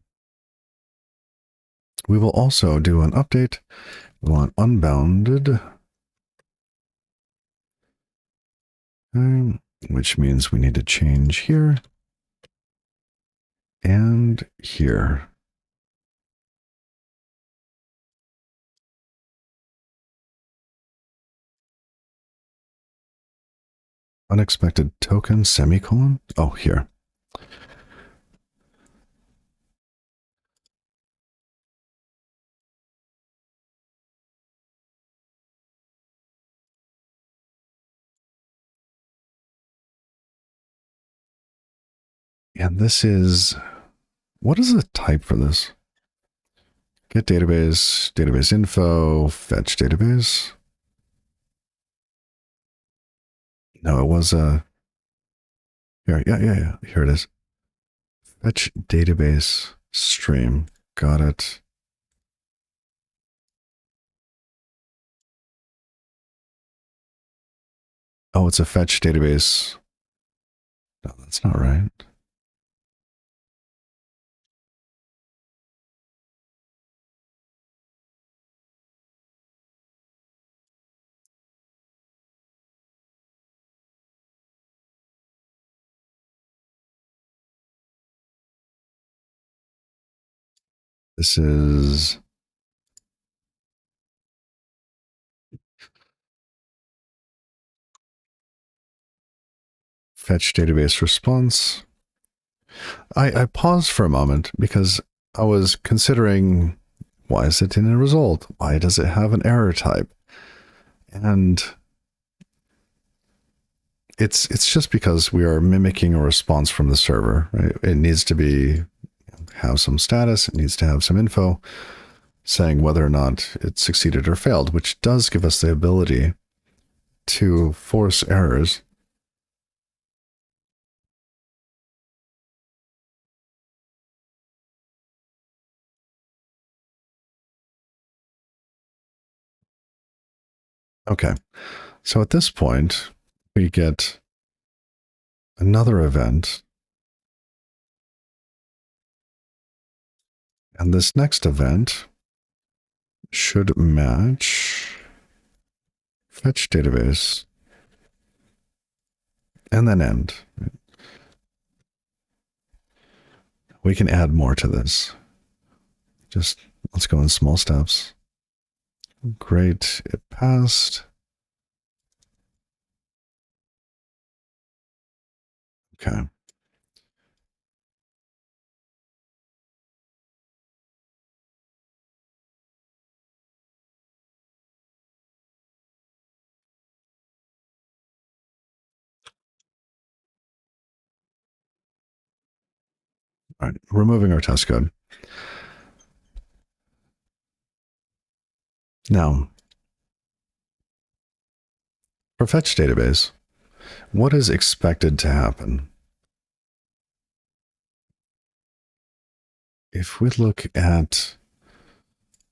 We will also do an update. We want unbounded, which means we need to change here and here. Unexpected token, semicolon. Oh, here. And this is, what is the type for this? Get database, database info, fetch database. No, it was a, here, yeah. Here it is. Fetch database stream. Got it. Oh, it's a fetch database. No, that's not right. This is fetch database response. I paused for a moment because I was considering, why is it in a result? Why does it have an error type? And it's just because we are mimicking a response from the server, right? It needs to be, have some status, it needs to have some info saying whether or not it succeeded or failed, which does give us the ability to force errors. Okay, so at this point, we get another event. And this next event should match fetch database and then end. We can add more to this. Just let's go in small steps. Great, it passed. Okay. All right, removing our test code. Now, for fetch database, what is expected to happen? If we look at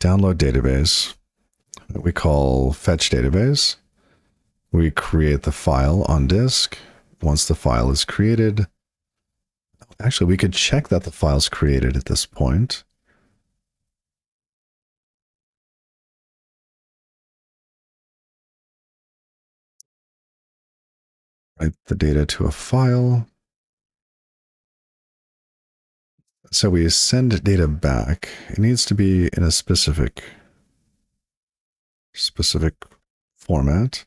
download database, that we call fetch database, we create the file on disk. Once the file is created, actually, we could check that the file's created at this point. Write the data to a file. So we send data back. It needs to be in a specific format.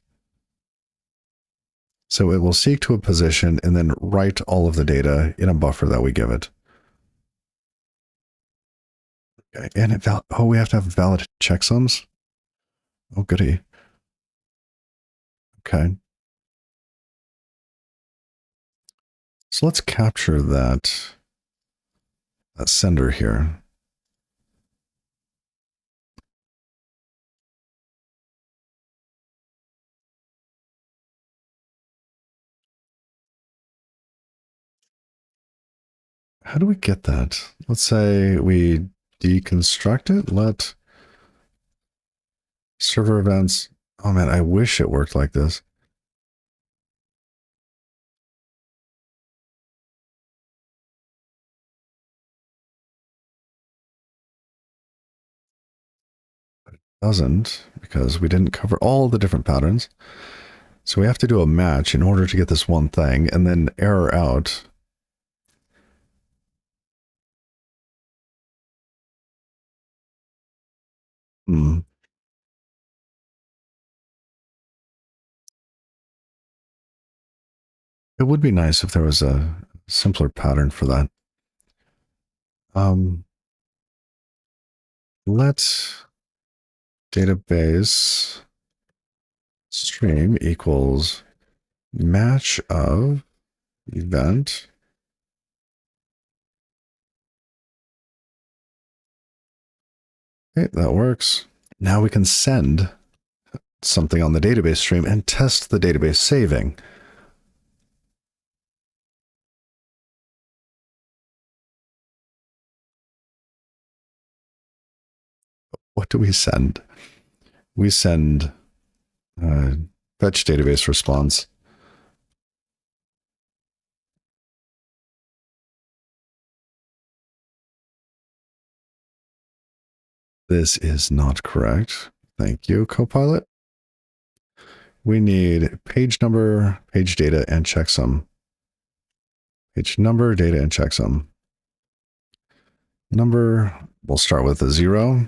So it will seek to a position and then write all of the data in a buffer that we give it. Okay. And we have to have valid checksums. Oh, goody. Okay. So let's capture that sender here. How do we get that? Let's say we deconstruct it. Let server events. Oh man, I wish it worked like this. Doesn't, because we didn't cover all the different patterns. So we have to do a match in order to get this one thing and then error out. It would be nice if there was a simpler pattern for that. Let database stream equals match of event. Okay, that works. Now we can send something on the database stream and test the database saving. What do we send? We send fetch database response. This is not correct. Thank you, Copilot. We need page number, page data, and checksum. Page number, data, and checksum. Number, we'll start with a 0.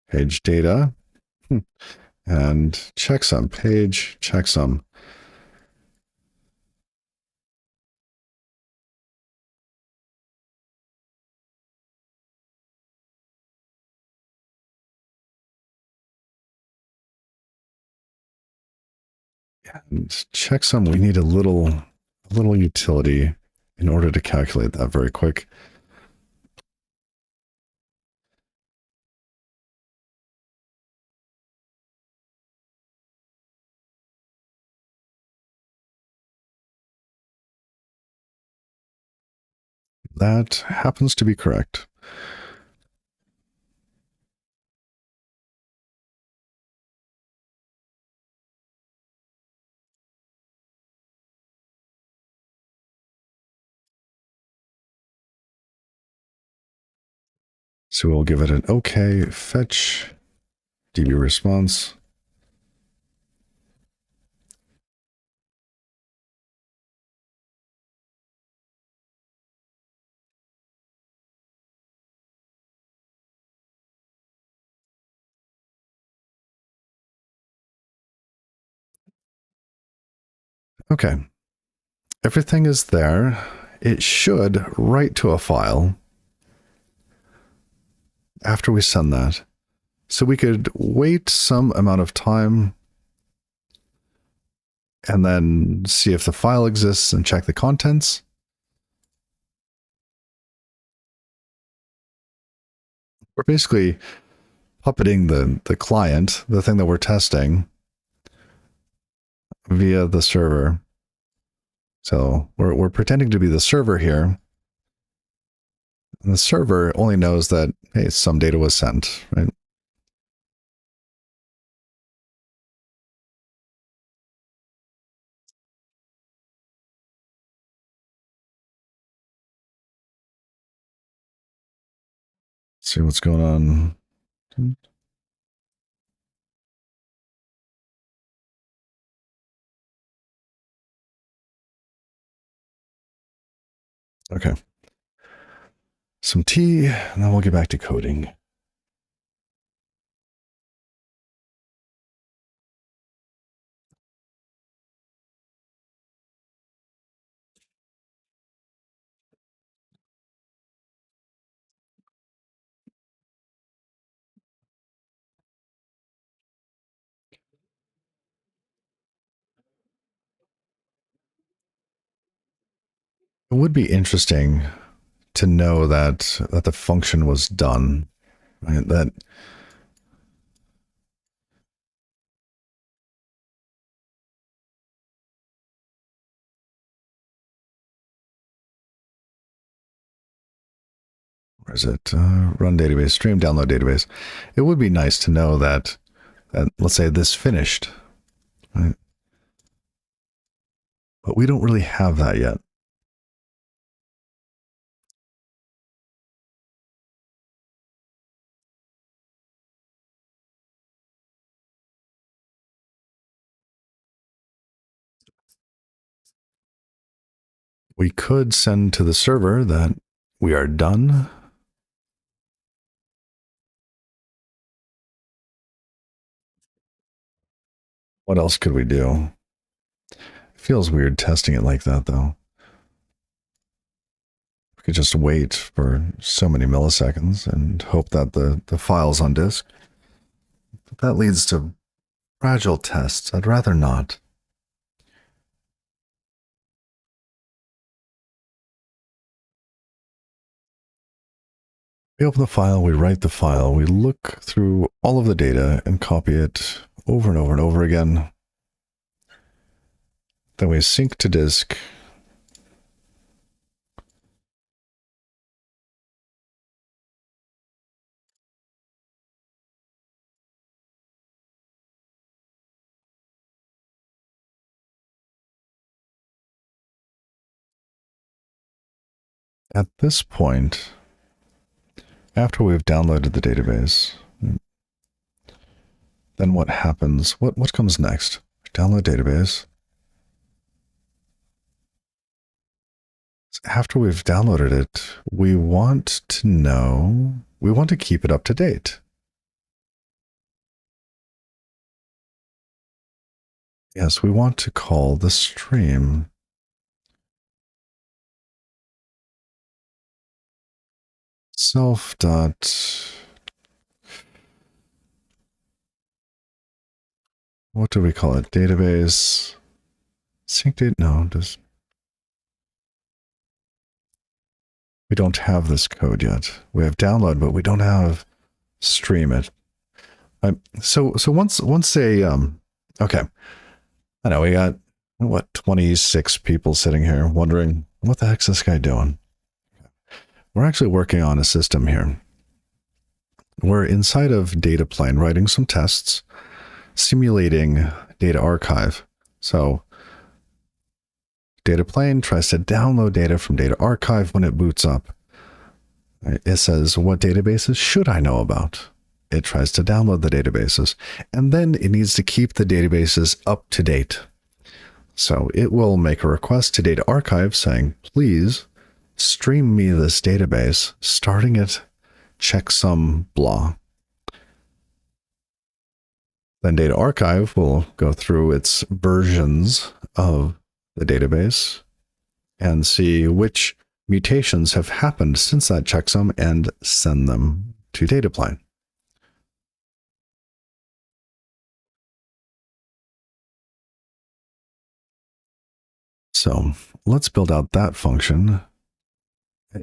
Page data. And checksum, page checksum. And checksum, we need a little utility in order to calculate that very quick. That happens to be correct. So we'll give it an OK fetch DB response. Okay. Everything is there. It should write to a file after we send that. So we could wait some amount of time and then see if the file exists and check the contents. we're basically puppeting the client, the thing that we're testing, via the server. So we're pretending to be the server here. And the server only knows that, hey, some data was sent, right? See what's going on. Okay. Some tea, and then we'll get back to coding. It would be interesting to know that the function was done. Right? That where is it? Run database, stream, download database. It would be nice to know that let's say this finished, right? But we don't really have that yet. We could send to the server that we are done. What else could we do? It feels weird testing it like that, though. We could just wait for so many milliseconds and hope that the file's on disk. But that leads to fragile tests. I'd rather not. We open the file, we write the file, we look through all of the data and copy it over and over and over again. Then we sync to disk. At this point, after we've downloaded the database, then what happens? What comes next? Download database. After we've downloaded it, we want to keep it up to date. Yes, we want to call the stream. Self dot. What do we call it? Database. Sync date? No, just. We don't have this code yet. We have download, but we don't have stream it. So once okay. I know we got 26 people sitting here wondering what the heck's this guy doing? We're actually working on a system here. We're inside of Dataplane writing some tests, simulating data archive. So Dataplane tries to download data from data archive when it boots up. It says, what databases should I know about? It tries to download the databases, and then it needs to keep the databases up to date. So it will make a request to data archive saying, please stream me this database, starting at checksum blah. Then data archive will go through its versions of the database and see which mutations have happened since that checksum and send them to Dataplane. So let's build out that function.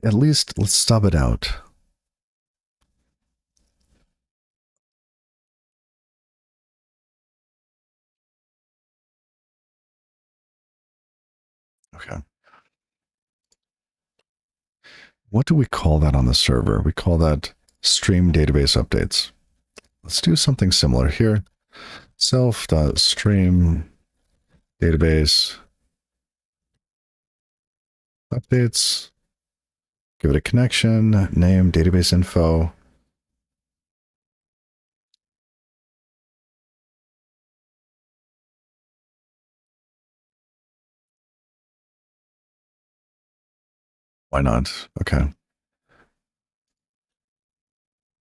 At least let's stub it out. Okay. What do we call that on the server? We call that stream database updates. Let's do something similar here. Self.stream database updates. Give it a connection, name, database info. Why not? Okay.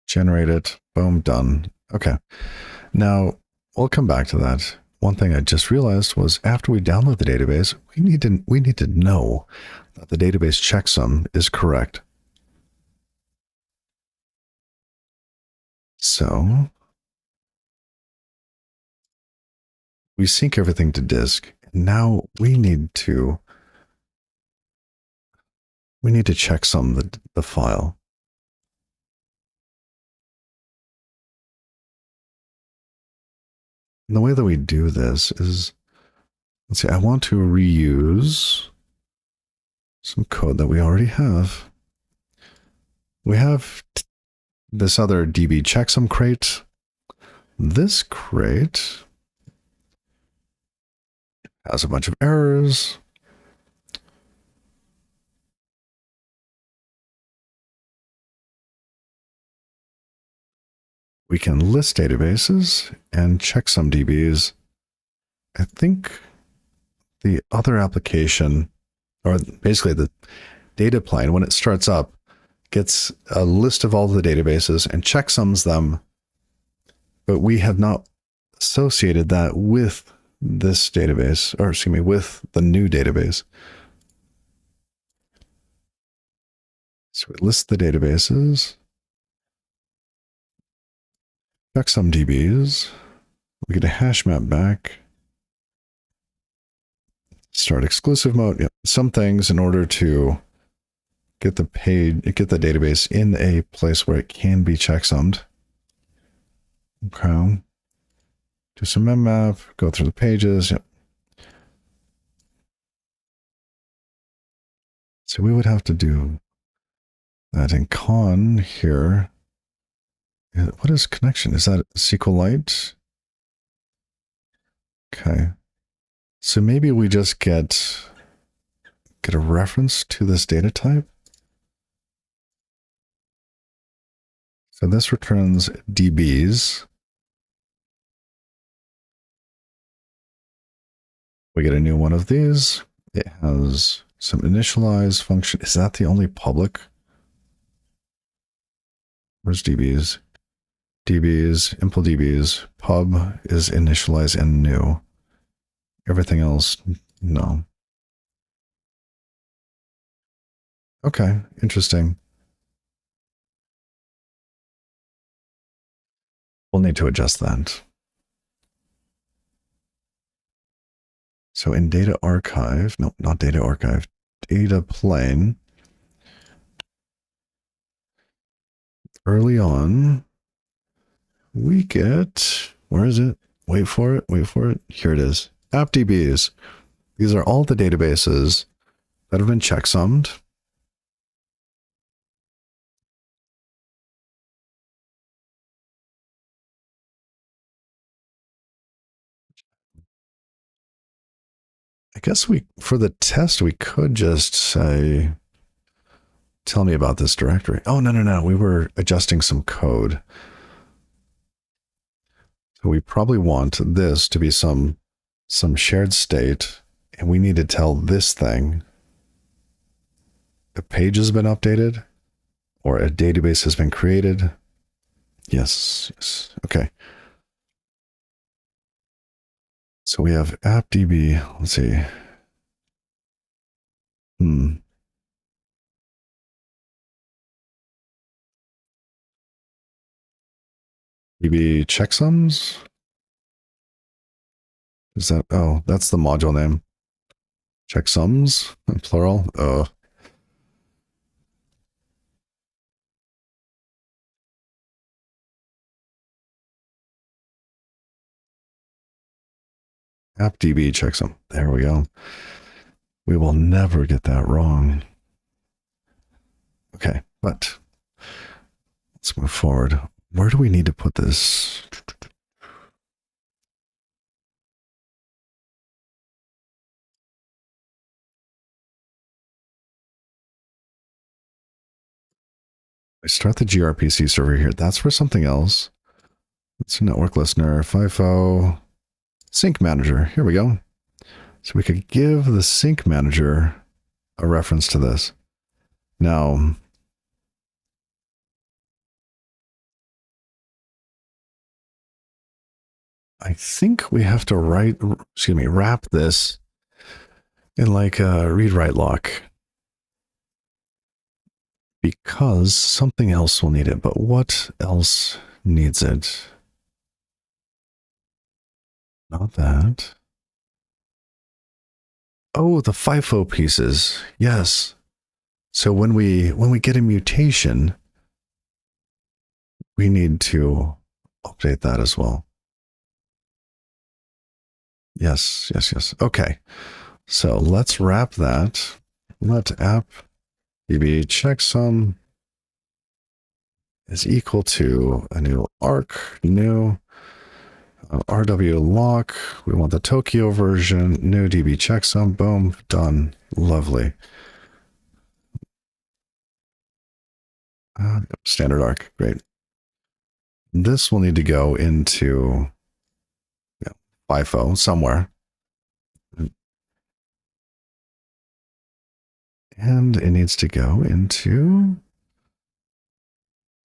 Generate it. Boom, done. Okay. Now, we'll come back to that. One thing I just realized was after we download the database, we need to know that the database checksum is correct. So we sync everything to disk. Now we need to checksum the file. And the way that we do this is, let's see, I want to reuse some code that we already have. We have this other DB checksum crate. This crate has a bunch of errors. We can list databases and checksum DBs. I think the other application, or basically the data plane, when it starts up, gets a list of all the databases and checksums them, but we have not associated that with this database, or excuse me, with the new database. So we list the databases, checksum DBs, we get a hash map back, start exclusive mode. Yep. Some things in order to get the database in a place where it can be checksummed. Okay. Do some mmap, go through the pages. Yep. So we would have to do that in con here. What is connection? Is that SQLite? Okay. So maybe we just get a reference to this data type. So this returns DBs. We get a new one of these. It has some initialize function. Is that the only public? Where's DBs? DBs, impl DBs, pub is initialize and new. Everything else, no. Okay, interesting. We'll need to adjust that. So in data archive, no, not data archive, data plane, early on, we get, where is it? Wait for it, wait for it. Here it is. AppDBs. These are all the databases that have been checksummed. I guess for the test, we could just say, tell me about this directory. Oh, no. We were adjusting some code. So we probably want this to be some shared state, and we need to tell this thing a page has been updated or a database has been created. Yes. Okay. So we have appdb. Let's see. DB checksums. Is that? Oh, that's the module name. Checksums, plural. Oh. AppDB checksum. There we go. We will never get that wrong. Okay, but let's move forward. Where do we need to put this? I start the gRPC server here. That's for something else. It's a network listener, FIFO, sync manager. Here we go. So we could give the sync manager a reference to this. Now, I think we have to wrap this in like a read-write lock because something else will need it. But what else needs it? Not that. Oh, the FIFO pieces. Yes. So when we get a mutation, we need to update that as well. Yes, yes, yes. Okay. So let's wrap that. Let app db checksum is equal to a new arc, new RW lock. We want the Tokyo version, new db checksum. Boom, done. Lovely. Standard arc, great. This will need to go into FIFO somewhere. And it needs to go into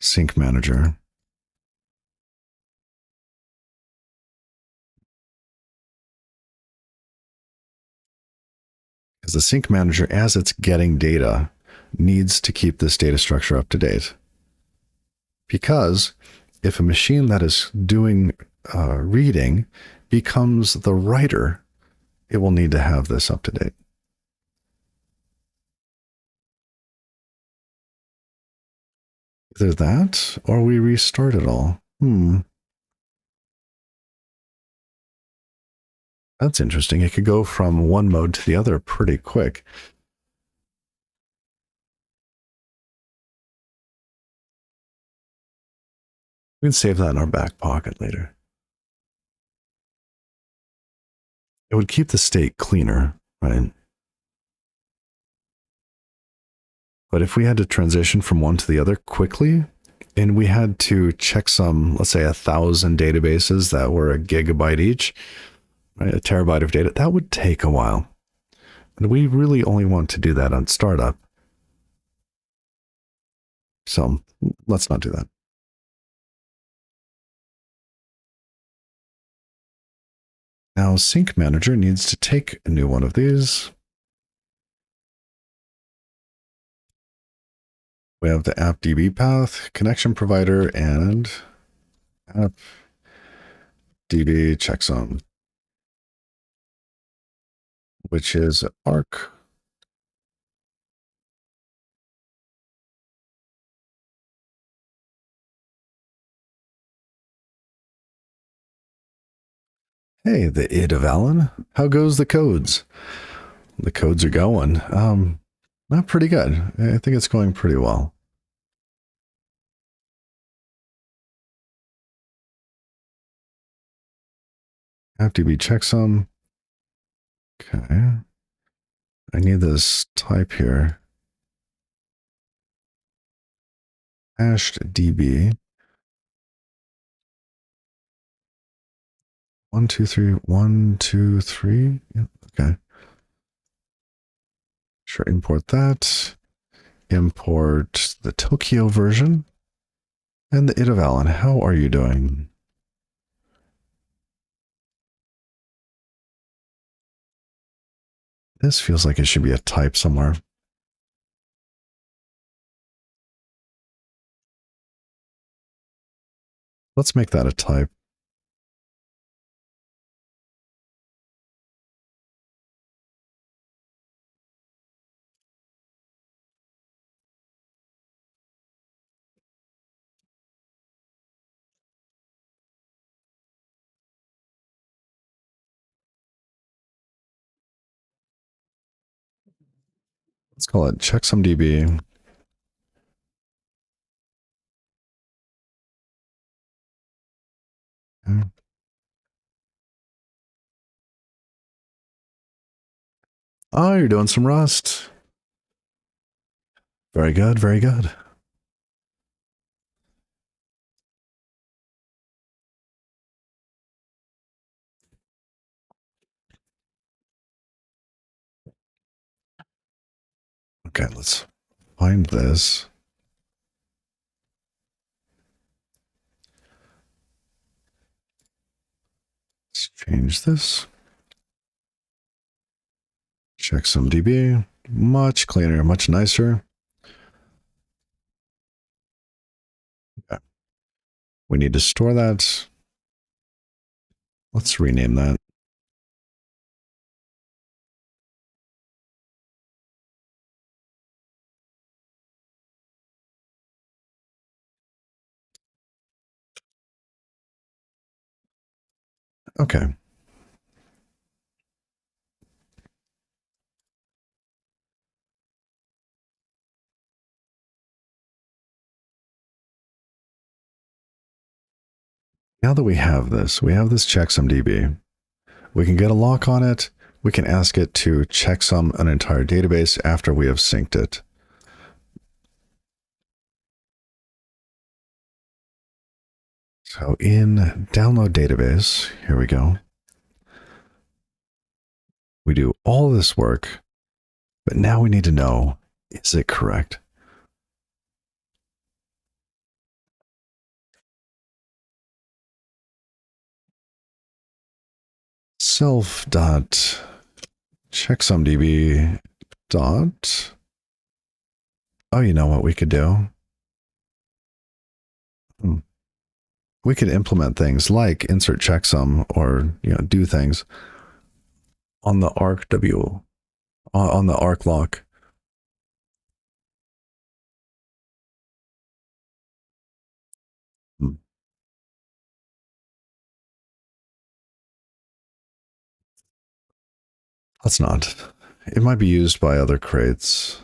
sync manager. Because the sync manager, as it's getting data, needs to keep this data structure up to date. Because if a machine that is doing reading becomes the writer, it will need to have this up to date. Either that or we restart it all. That's interesting. It could go from one mode to the other pretty quick. We can save that in our back pocket later. It would keep the state cleaner, right? But if we had to transition from one to the other quickly, and we had to check some, let's say 1,000 databases that were a gigabyte each, right, a terabyte of data, that would take a while. And we really only want to do that on startup. So let's not do that. Now Sync Manager needs to take a new one of these. We have the app DB path, connection provider, and app DB checksum, which is arc. Hey, the id of Alan. How goes the codes? The codes are going. Not pretty good. I think it's going pretty well. FTB checksum. Okay. I need this type here. Hashed DB. 1, 2, 3, 1, 2, 3. Yeah, okay. Sure, import that. Import the Tokyo version. And the id of Alan. How are you doing? This feels like it should be a type somewhere. Let's make that a type. Let's call it checksumdb. Okay. Oh, you're doing some Rust. Very good, very good. Okay, let's find this. Let's change this. Checksumdb. Much cleaner, much nicer. Okay. We need to store that. Let's rename that. Okay. Now that we have this checksumdb, we can get a lock on it. We can ask it to checksum an entire database after we have synced it. So in download database, here we go. We do all this work, but now we need to know, is it correct? Self.checksumdb dot. Oh, you know what we could do? We could implement things like insert checksum or do things on the arcw on the arc lock. Let's not. It might be used by other crates.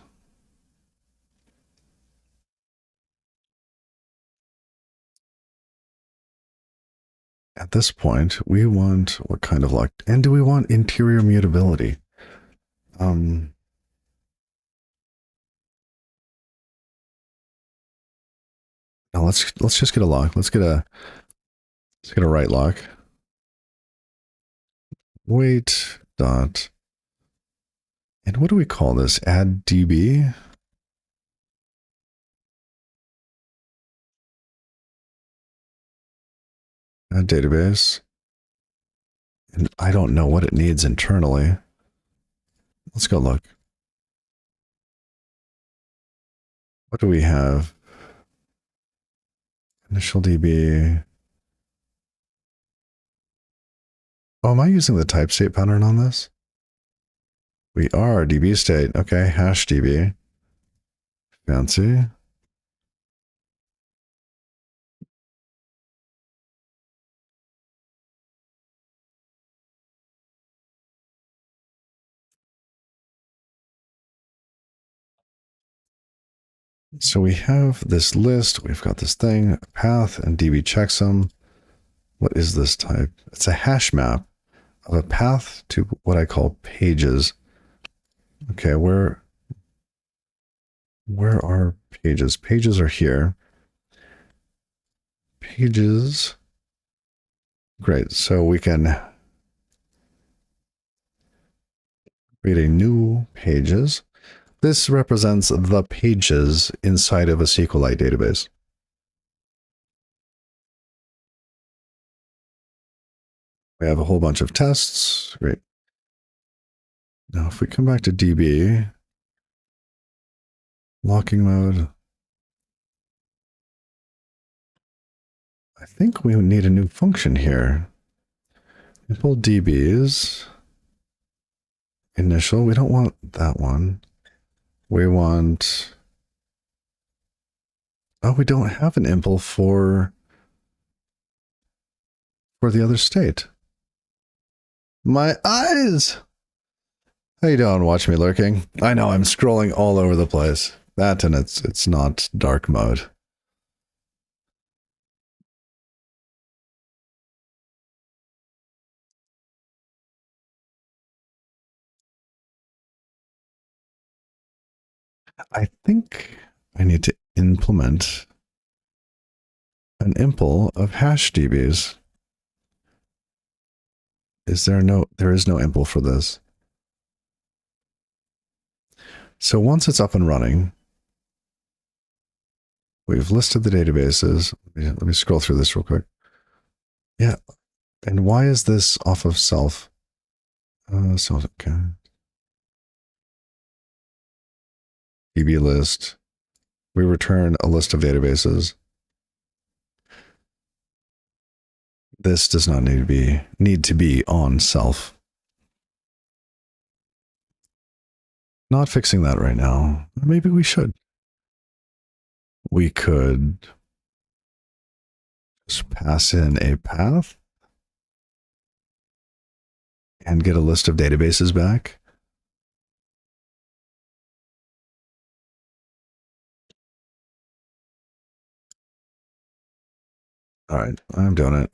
At this point, we want what kind of lock? And do we want interior mutability? Now let's just get a lock. Let's get a write lock. Wait dot. And what do we call this? Add DB? Add database. And I don't know what it needs internally. Let's go look. What do we have? Initial DB. Oh, am I using the type state pattern on this? We are DB state. Okay, hash DB. Fancy. So we have this list. We've got this thing, path, and DB checksum. What is this type? It's a hash map of a path to what I call pages. Okay, where are pages? Pages are here. Pages. Great. So we can create a new pages. This represents the pages inside of a SQLite database. We have a whole bunch of tests. Great. Now, if we come back to DB, locking mode, I think we need a new function here. Impl DBs. Initial. We don't want that one. We want... Oh, we don't have an impl for the other state. My eyes! How you doing? Watch me lurking. I know I'm scrolling all over the place. That and it's not dark mode. I think I need to implement an impl of hash DBs. There is no impl for this. So once it's up and running, we've listed the databases. Let me scroll through this real quick. Yeah. And why is this off of self? Okay. DB list. We return a list of databases. This does not need to be on self. Not fixing that right now. Maybe we should. We could just pass in a path and get a list of databases back. All right, I'm doing it.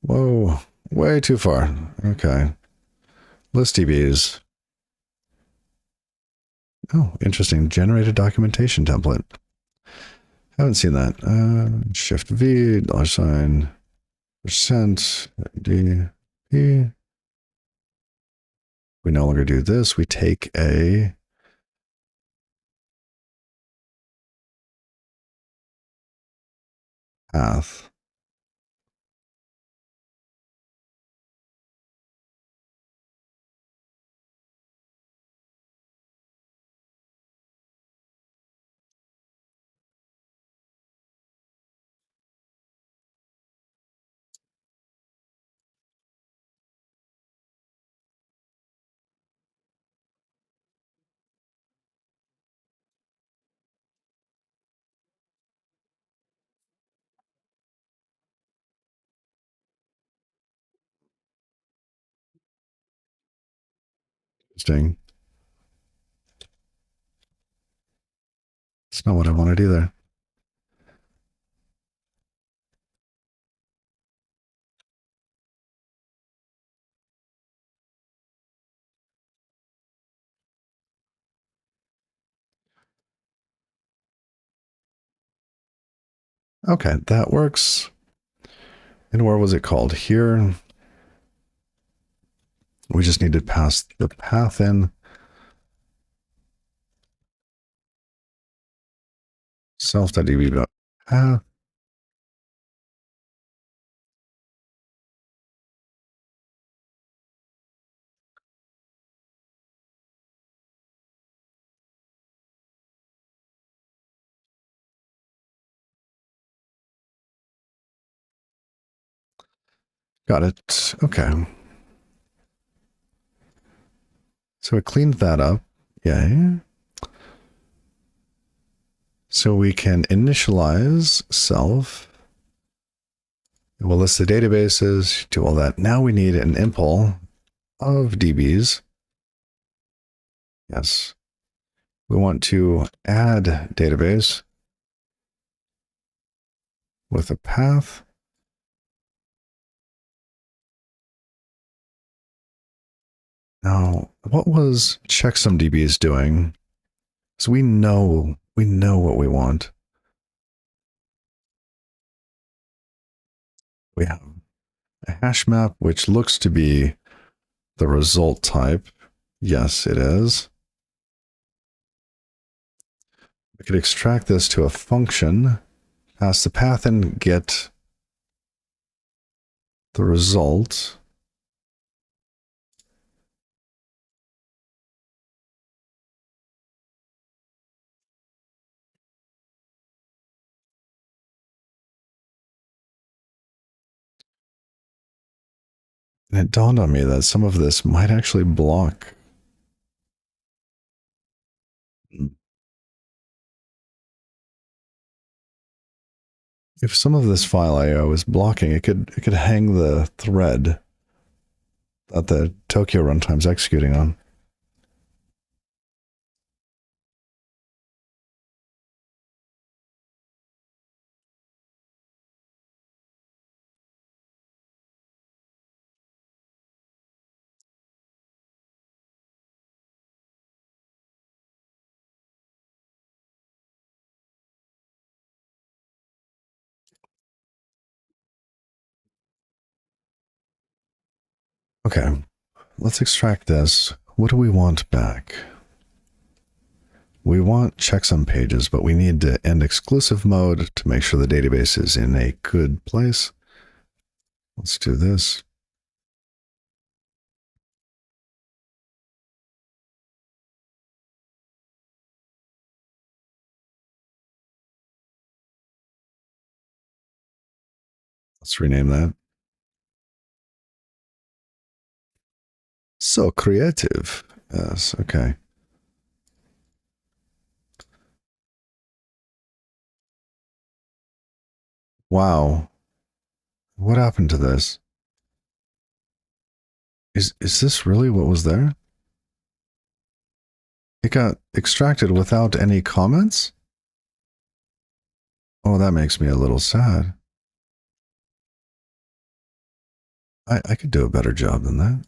Whoa, way too far. Okay. List DBs. Oh, interesting. Generated documentation template. Haven't seen that. Shift V, $, percent, DP. We no longer do this. We take a path. Interesting. It's not what I wanted either. Okay, that works. And where was it called? Here. We just need to pass the path in. Self.db path. Got it. Okay. So it cleaned that up. Yay. So we can initialize self. We'll list the databases, do all that. Now we need an impl of DBs. Yes. We want to add database with a path. Now, what was checksumdbs doing? So we know what we want. We have a hash map, which looks to be the result type. Yes, it is. We could extract this to a function, pass the path and get the result. And it dawned on me that some of this might actually block. If some of this file IO is blocking, it could hang the thread that the Tokyo runtime's executing on. Okay, let's extract this. What do we want back? We want checksum pages, but we need to end exclusive mode to make sure the database is in a good place. Let's do this. Let's rename that. So creative. Yes, okay. Wow. What happened to this? Is this really what was there? It got extracted without any comments? Oh, that makes me a little sad. I could do a better job than that.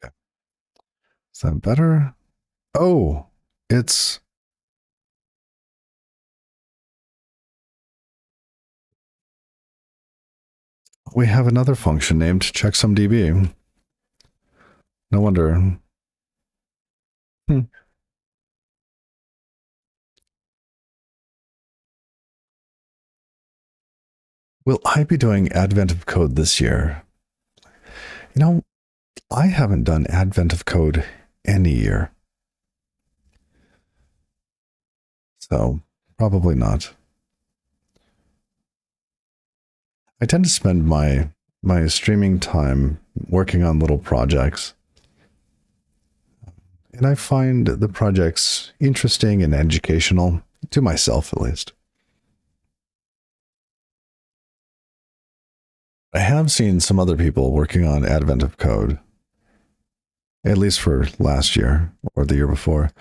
Okay. Is that better? Oh, it's we have another function named checksumdb. No wonder. Hmm. Will I be doing Advent of Code this year? You know, I haven't done Advent of Code any year. So probably not. I tend to spend my streaming time working on little projects. And I find the projects interesting and educational, to myself at least. I have seen some other people working on Advent of Code, at least for last year or the year before.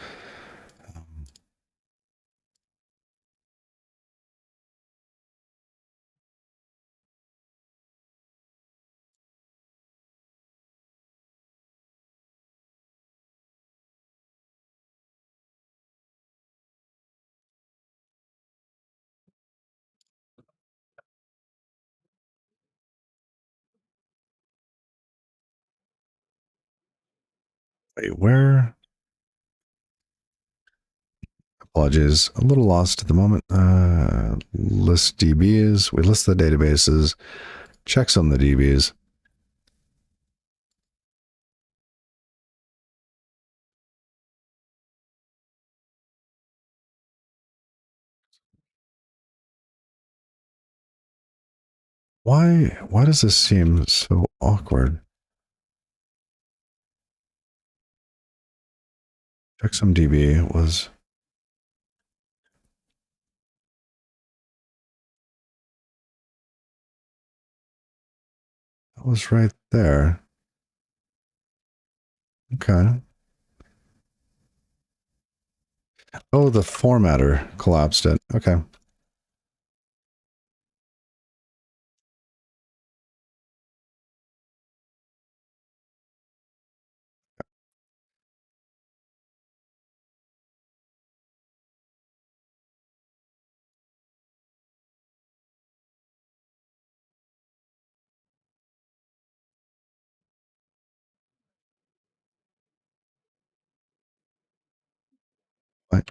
Wait, where? Apologies, a little lost at the moment. List DBs. We list the databases. Checks on the DBs. Why does this seem so awkward? ChecksumDB was right there. Okay. Oh, the formatter collapsed it. Okay.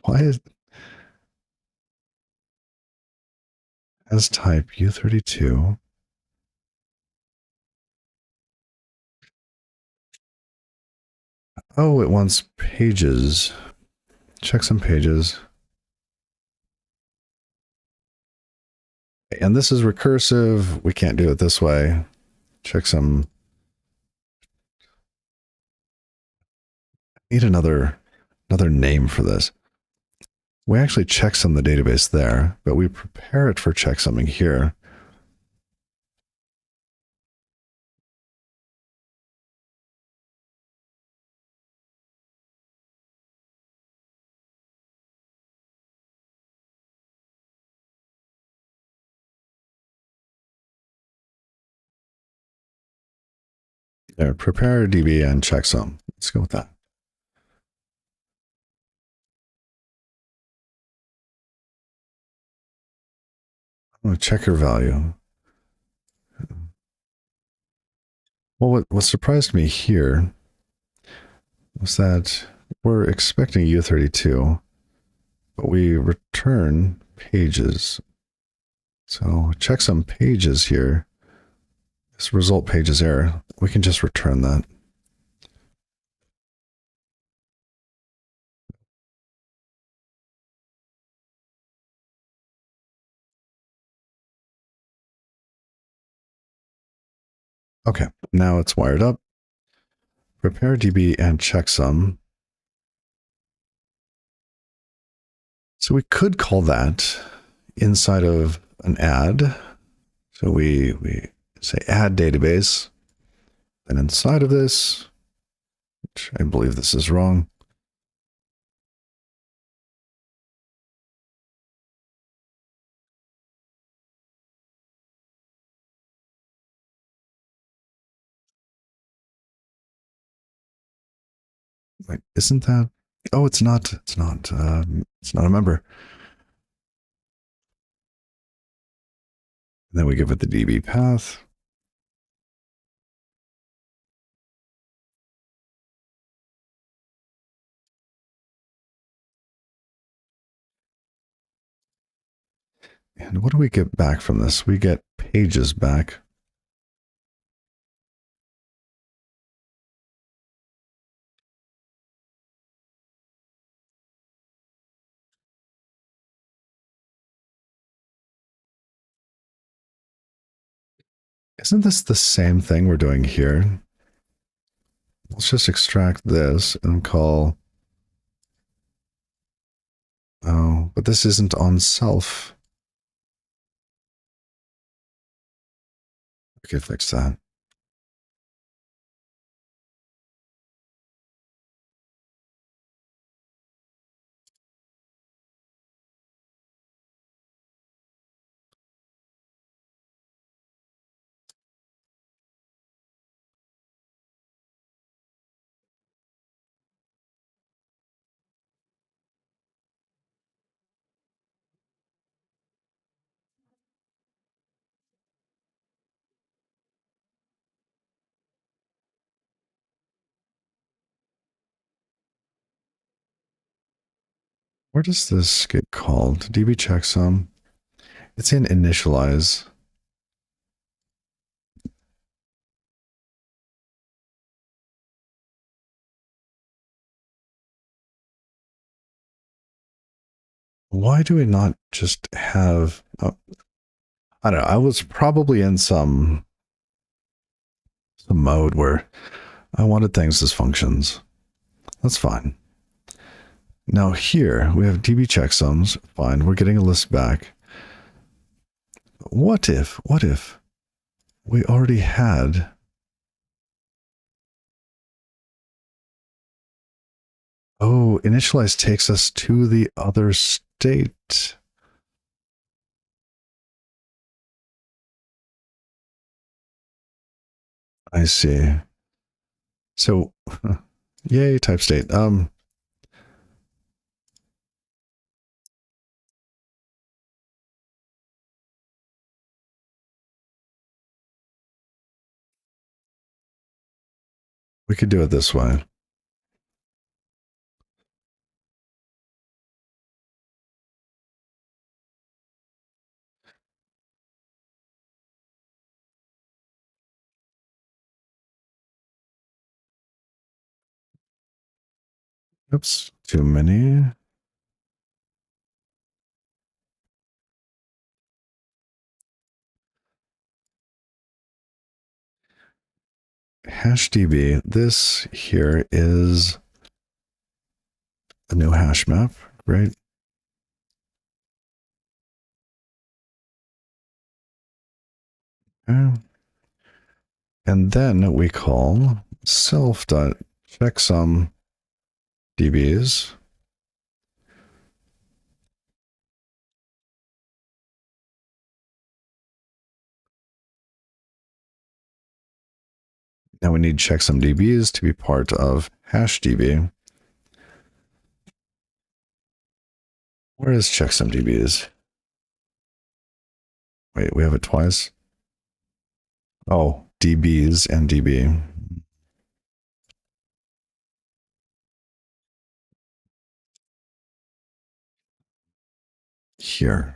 Why is as type U32? Oh, it wants pages. Checksum pages. And this is recursive. We can't do it this way. Checksum. Need another name for this. we actually checksum the database there, but we prepare it for checksumming here. There, prepare DB and checksum. Let's go with that. Oh, checker value. Well, what surprised me here was that we're expecting U32, but we return pages. So checksum pages here. This result page is error. We can just return that. Okay, now it's wired up. Prepare DB and checksum. So we could call that inside of an add. So we say add database. Then inside of this, which I believe this is wrong. Wait, isn't that? Oh, it's not. It's not. It's not a member. And then we give it the DB path. And what do we get back from this? We get pages back. Isn't this the same thing we're doing here? Let's just extract this and call. Oh, but this isn't on self. We could fix that. Where does this get called? DB checksum. It's in initialize. Why do we not just have? Oh, I don't know. I was probably in some mode where I wanted things as functions. That's fine. Now here we have DB checksums. Fine, we're getting a list back. What if we already had? Oh, initialize takes us to the other state. I see. So, yay, type state. We could do it this way. Oops, too many. Hash DB. This here is a new hash map, right? Okay. And then we call self.checksum dbs. Now we need checksum dbs to be part of hash db. Where is checksum dbs? Wait, we have it twice. Oh, dbs and db. Here.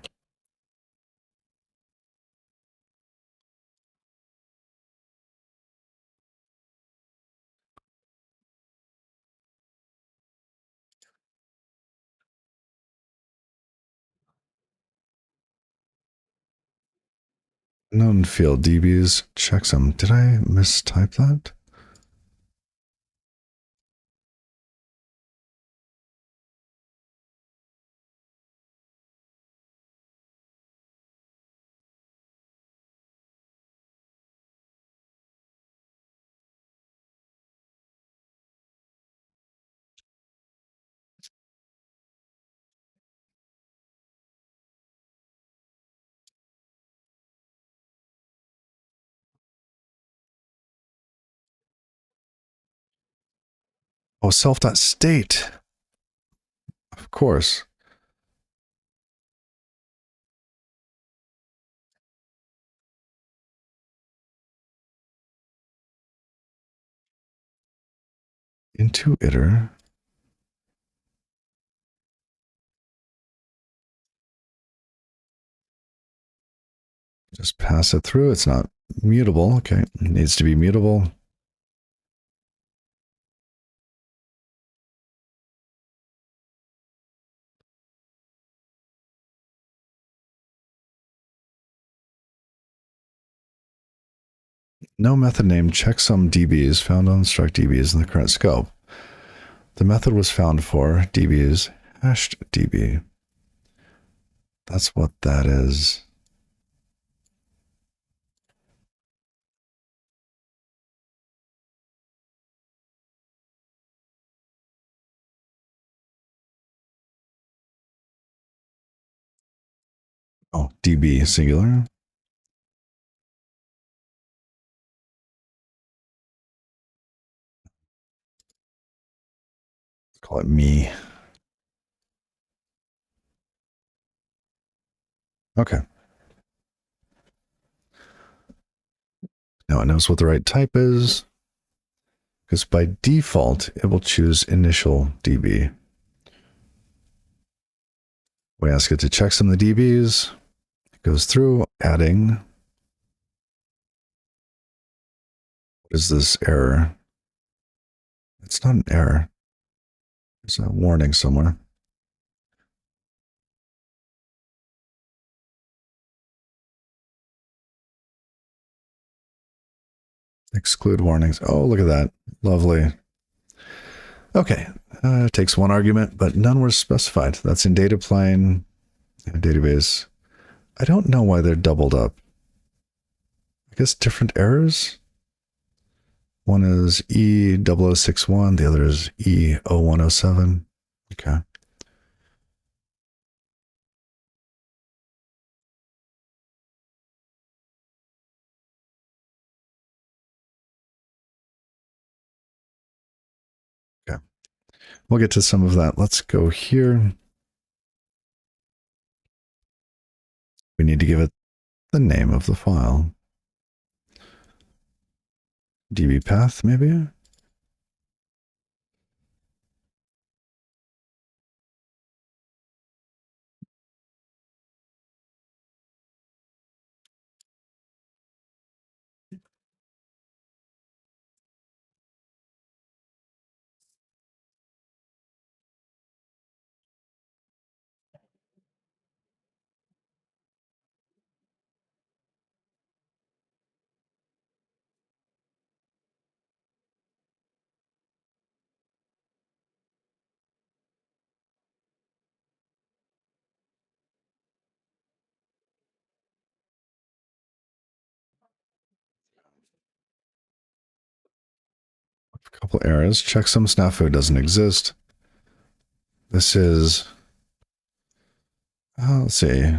Known field dbs checksum. Did I mistype that? Oh, self.state. Of course. Into iter. Just pass it through. It's not mutable. Okay. It needs to be mutable. No method named checksum dbs found on struct dbs in the current scope. The method was found for dbs hashed db. That's what that is. Oh, db singular. Call it me. Okay. Now it knows what the right type is, because by default, it will choose initial db. We ask it to checksum the dbs. It goes through, adding. What is this error? It's not an error. There's a warning somewhere. Exclude warnings. Oh, look at that. Lovely. Okay. It takes one argument, but none were specified. That's in data plane, database. I don't know why they're doubled up. I guess different errors. One is E0061, the other is E0107. Okay. Okay. We'll get to some of that. Let's go here. We need to give it the name of the file. DB path, maybe? a couple errors. Checksum snafu doesn't exist. This is, let's see,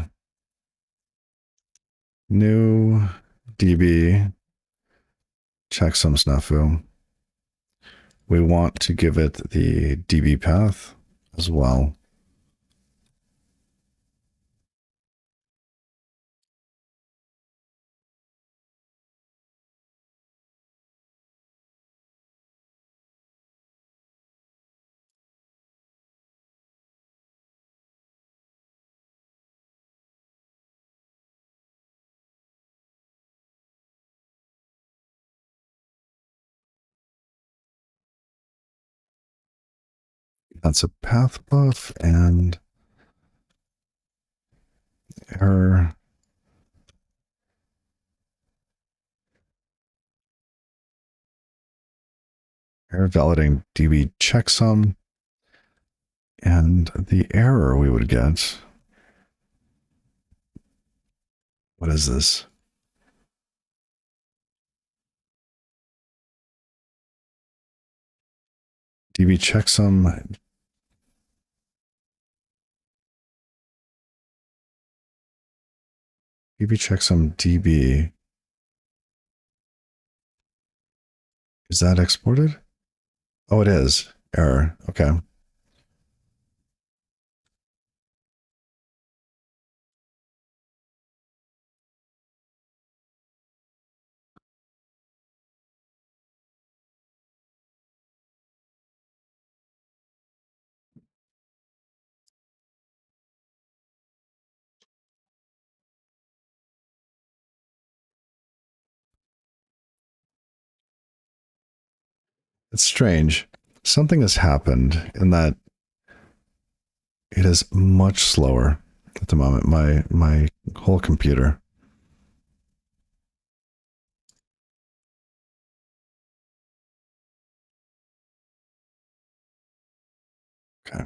new DB checksum snafu. We want to give it the DB path as well. That's a path buff and error. Error validating DB checksum. And the error we would get. What is this? DB checksum. DB checksum DB. Is that exported? Oh, it is. Error. Okay. It's strange. Something has happened in that it is much slower at the moment. My whole computer. Okay.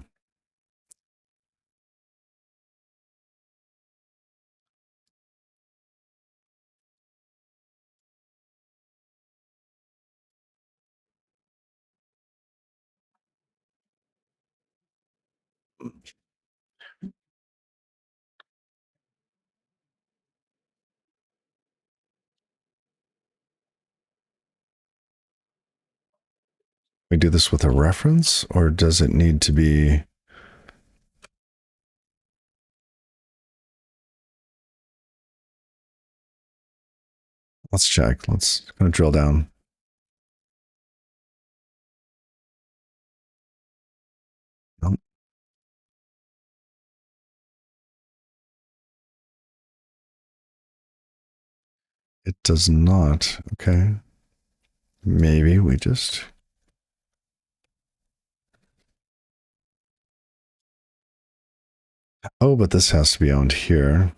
We do this with a reference, or does it need to be? Let's check. Let's kind of drill down. Nope. It does not. Okay. Maybe we just. Oh, but this has to be owned here.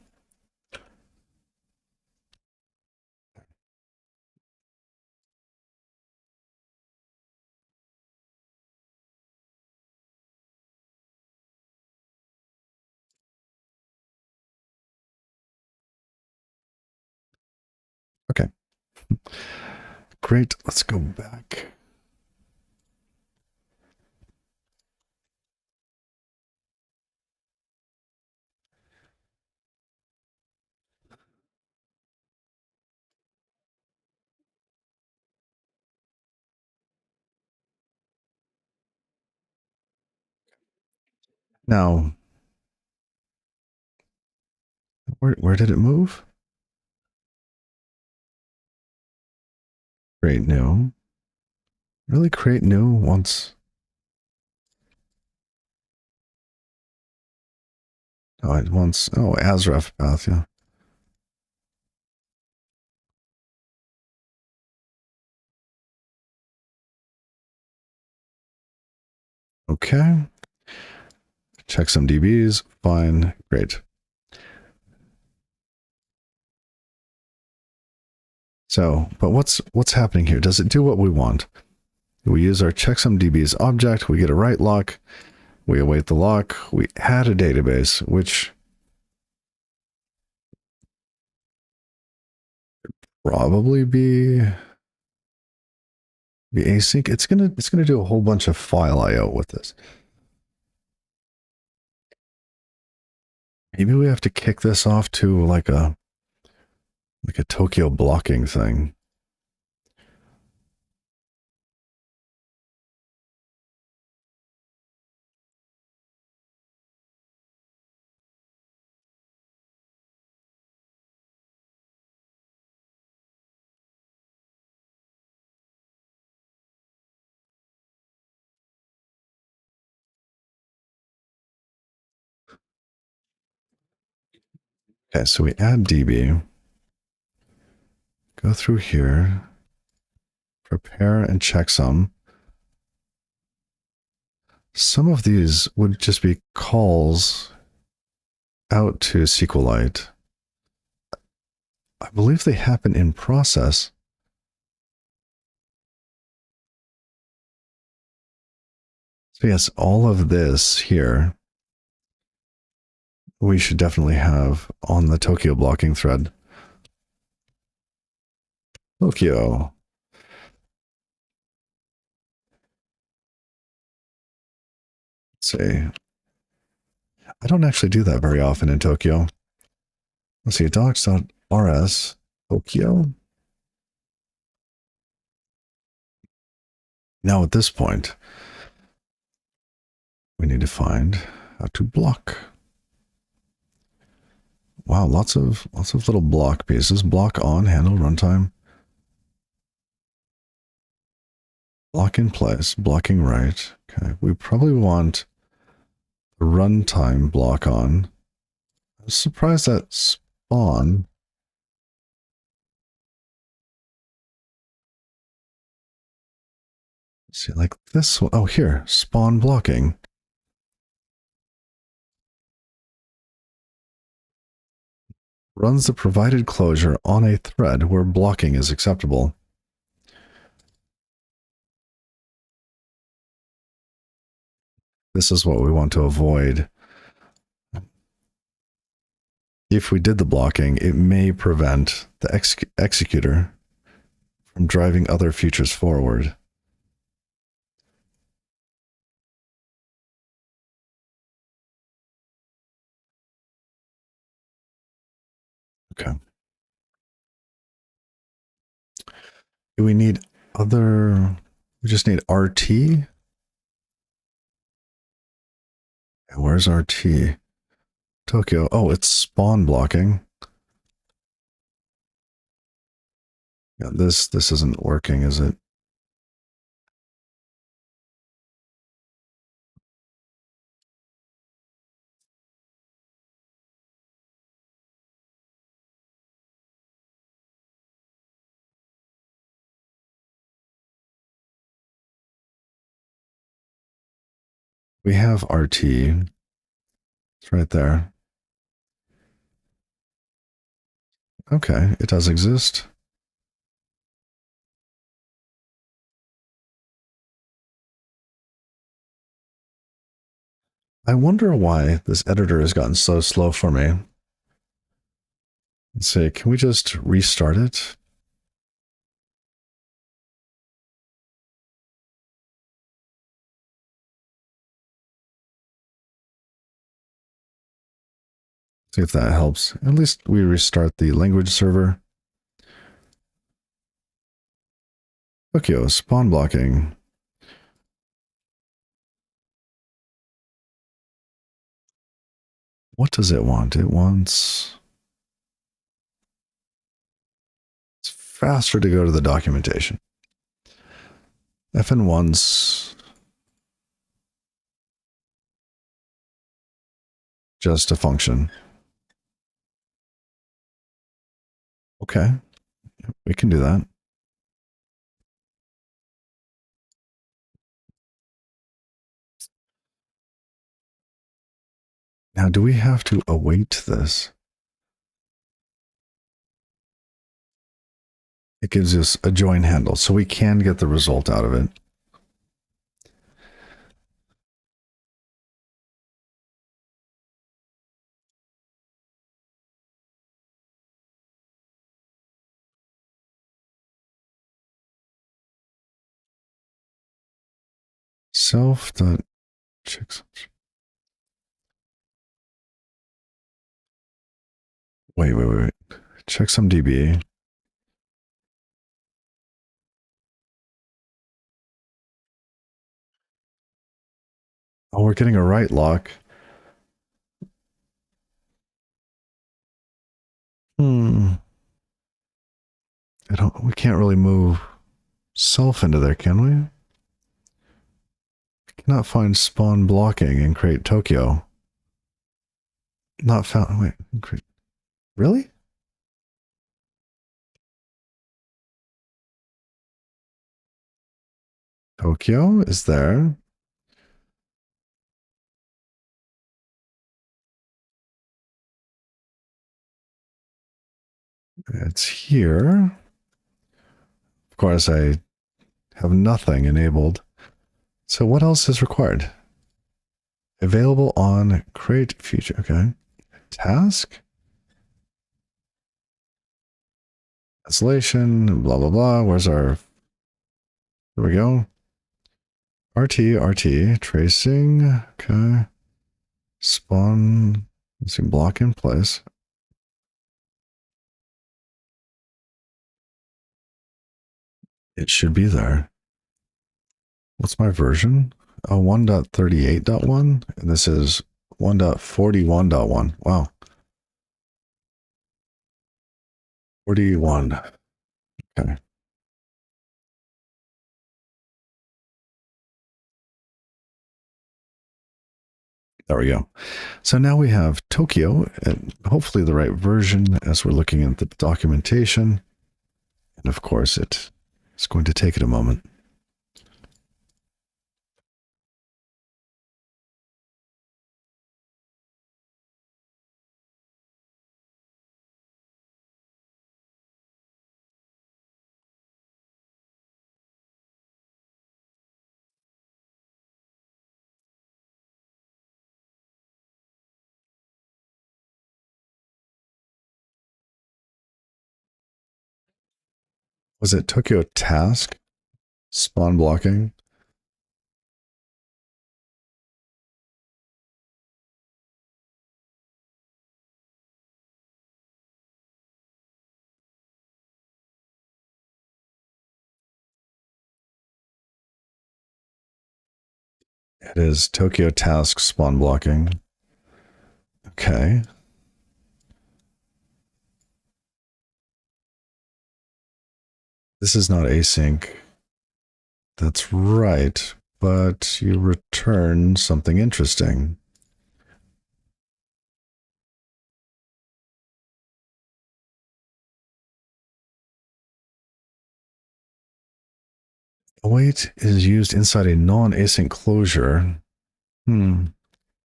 Okay. Great. Let's go back. Now, where did it move? Create new. Really create new once. Oh, it wants. Oh, Azref path. Yeah. Okay. Check some DBs. Fine. Great. So, but what's happening here? Does it do what we want? We use our checksum DBs object. We get a write lock. We await the lock. We add a database, which probably be The async, it's gonna do a whole bunch of file I/O with this. Maybe we have to kick this off to like a Tokio blocking thing. Okay, so we add DB, go through here, prepare and checksum. Some of these would just be calls out to SQLite. I believe they happen in process. So yes, all of this here, we should definitely have on the Tokio blocking thread. Tokio. Let's see. I don't actually do that very often in Tokio. Let's see, docs.rs, Tokio. Now at this point, we need to find how to block. Wow, lots of little block pieces. Block on, handle, runtime. Block in place, blocking right. Okay, we probably want the runtime block on. I'm surprised that spawn. Let's see, like this one. Oh, here, spawn blocking. Runs the provided closure on a thread where blocking is acceptable. This is what we want to avoid. If we did the blocking, it may prevent the executor from driving other features forward. Okay. Do we need other? We just need RT? Where's RT? Tokio. Oh, it's spawn blocking. Yeah, this isn't working, is it? We have RT. It's right there. Okay, it does exist. I wonder why this editor has gotten so slow for me. Let's see, can we just restart it? See if that helps. At least we restart the language server. Tokio, spawn blocking. What does it want? It wants... It's faster to go to the documentation. FN wants just a function. Okay, we can do that. Now, do we have to await this? It gives us a join handle, so we can get the result out of it. self dot checksum. Wait. Checksum DB. Oh, we're getting a write lock. We can't really move self into there, can we? Cannot find spawn blocking and create Tokyo. Not found. Wait, really? Tokyo is there. It's here. Of course, I have nothing enabled. So what else is required? Available on create future. Okay. Task. Isolation. Blah, blah, blah. Where's our... There we go. RT. Tracing. Okay. Spawn. Let's see. Block in place. It should be there. What's my version? Oh, 1.38.1. And this is 1.41.1. Wow. 41. Okay. There we go. So now we have Tokyo, and hopefully the right version as we're looking at the documentation. And of course, it's going to take it a moment. Was it Tokyo task? Spawn blocking? It is Tokyo task spawn blocking. Okay. This is not async. That's right. But you return something interesting. Await is used inside a non-async closure. Can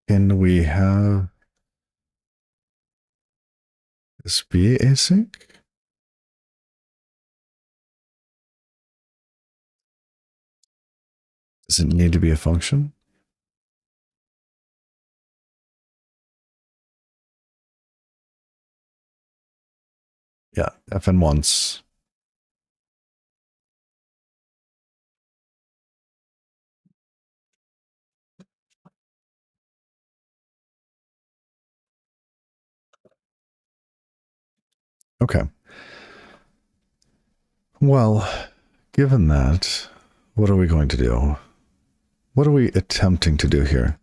we have this be async? Does it need to be a function? Yeah, fn once. Okay. Well, given that, what are we going to do? What are we attempting to do here?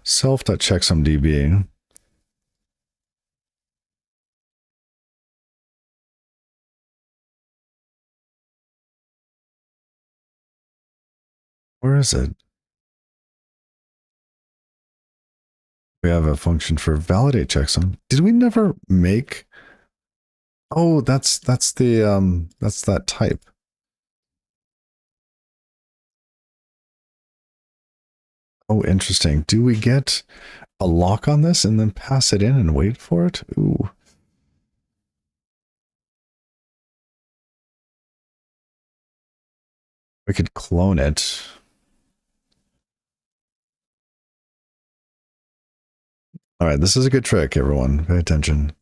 Self.checksumdb. Where is it? We have a function for validate checksum. Did we never make? Oh, that's that type. Oh, interesting. Do we get a lock on this and then pass it in and wait for it? Ooh. We could clone it. All right, this is a good trick, everyone. Pay attention.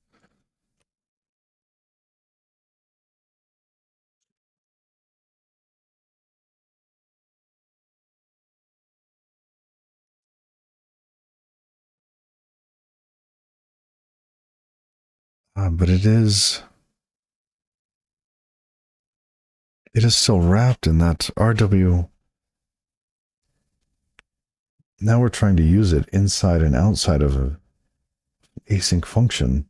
But it is still wrapped in that RW. Now we're trying to use it inside and outside of a async function.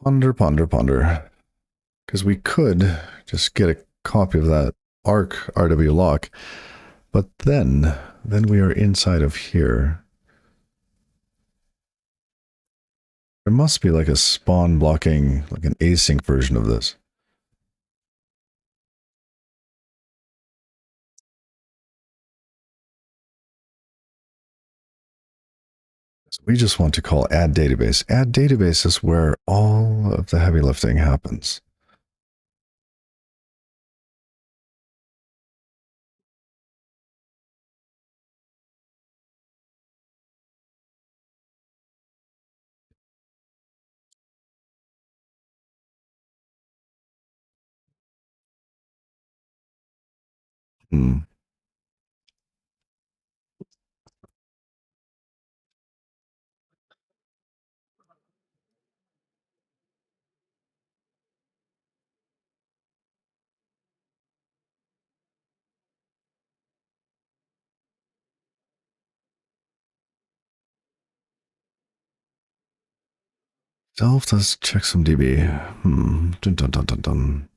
Ponder, ponder, ponder. Because we could just get a copy of that arc RW lock, but then we are inside of here. There must be like a spawn blocking, like an async version of this. So we just want to call add database. Add database is where all of the heavy lifting happens. Hmm. Self does checksum DB. Dun, dun, dun, dun, dun.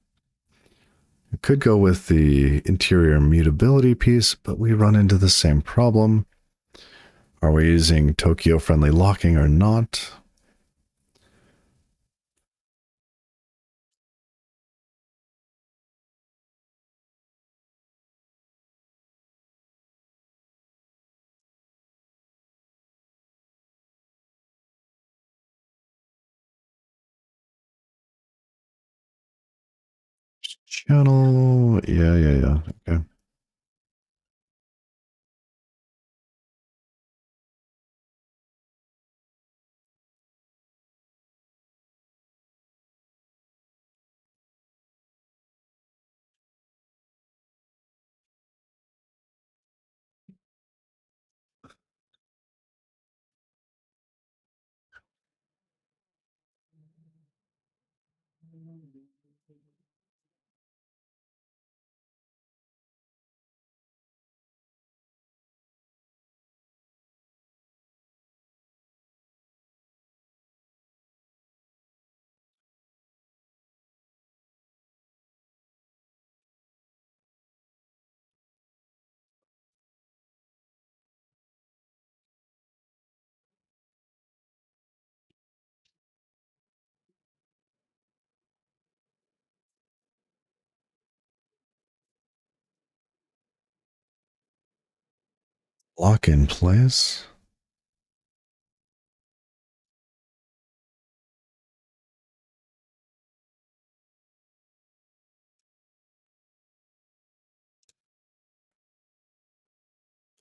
We could go with the interior mutability piece, but we run into the same problem. Are we using Tokyo friendly locking or not? Channel. Yeah. Okay. Lock in place.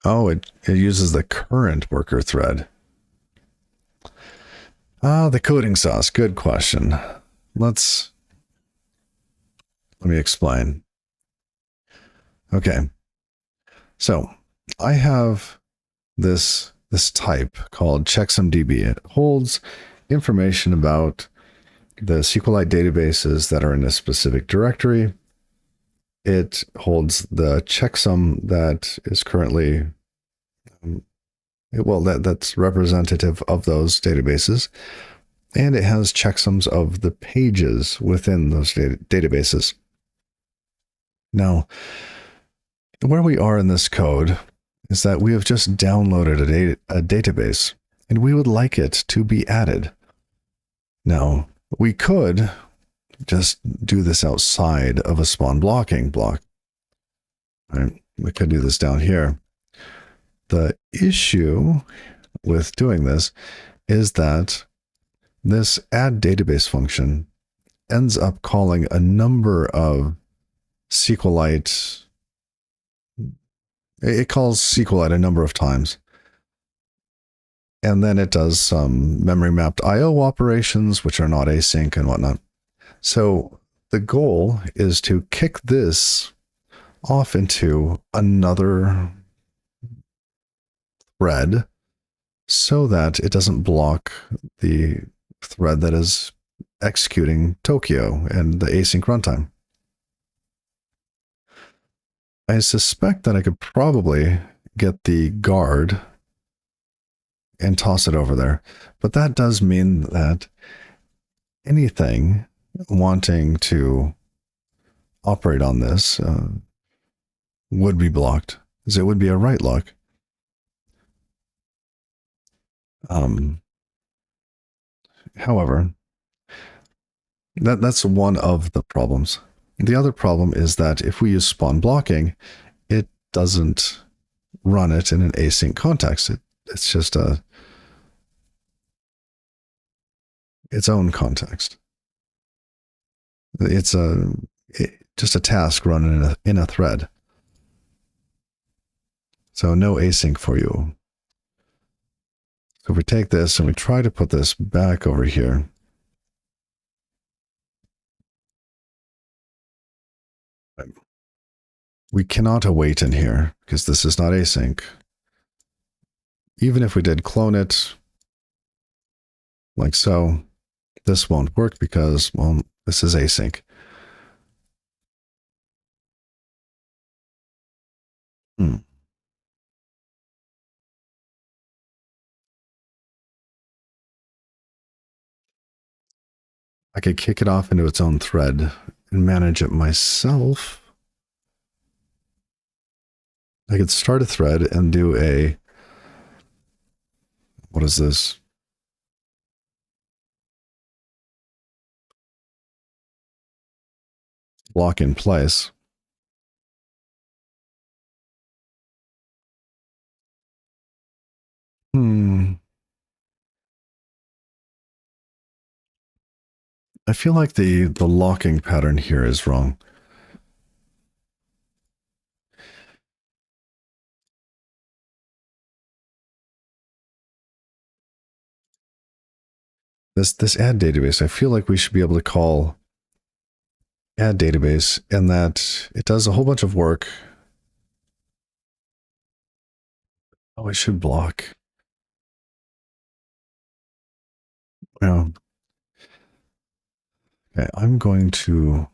Oh, it uses the current worker thread. The coding sauce. Good question. Let me explain. Okay. So I have this type called checksumdb. It holds information about the SQLite databases that are in a specific directory. It holds the checksum that is currently that's representative of those databases, and it has checksums of the pages within those databases. Now, where we are in this code is that we have just downloaded a database, and we would like it to be added. Now, we could just do this outside of a spawn blocking block. All right, we could do this down here. The issue with doing this is that this add database function ends up calling a number of SQLite. It calls SQLite a number of times. And then it does some memory mapped IO operations, which are not async and whatnot. So the goal is to kick this off into another thread so that it doesn't block the thread that is executing Tokyo and the async runtime. I suspect that I could probably get the guard and toss it over there. But that does mean that anything wanting to operate on this would be blocked, because it would be a write lock. However, that's one of the problems. The other problem is that if we use spawn blocking, it doesn't run it in an async context. It's just its own context. It's just a task run in a thread. So no async for you. So if we take this and we try to put this back over here, we cannot await in here because this is not async. Even if we did clone it like so, this won't work because, well, this is async. I could kick it off into its own thread and manage it myself. I could start a thread and do a, what is this? Block in place. I feel like the locking pattern here is wrong. This add database, I feel like we should be able to call add database, and that it does a whole bunch of work. Oh, it should block. Yeah. Okay, I'm going to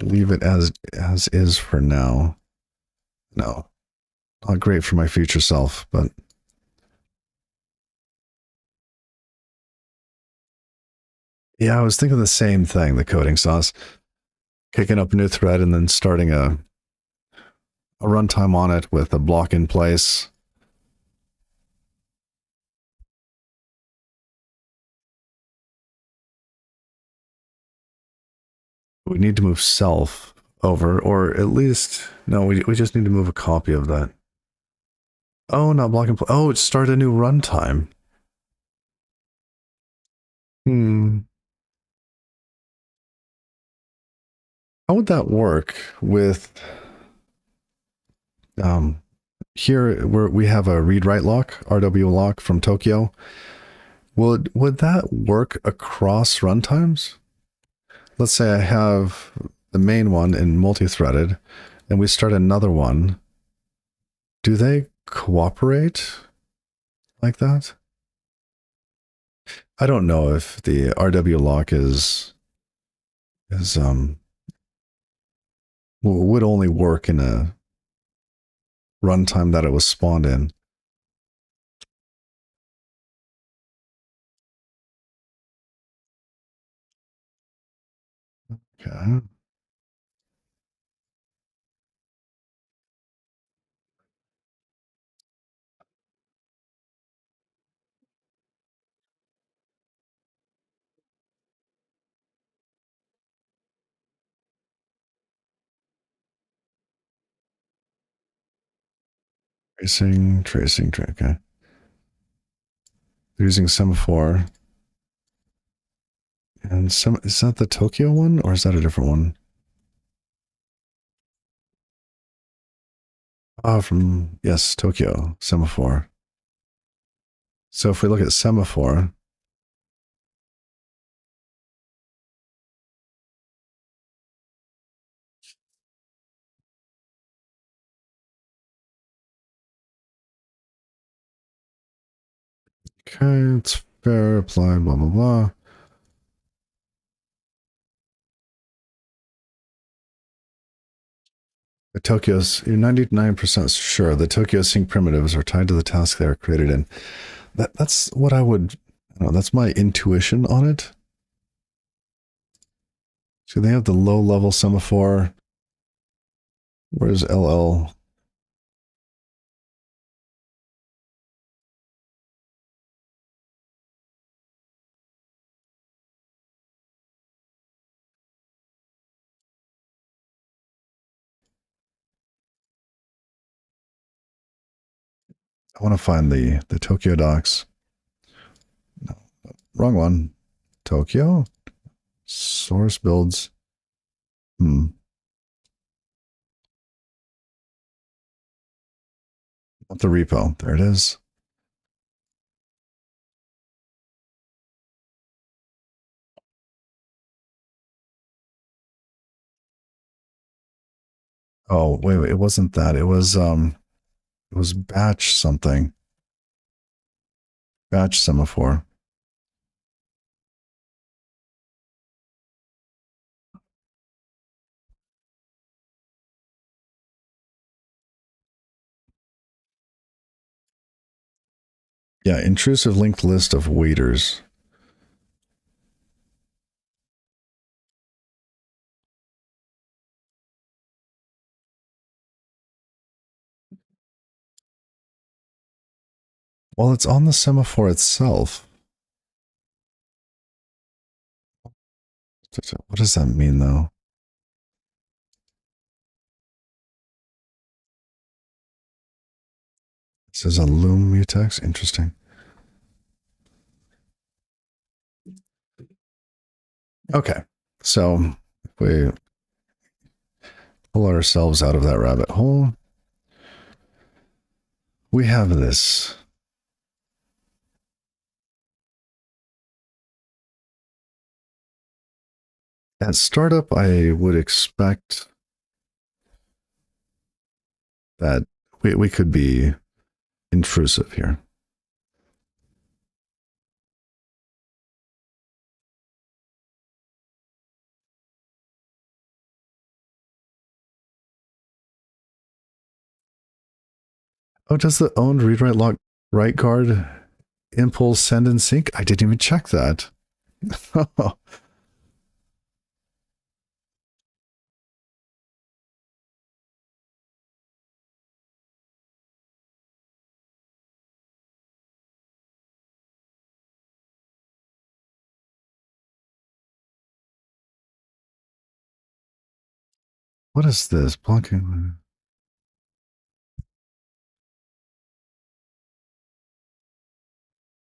leave it as is for now. No, not great for my future self, but yeah, I was thinking the same thing. The coding sauce, kicking up a new thread and then starting a runtime on it with a block in place. We need to move self over, or at least, no, we just need to move a copy of that. Oh, not block and play. Oh, it started a new runtime. How would that work with here where we have a read write lock, RW lock from Tokyo? Would that work across runtimes? Let's say I have the main one in multi-threaded and we start another one. Do they cooperate like that? I don't know if the RW lock would only work in a runtime that it was spawned in. Okay. Tracing, okay. They're using semaphore. And is that the Tokyo one or is that a different one? Ah, from, yes, Tokyo, semaphore. So if we look at semaphore, okay, it's fair, apply, blah, blah, blah. The Tokyo's, you're 99% sure the Tokyo sync primitives are tied to the task they are created in. That's what I would, I don't know, that's my intuition on it. So they have the low level semaphore. Where's LL? I want to find the Tokyo docs. No, wrong one. Tokyo source builds. Not the repo. There it is. Oh, wait, it wasn't that. It was batch something. Batch semaphore. Yeah, intrusive linked list of waiters. Well, it's on the semaphore itself. What does that mean, though? This is a loom mutex. Interesting. Okay, so if we pull ourselves out of that rabbit hole, we have this. At startup, I would expect that we could be intrusive here. Oh, does the owned read write lock right guard impulse send and sync? I didn't even check that. What is this? Blocking.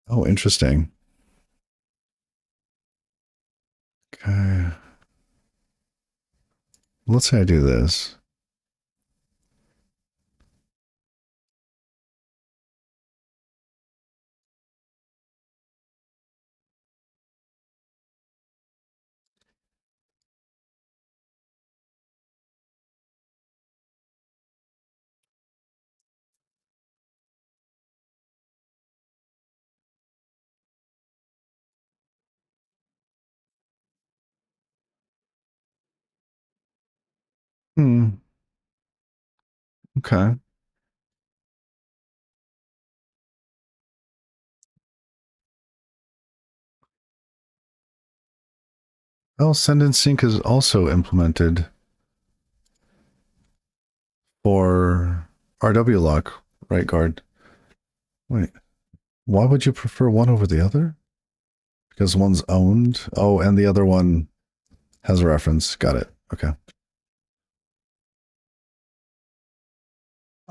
Oh, interesting. Okay. Let's say I do this. Hmm. Okay. Well, send and sync is also implemented for RW lock right guard. Wait, why would you prefer one over the other? Because one's owned. Oh, and the other one has a reference. Got it. Okay.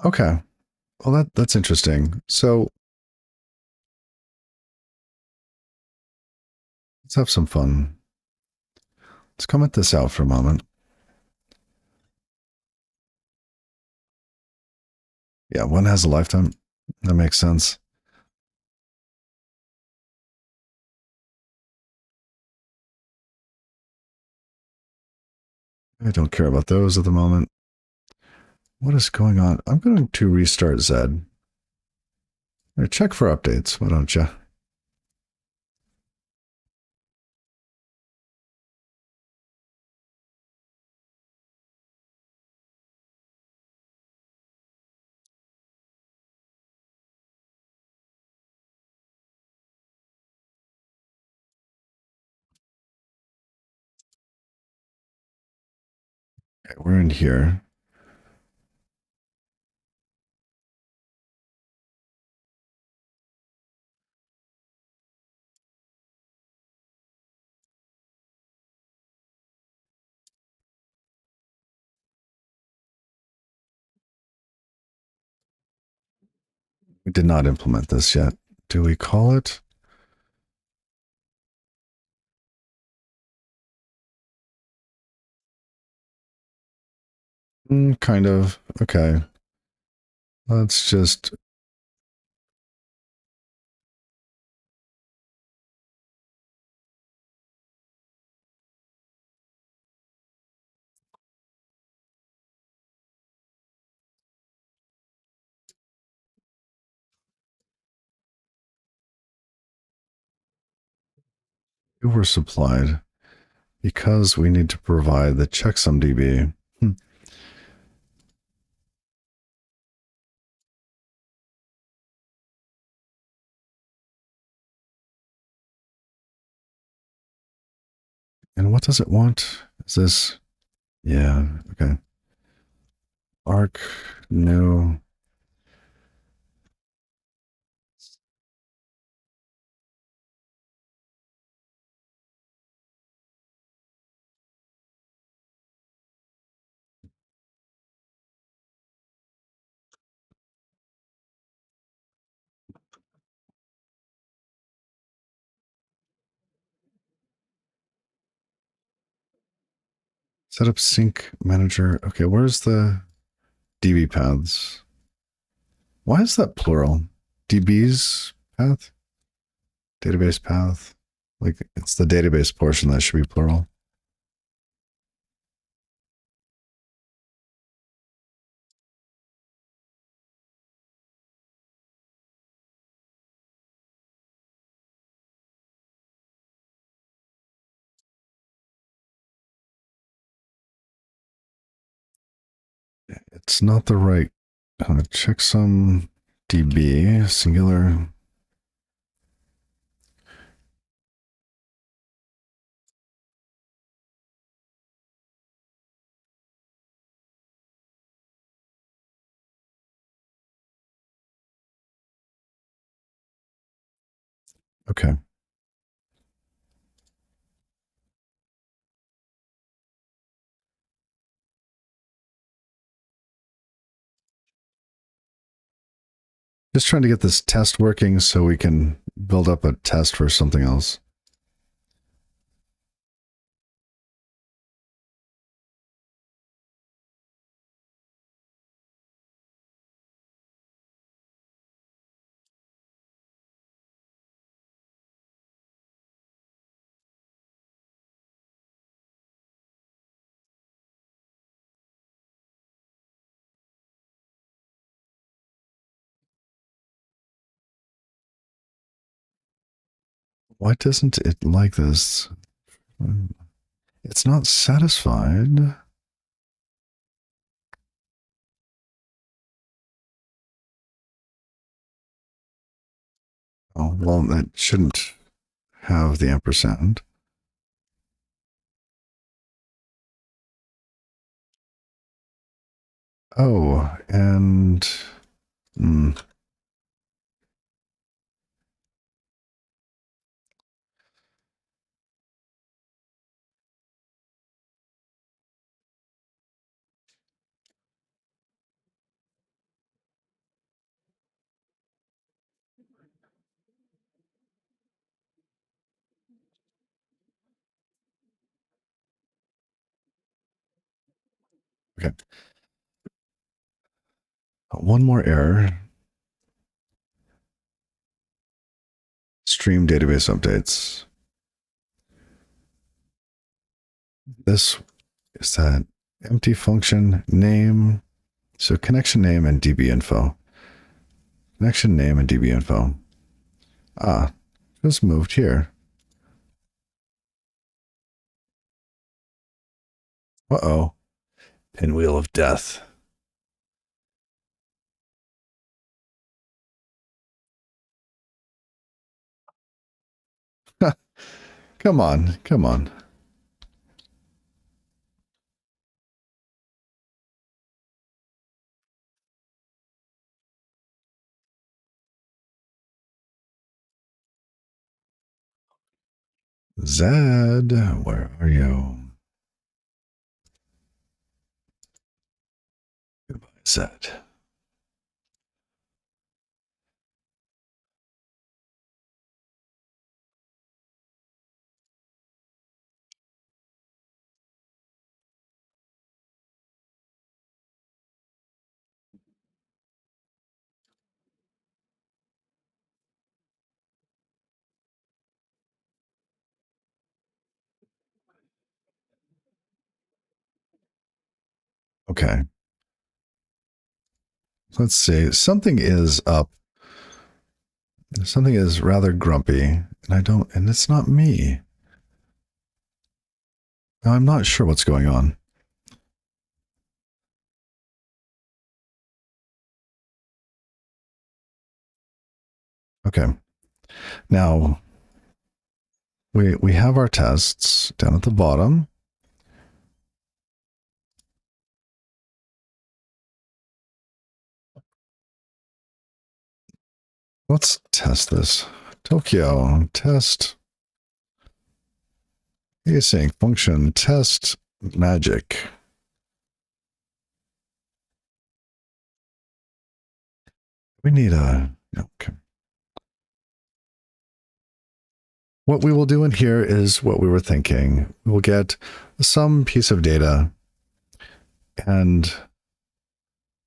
Okay. Well, that's interesting. So let's have some fun. Let's comment this out for a moment. Yeah, one has a lifetime. That makes sense. I don't care about those at the moment. What is going on? I'm going to restart Zed. Check for updates, why don't you? Okay, we're in here. We did not implement this yet. Do we call it? Kind of. Okay. Let's just. We were supplied because we need to provide the checksum DB. And what does it want? Is this? Yeah. Okay. Arc. No. Set up sync manager. Okay, where's the DB paths? Why is that plural? DB's path? Database path? Like it's the database portion that should be plural. It's not the right. Checksum DB singular. Okay. Just trying to get this test working so we can build up a test for something else. Why doesn't it like this? It's not satisfied. Oh, well, that shouldn't have the ampersand. Oh, and okay. One more error. Stream database updates. This is that empty function name. So connection name and DB info. Connection name and DB info. Ah, just moved here. Uh-oh. Pinwheel of death. Come on, come on. Zed, where are you? Goodbye, Zed. Okay. Let's see. Something is up. Something is rather grumpy, and it's not me. I'm not sure what's going on. Okay. Now, we have our tests down at the bottom. Let's test this. Tokyo, test. Async function, test magic. We need a, okay. What we will do in here is what we were thinking. We'll get some piece of data and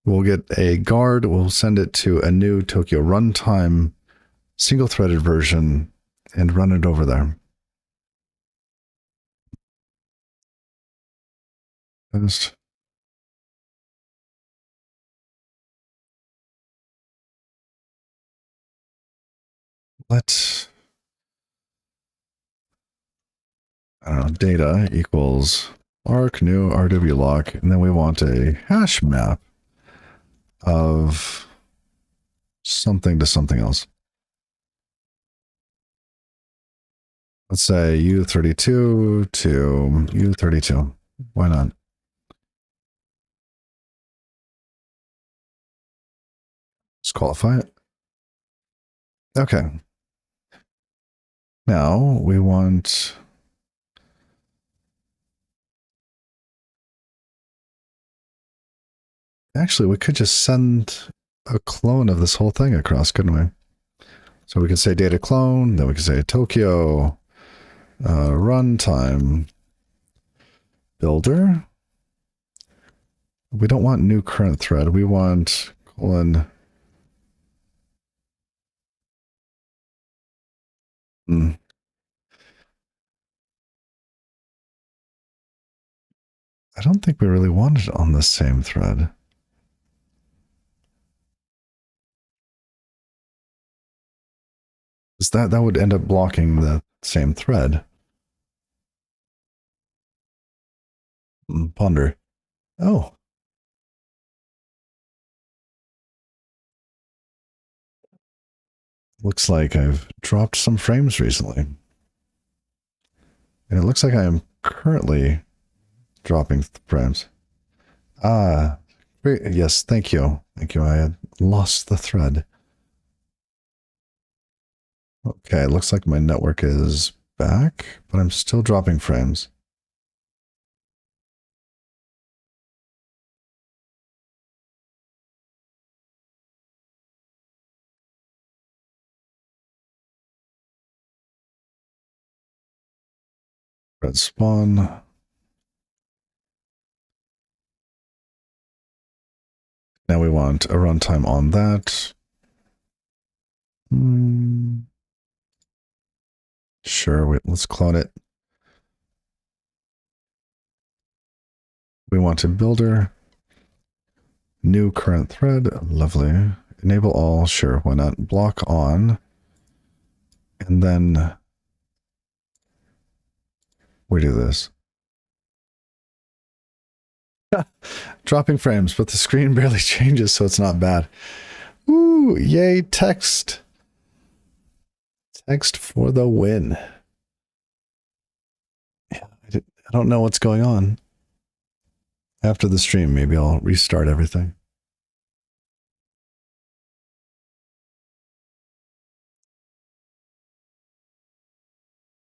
we'll get a guard. We'll send it to a new Tokyo runtime single threaded version and run it over there. Just let's, I don't know, data equals arc new RW lock, and then we want a hash map of something to something else. Let's say U32 to U32. Why not? Let's qualify it. Okay. Now we want, actually, we could just send a clone of this whole thing across, couldn't we? So we could say data clone, then we could say Tokyo runtime builder. We don't want new current thread. We want colon. I don't think we really wanted it on the same thread. That would end up blocking the same thread. Ponder. Oh. Looks like I've dropped some frames recently. And it looks like I am currently dropping frames. Ah, yes, thank you. Thank you. I had lost the thread. Okay, it looks like my network is back, but I'm still dropping frames. Red spawn. Now we want a runtime on that. Sure, wait, let's clone it. we want a builder. New current thread. Lovely. Enable all. Sure, why not? Block on. And then we do this. Dropping frames, but the screen barely changes, so it's not bad. Woo! Yay, text. Text for the win. Yeah, I don't know what's going on. After the stream, maybe I'll restart everything.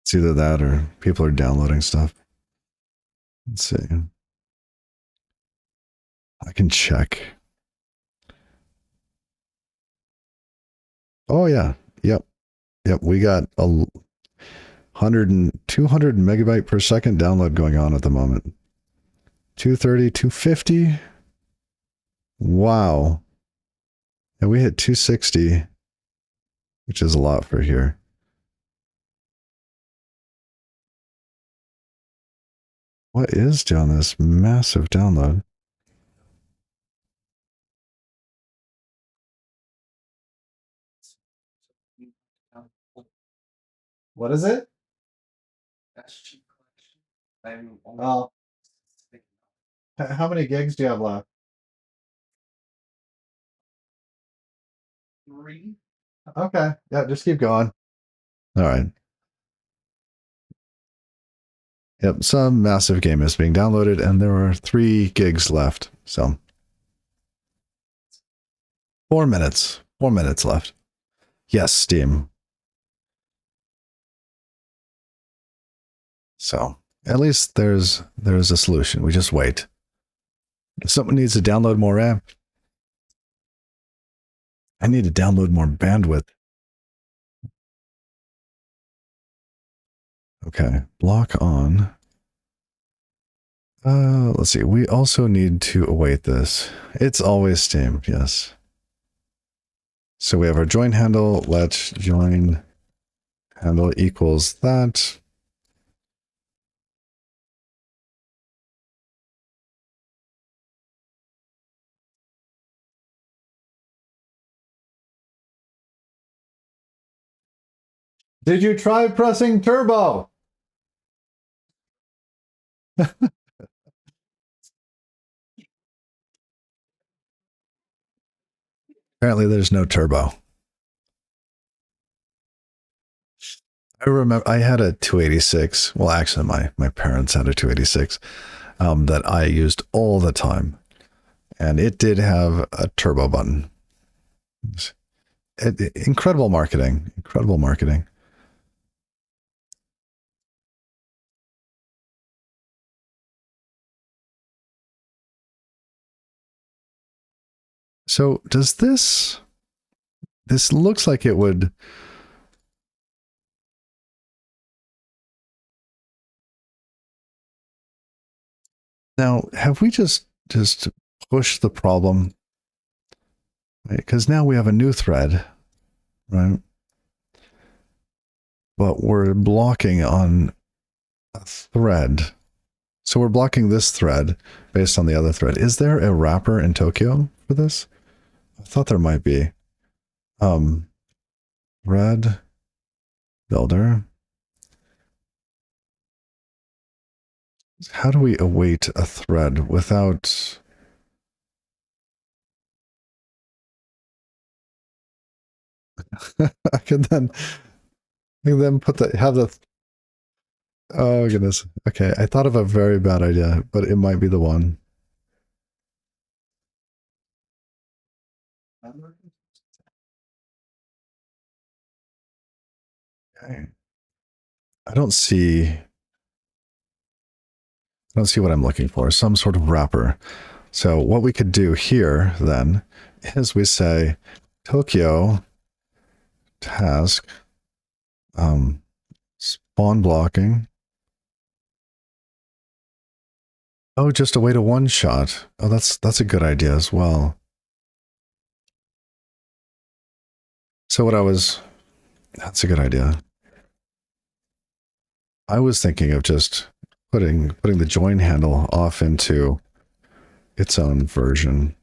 It's either that or people are downloading stuff. Let's see. I can check. Oh, yeah. Yep. We got a 200 megabyte per second download going on at the moment. 230, 250. Wow. And we hit 260, which is a lot for here. What is doing this massive download? What is it? Oh. How many gigs do you have left? 3. Okay. Yeah, just keep going. All right. Yep, some massive game is being downloaded, and there are 3 gigs left. So 4 minutes. 4 minutes left. Yes, Steam. So at least there's a solution. We just wait. If someone needs to download more RAM, I need to download more bandwidth. Okay, block on. Let's see. We also need to await this. It's always Steam, yes. So we have our join handle. Let join handle equals that. Did you try pressing turbo? Apparently there's no turbo. I remember I had a 286. Well, actually my parents had a 286 that I used all the time. And it did have a turbo button. Incredible marketing. Incredible marketing. So does this looks like it would. Now, have we just pushed the problem? Because now we have a new thread, right? But we're blocking on a thread. So we're blocking this thread based on the other thread. Is there a wrapper in Tokyo for this? I thought there might be. Red builder. How do we await a thread without... I can then put have the... Oh goodness. Okay, I thought of a very bad idea, but it might be the one. Okay. I don't see what I'm looking for. Some sort of wrapper. So what we could do here then is we say Tokyo task spawn blocking. Oh, just await a one shot. Oh, that's a good idea as well. So that's a good idea. I was thinking of just putting the join handle off into its own version.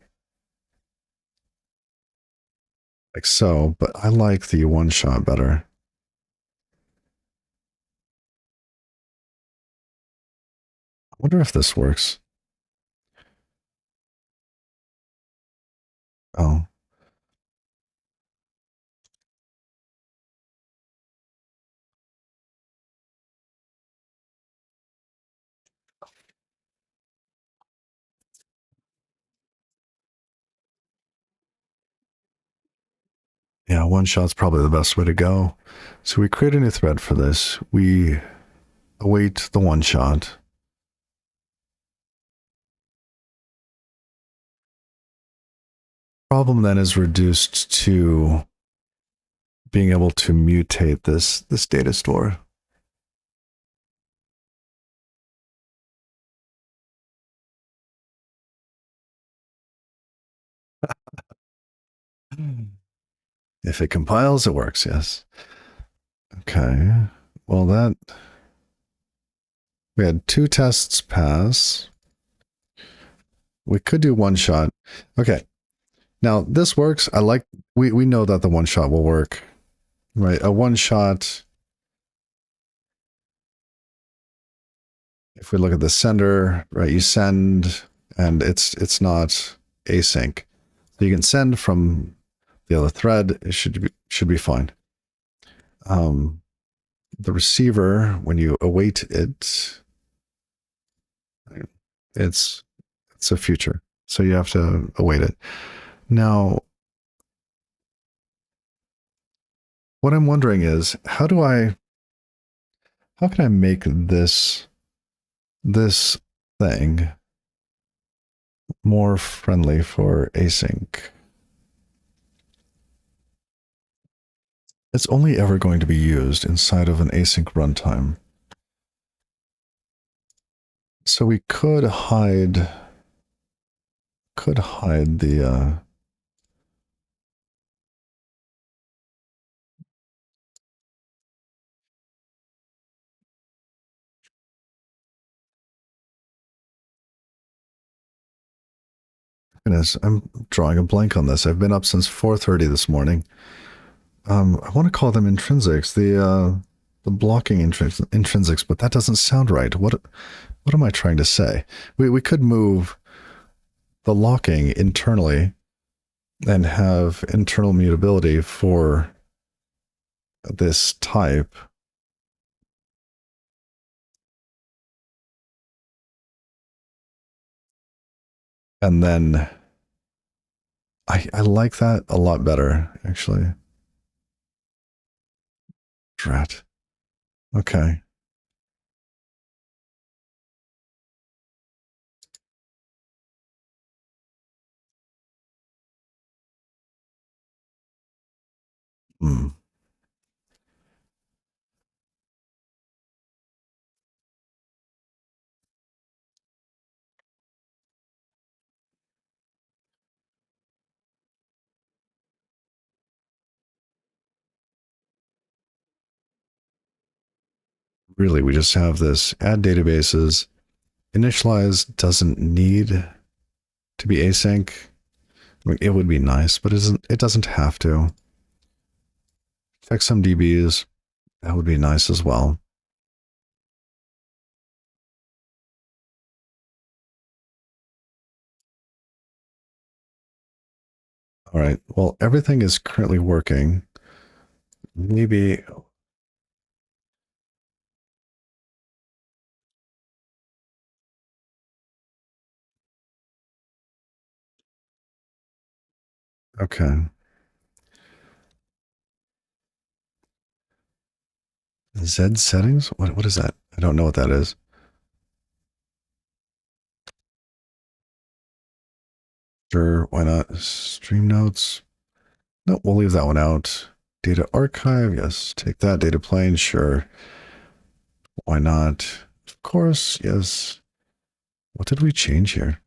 Like so, but I like the one shot better. I wonder if this works. Oh, yeah, one shot's probably the best way to go. So we create a new thread for this. We await the one shot. Problem then is reduced to being able to mutate this data store. If it compiles, it works, yes. Okay. Well, that we had 2 tests pass. We could do one shot. Okay. Now this works. I like we know that the one shot will work. Right? A one shot, if we look at the sender, right, you send and it's not async. So you can send from the other thread. It should be fine. The receiver, when you await it, it's a future. So you have to await it. Now, what I'm wondering is how can I make this thing more friendly for async? It's only ever going to be used inside of an async runtime. So we could hide the goodness, I'm drawing a blank on this. I've been up since 4:30 this morning. I want to call them intrinsics, the blocking intrinsics, but that doesn't sound right. What am I trying to say? We could move the locking internally and have internal mutability for this type. And then I like that a lot better, actually. Drat. Okay. Hmm. Really, we just have this add databases. Initialize doesn't need to be async. I mean, it would be nice, but it doesn't have to. Check some DBs. That would be nice as well. All right. Well, everything is currently working. Maybe. Okay. Z settings? What is that? I don't know what that is. Sure, why not? Stream notes. No, we'll leave that one out. Data archive, yes. Take that. Data plane, sure. Why not? Of course, yes. What did we change here?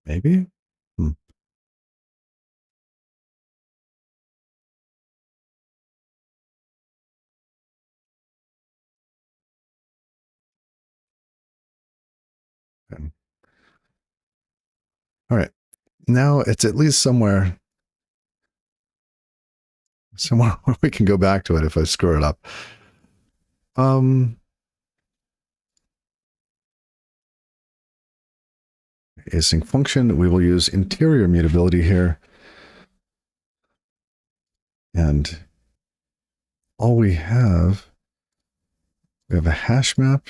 Maybe? Hmm. Okay. All right. Now it's at least somewhere where we can go back to it if I screw it up. Async function, we will use interior mutability here. And all we have a hash map.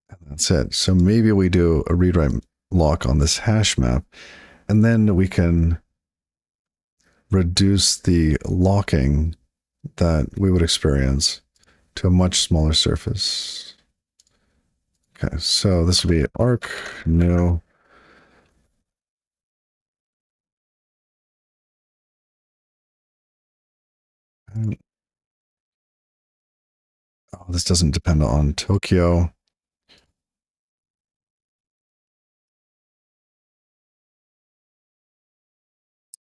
And that's it. So maybe we do a read write lock on this hash map, and then we can reduce the locking that we would experience to a much smaller surface. Okay, so this would be arc new. Oh, this doesn't depend on Tokyo.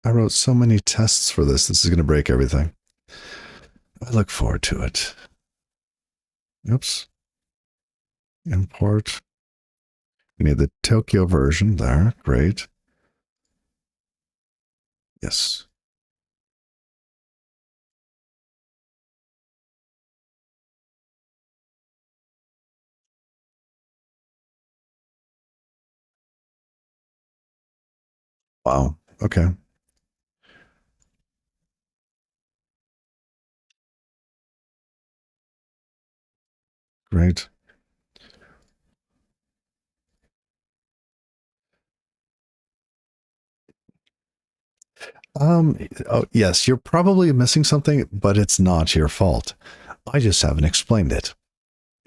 I wrote so many tests for this. This is going to break everything. I look forward to it. Oops. Import. We need the Tokyo version there. Great. Yes. Wow. Okay. Great. Oh, yes, you're probably missing something, but it's not your fault. I just haven't explained it.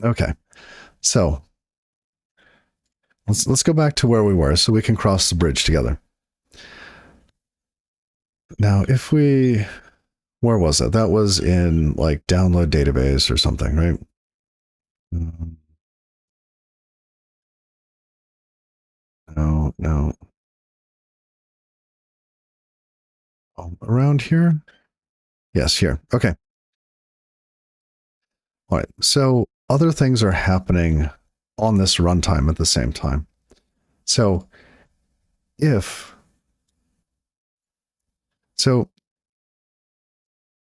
Okay. So let's go back to where we were so we can cross the bridge together. Now, if we, where was that? That was in like download database or something, right? No, no. Oh, around here? Yes, here. Okay. All right. So other things are happening on this runtime at the same time. So if, so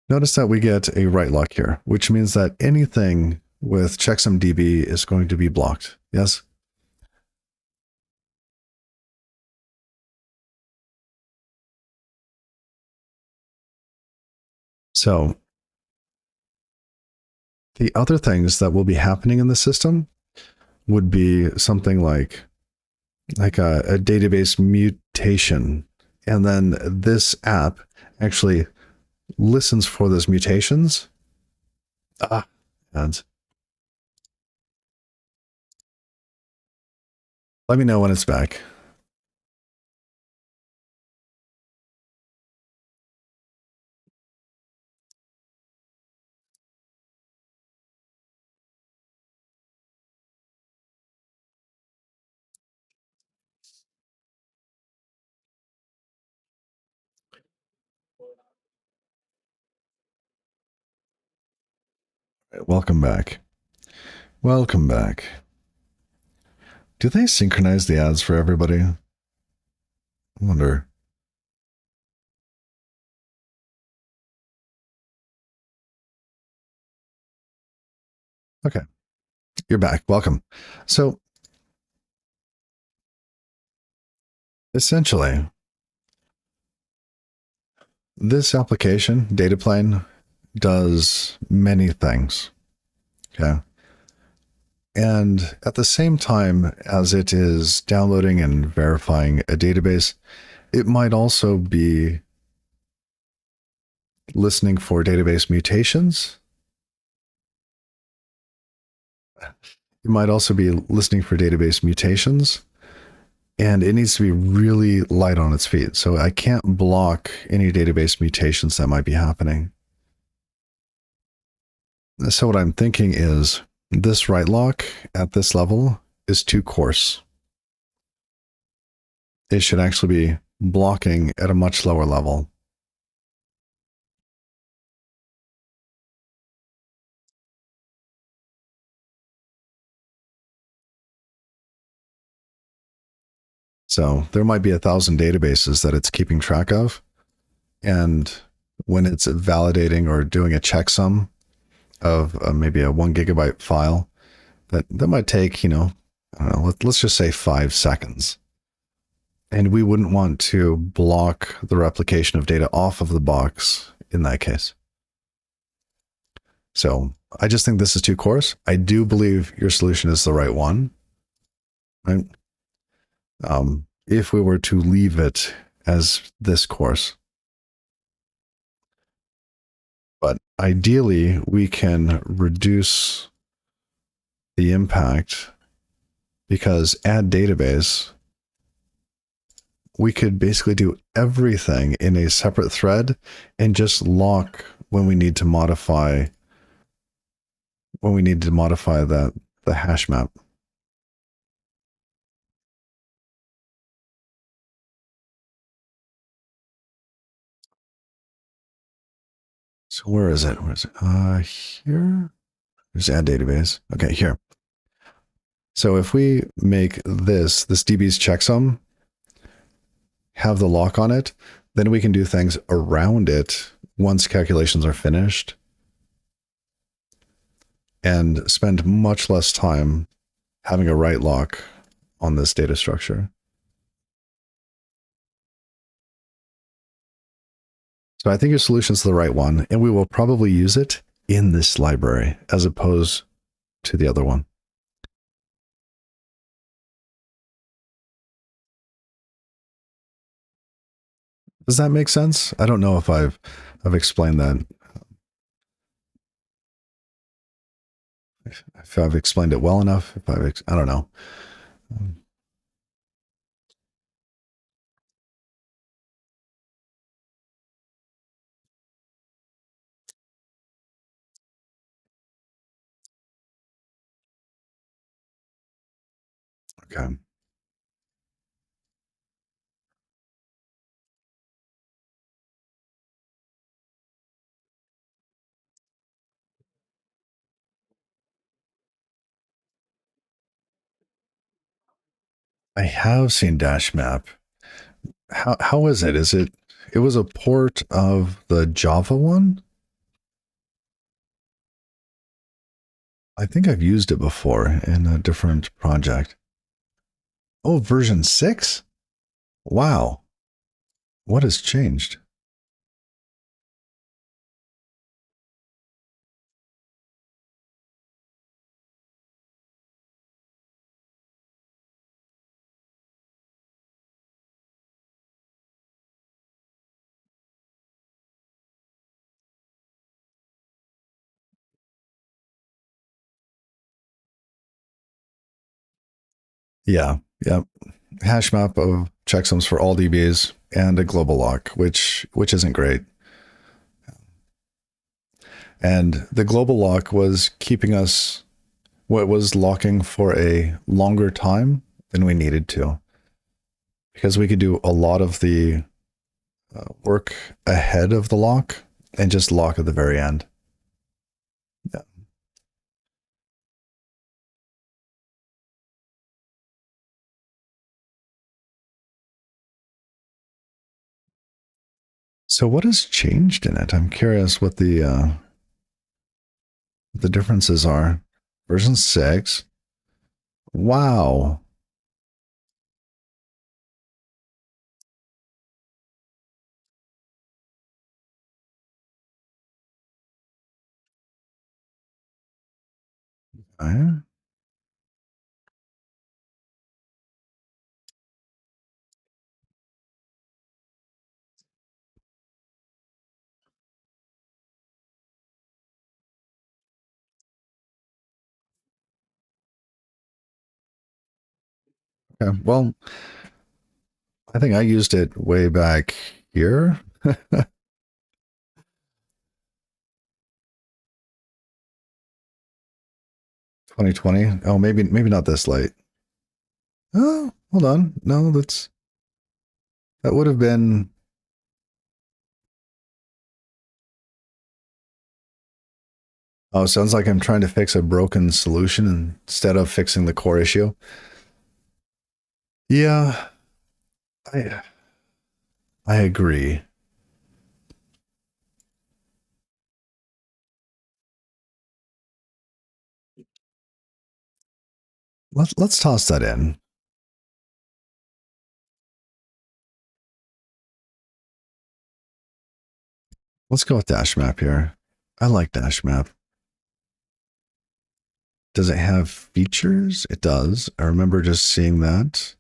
notice that we get a write lock here, which means that anything with checksumdb is going to be blocked. Yes? So the other things that will be happening in the system would be something like a database mutation. And then this app actually listens for those mutations. And let me know when it's back. Welcome back. Welcome back. Do they synchronize the ads for everybody? I wonder. Okay. You're back. Welcome. So essentially, this application, data plane, does many things. Okay. And at the same time as it is downloading and verifying a database, it might also be listening for database mutations. It might also be listening for database mutations. And it needs to be really light on its feet. So I can't block any database mutations that might be happening. So what I'm thinking is this write lock at this level is too coarse. It should actually be blocking at a much lower level. So there might be 1,000 databases that it's keeping track of. And when it's validating or doing a checksum of maybe a 1 GB file, that might take, I don't know, let's just say 5 seconds. And we wouldn't want to block the replication of data off of the box in that case. So I just think this is too coarse. I do believe your solution is the right one. Right? If we were to leave it as this course. But ideally, we can reduce the impact because add database, we could basically do everything in a separate thread and just lock when we need to modify the hash map. So where is it? Here. There's add database. Okay, here. So if we make this DB's checksum, have the lock on it, then we can do things around it once calculations are finished and spend much less time having a write lock on this data structure. So I think your solution is the right one, and we will probably use it in this library as opposed to the other one. Does that make sense? I don't know if I've explained that. If I've explained it well enough, I don't know. Okay. I have seen Dash Map. How is it? It was a port of the Java one? I think I've used it before in a different project. Oh, version 6? Wow. What has changed? Yeah. Hash map of checksums for all DBs and a global lock, which isn't great. And the global lock was keeping us what was locking for a longer time than we needed to, because we could do a lot of the work ahead of the lock and just lock at the very end. Yeah. So what has changed in it? I'm curious what the differences are. Version 6. Wow. Okay. Well, I think I used it way back here. 2020. Oh, maybe not this late. Oh, hold on. No, that would have been. Oh, sounds like I'm trying to fix a broken solution instead of fixing the core issue. Yeah, I I agree. Let's toss that in. Let's go with dash map here. I like dash map. Does it have features? It does. I remember just seeing that.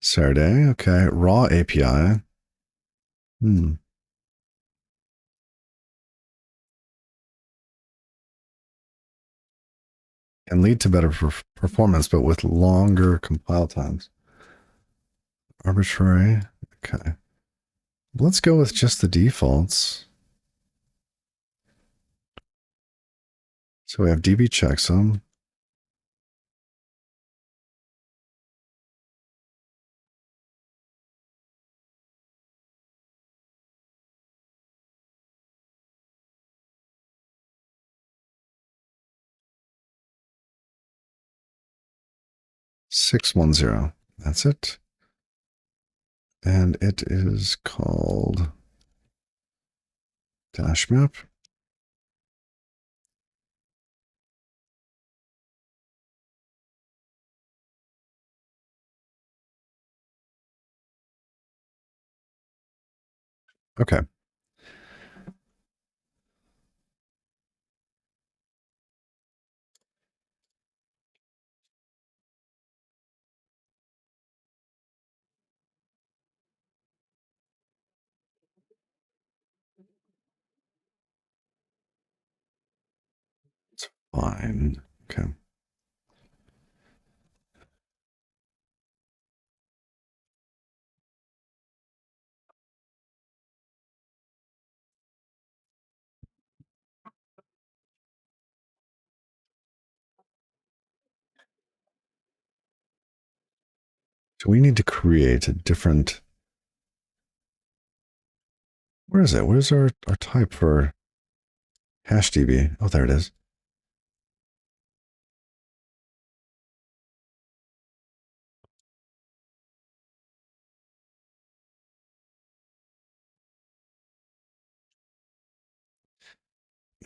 Saturday. Okay. Raw API. Hmm. Can lead to better performance, but with longer compile times. Arbitrary. Okay. Let's go with just the defaults. So we have DB checksum. $610. That's it. And it is called dash map. Okay. Fine. Okay. So we need to create a different. Where is it? Where's our type for hash DB? Oh, there it is.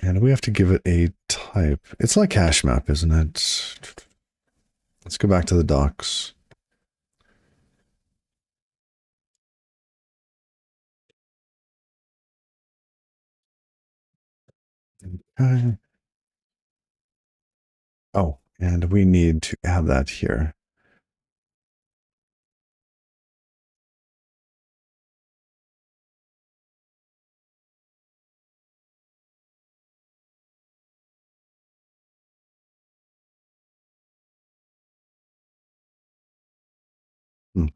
And we have to give it a type. It's like hash map, isn't it? Let's go back to the docs. Okay. Oh, and we need to add that here. Hmm.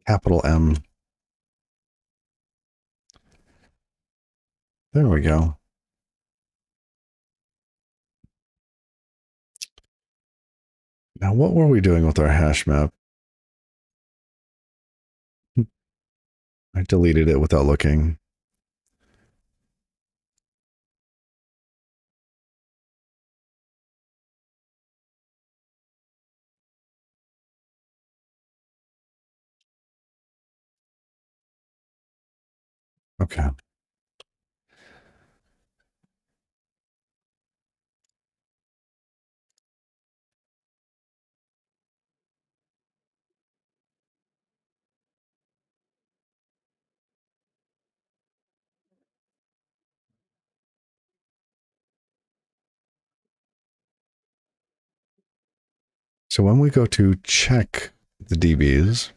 Capital M. There we go. Now, what were we doing with our hash map? I deleted it without looking. Okay. So when we go to check the DBs,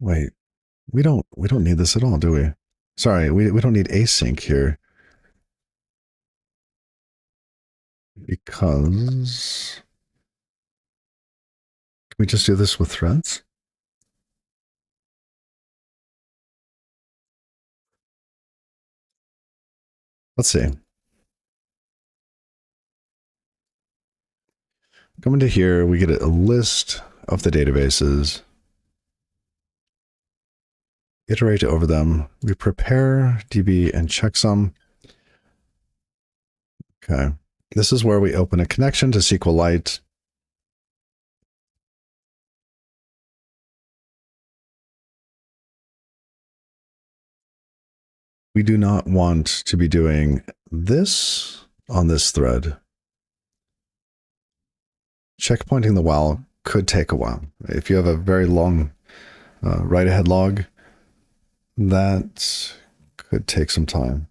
wait, we don't need this at all, do we? Sorry, we don't need async here because can we just do this with threads? Let's see. Come into here, we get a list of the databases, iterate over them. We prepare DB and checksum. Okay. This is where we open a connection to SQLite. We do not want to be doing this on this thread. Checkpointing the while could take a while. If you have a very long write-ahead log, that could take some time.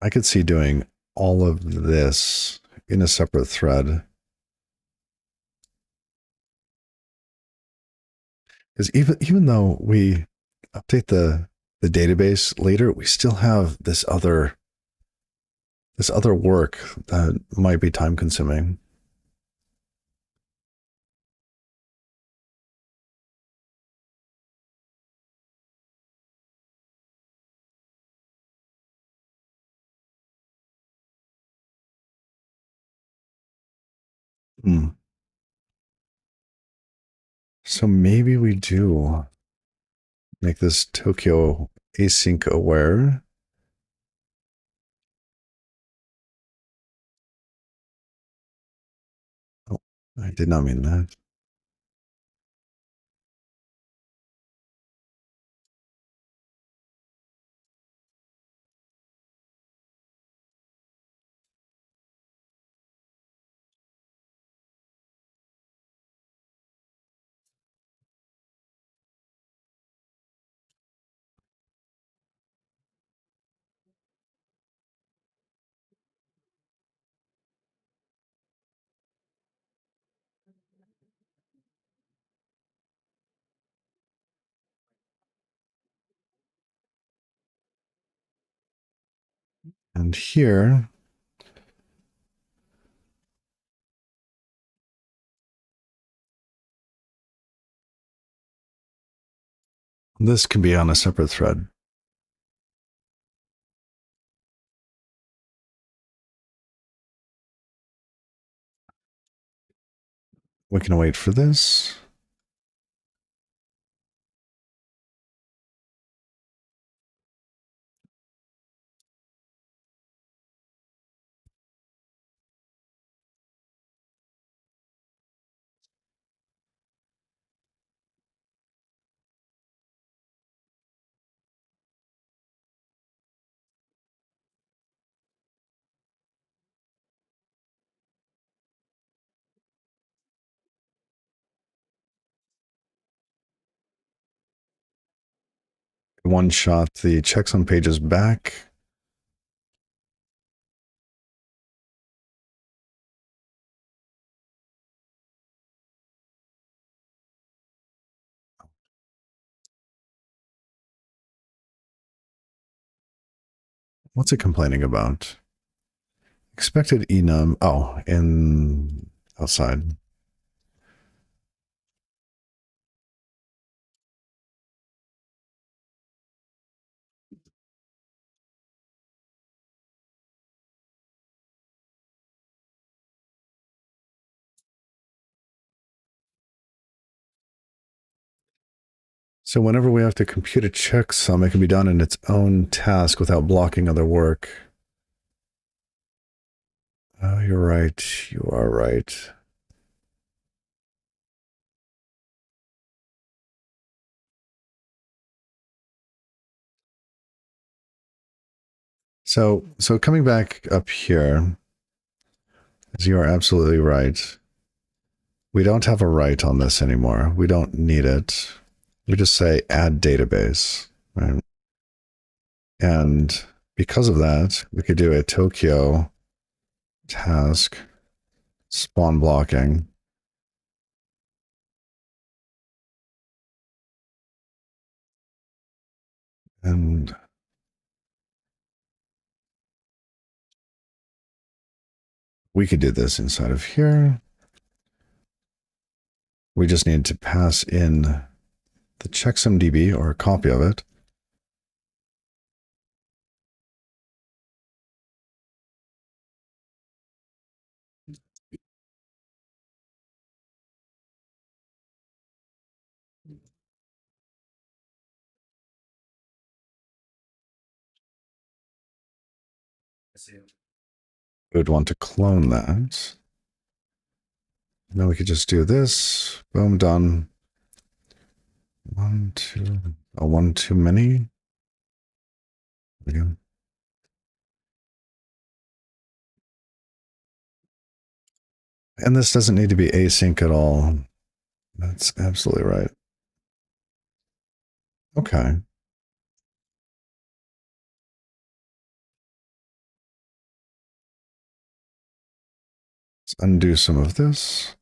I could see doing all of this in a separate thread. Because even though we update the database later, we still have this other work that might be time consuming. Hmm. So maybe we do make this Tokyo async aware. Oh, I did not mean that. And here, this can be on a separate thread. We can wait for this. One shot the checksum pages back. What's it complaining about? Expected enum. Oh, in outside. So whenever we have to compute a checksum, it can be done in its own task without blocking other work. Oh, you're right. You are right. So coming back up here, as you are absolutely right. We don't have a write on this anymore. We don't need it. We just say add database, right? And because of that, we could do a Tokyo task spawn blocking. And we could do this inside of here. We just need to pass in the checksumdb or a copy of it. We would want to clone that. Then we could just do this. Boom, done. One, two. Oh, one too many. There we go. And this doesn't need to be async at all. That's absolutely right. Okay. Let's undo some of this.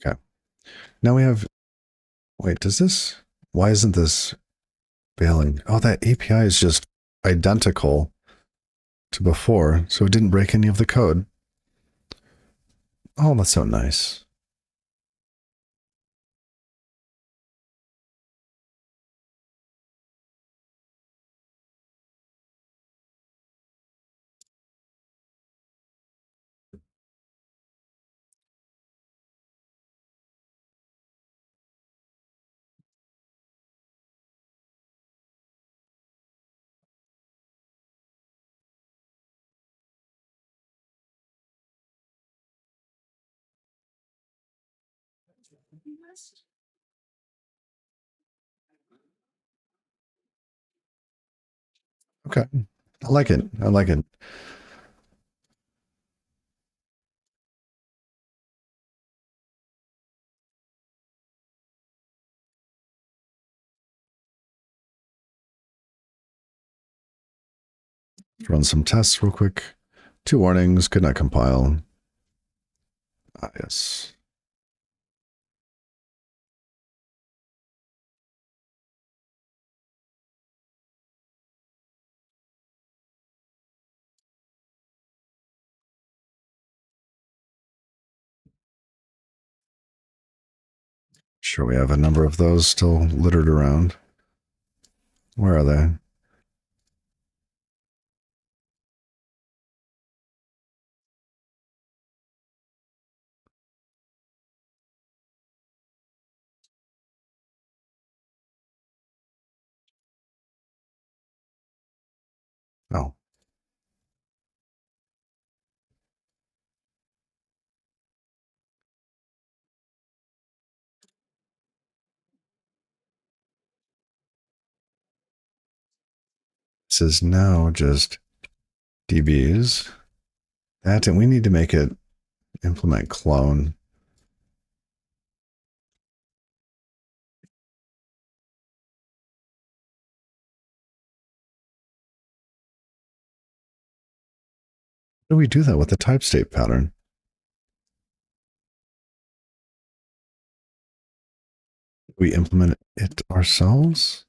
Okay. Now we have, wait, does this, why isn't this failing? Oh, that API is just identical to before, so it didn't break any of the code. Oh, that's so nice. Okay. I like it. I like it. Let's run some tests real quick. 2 warnings, could not compile. Ah, yes. Sure, we have a number of those still littered around. Where are they? Oh, this is now just DBs. That, and we need to make it implement clone. How do we do that with the type state pattern? We implement it ourselves?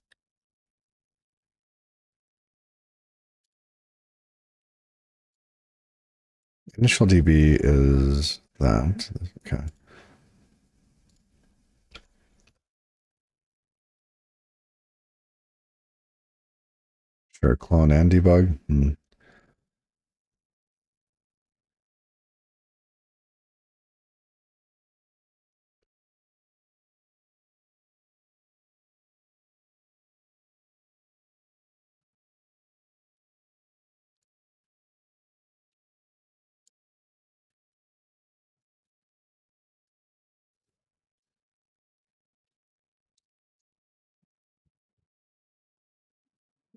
Initial DB is that. Okay. Sure, clone and debug.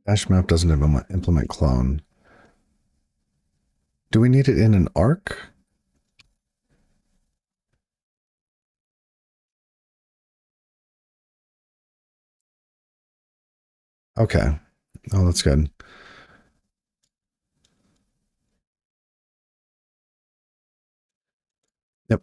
Dash map doesn't implement clone. Do we need it in an arc? Okay. Oh, that's good. Yep.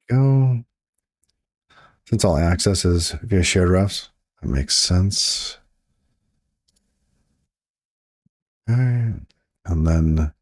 Go. Since all access is via shared refs, that makes sense. Okay. And then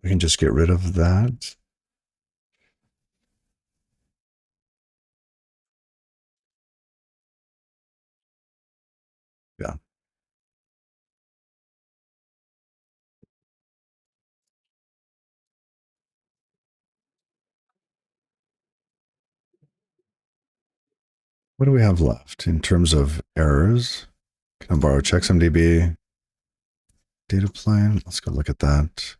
we can just get rid of that. Yeah. What do we have left in terms of errors? Can I borrow checksumdb data plane? Let's go look at that.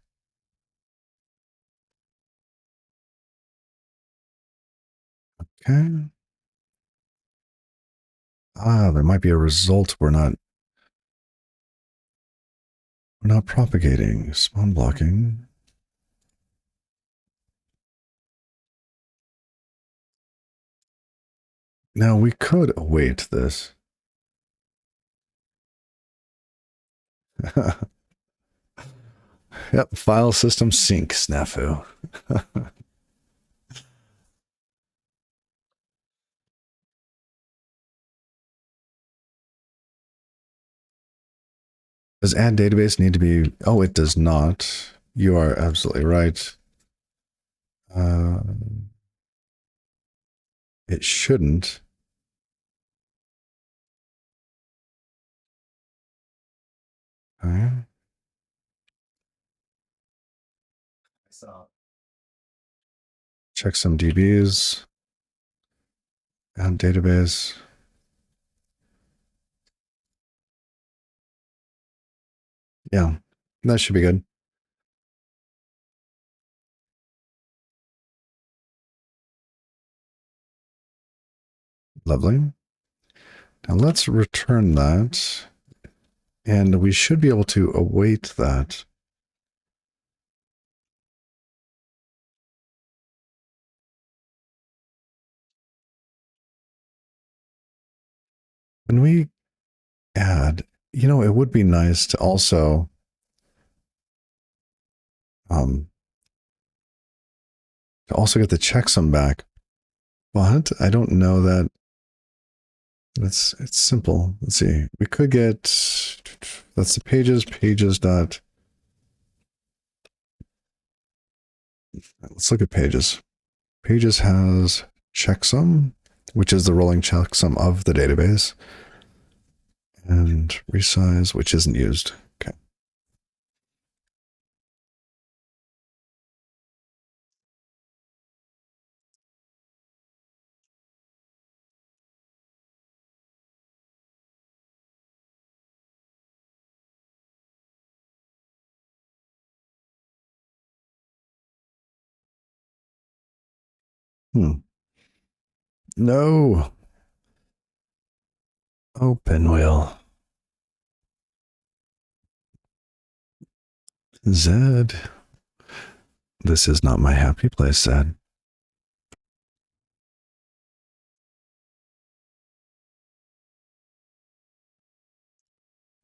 Okay. Ah, there might be a result we're not propagating. Spawn blocking. Now we could await this. Yep, file system sync snafu. Does add database need to be? Oh, it does not. You are absolutely right. Uh, it shouldn't. Okay. Check some DBs. Add database. Yeah, that should be good. Lovely. Now let's return that. And we should be able to await that. When we add, it would be nice to also um, get the checksum back. But I don't know that it's simple. Let's see. We could get that's the pages dot. Let's look at pages. Pages has checksum, which is the rolling checksum of the database, and resize, which isn't used. Okay. Hmm. No. Oh, pinwheel. Zed. This is not my happy place, Zed.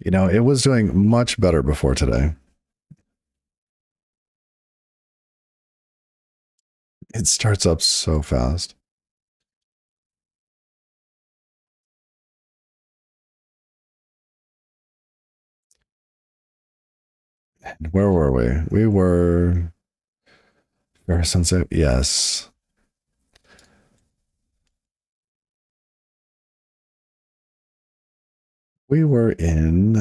It was doing much better before today. It starts up so fast. And where were we? We were very sensitive. Yes. We were in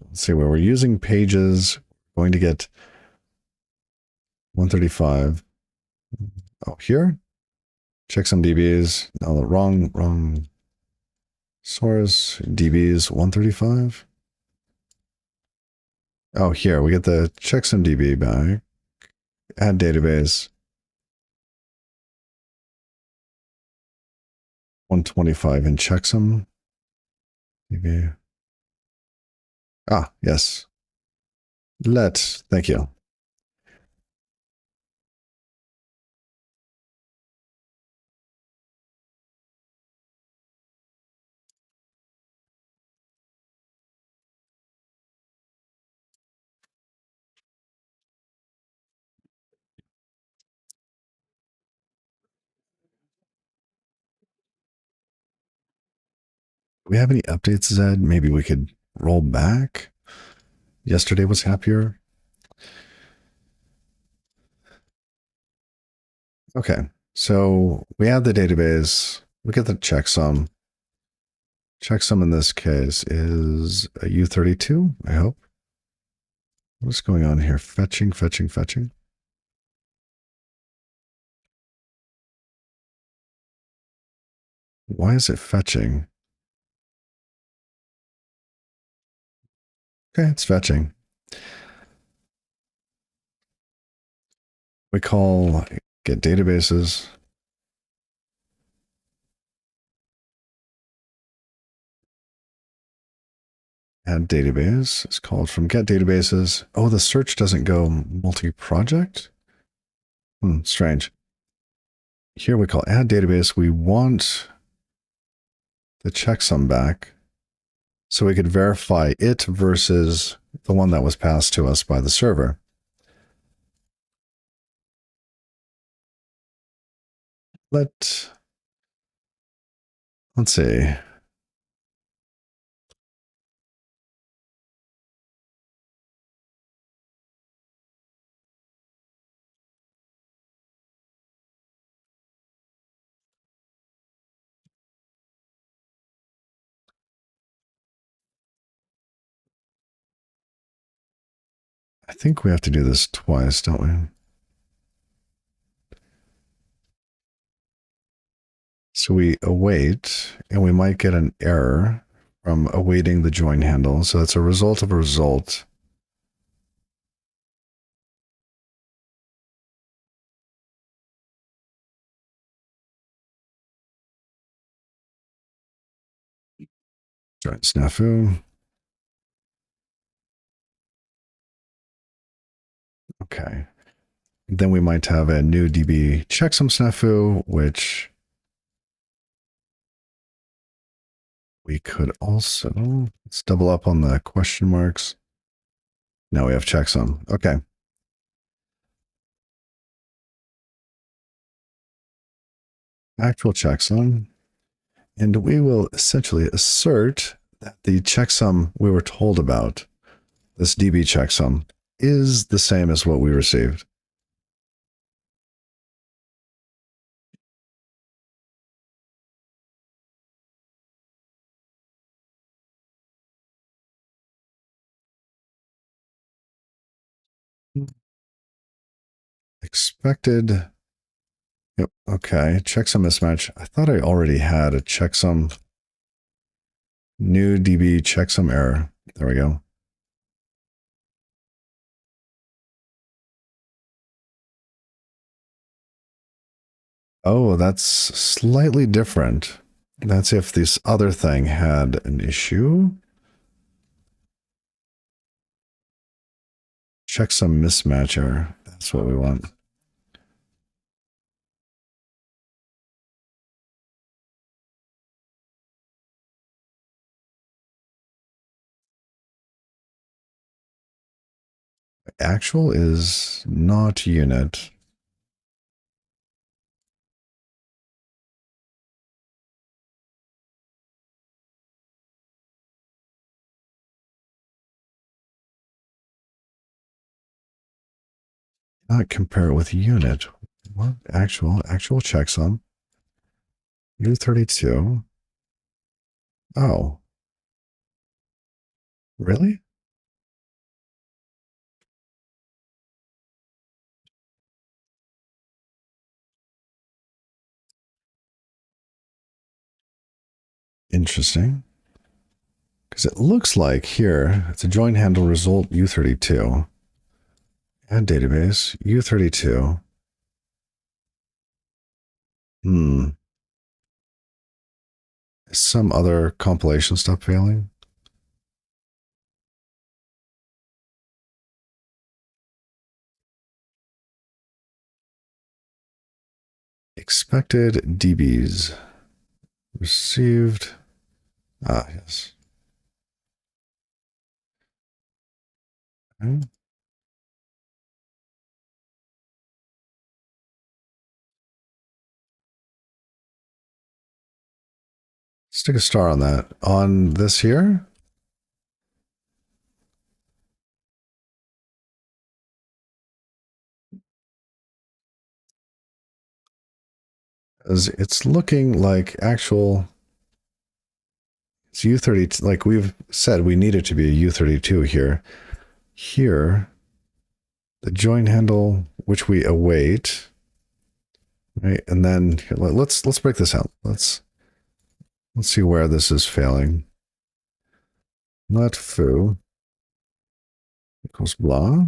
let's see where we're using pages. Going to get 135. Oh, here. Check some DBs. No, wrong source. DBs 135. Oh, here we get the checksum DB back. Add database. 125 in checksum DB. Ah, yes. Thank you. Do we have any updates, Zed? Maybe we could roll back. Yesterday was happier. Okay, so we have the database. We get the checksum. Checksum in this case is a U32, I hope. What's going on here? Fetching. Why is it fetching? Okay, it's fetching. We call get databases. Add database is called from get databases. Oh, the search doesn't go multi-project? Strange. Here we call add database. We want the checksum back so we could verify it versus the one that was passed to us by the server. Let's see. I think we have to do this twice, don't we? So we await, and we might get an error from awaiting the join handle. So it's a result of a result. Join snafu. Okay. Then we might have a new DB checksum snafu, which we could also, let's double up on the question marks. Now we have checksum. Okay. Actual checksum. And we will essentially assert that the checksum we were told about, this DB checksum, is the same as what we received. Expected. Yep. Okay. Checksum mismatch. I thought I already had a checksum. New DB checksum error. There we go. Oh, that's slightly different. That's if this other thing had an issue. Checksum mismatch error. That's what we want. Actual is not unit. Not compare it with unit. What? Actual checksum. U32. Oh. Really? interesting. Because it looks like here, it's a join handle result U32. Add database, U32. Is some other compilation stuff failing? Expected DBs. Received. Ah, yes. Okay. Stick a star on that. On this here? As it's looking like actual. It's U32. Like we've said, we need it to be a U32 here. Here, the join handle, which we await. Right, and then let's break this out. Let's see where this is failing. Let foo equals blah.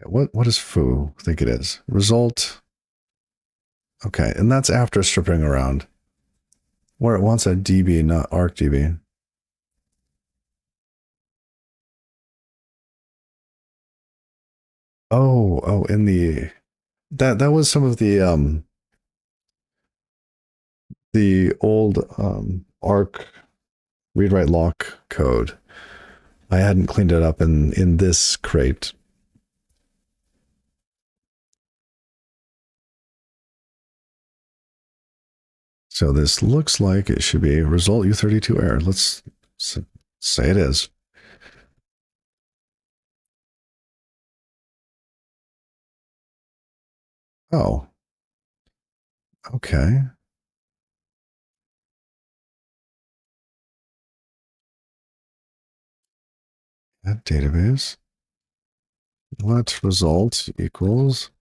What does foo think it is? Result. Okay, and that's after stripping around. Where it wants a DB, not ArcDB. Oh, in the that was some of the old Arc read write lock code. I hadn't cleaned it up in this crate. So this looks like it should be result U32 error. Let's say it is. Oh. Okay. That database. Let result equals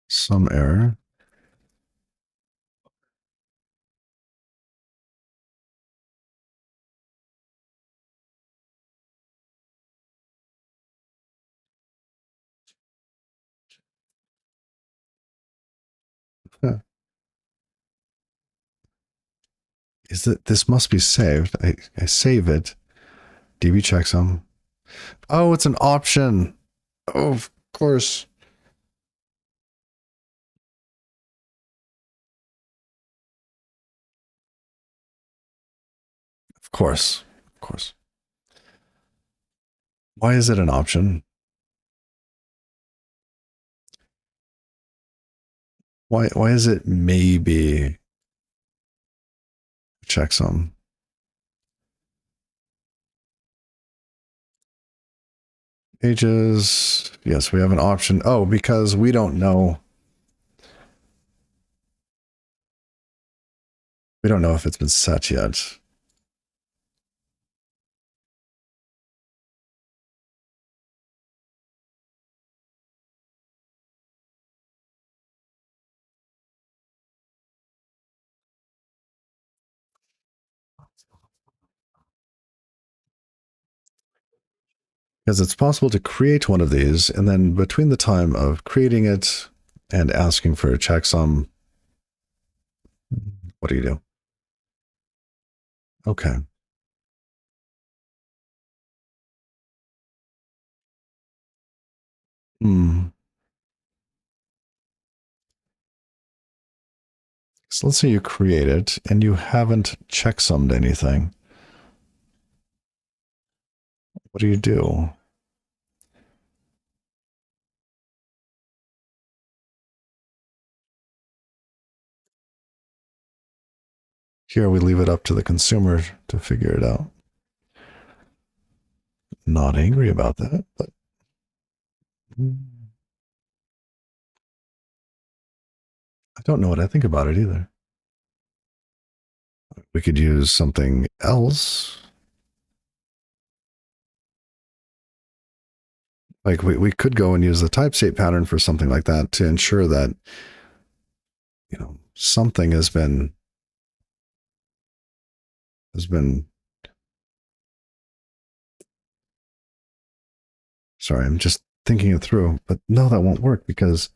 some error. Huh. Is that this must be saved? I save it. DB checksum. Oh, it's an option. Oh, of course. Of course. Of course. Why is it an option? Why is it maybe checksum? Pages. Yes, we have an option. Oh, because we don't know. We don't know if it's been set yet. Because it's possible to create one of these, and then between the time of creating it and asking for a checksum, what do you do? Okay. So let's say you create it and you haven't checksummed anything. What do you do? Here we leave it up to the consumer to figure it out. Not angry about that, but I don't know what I think about it either. We could use something else. Like we could go and use the type state pattern for something like that to ensure that, something has been sorry, I'm just thinking it through, but no, that won't work because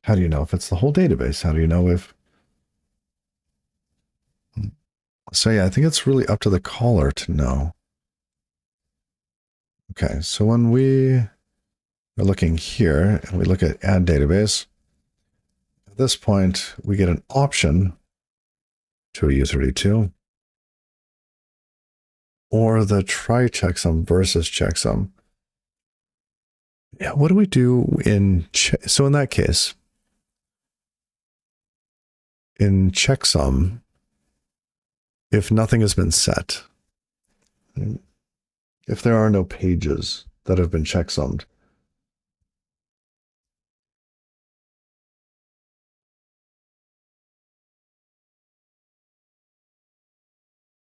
how do you know if it's the whole database? How do you know if so yeah, I think it's really up to the caller to know. Okay, so when we are looking here and we look at add database, at this point we get an option to a U32 or the try checksum versus checksum. Yeah, what do we do so in that case, in checksum, if nothing has been set, if there are no pages that have been checksummed,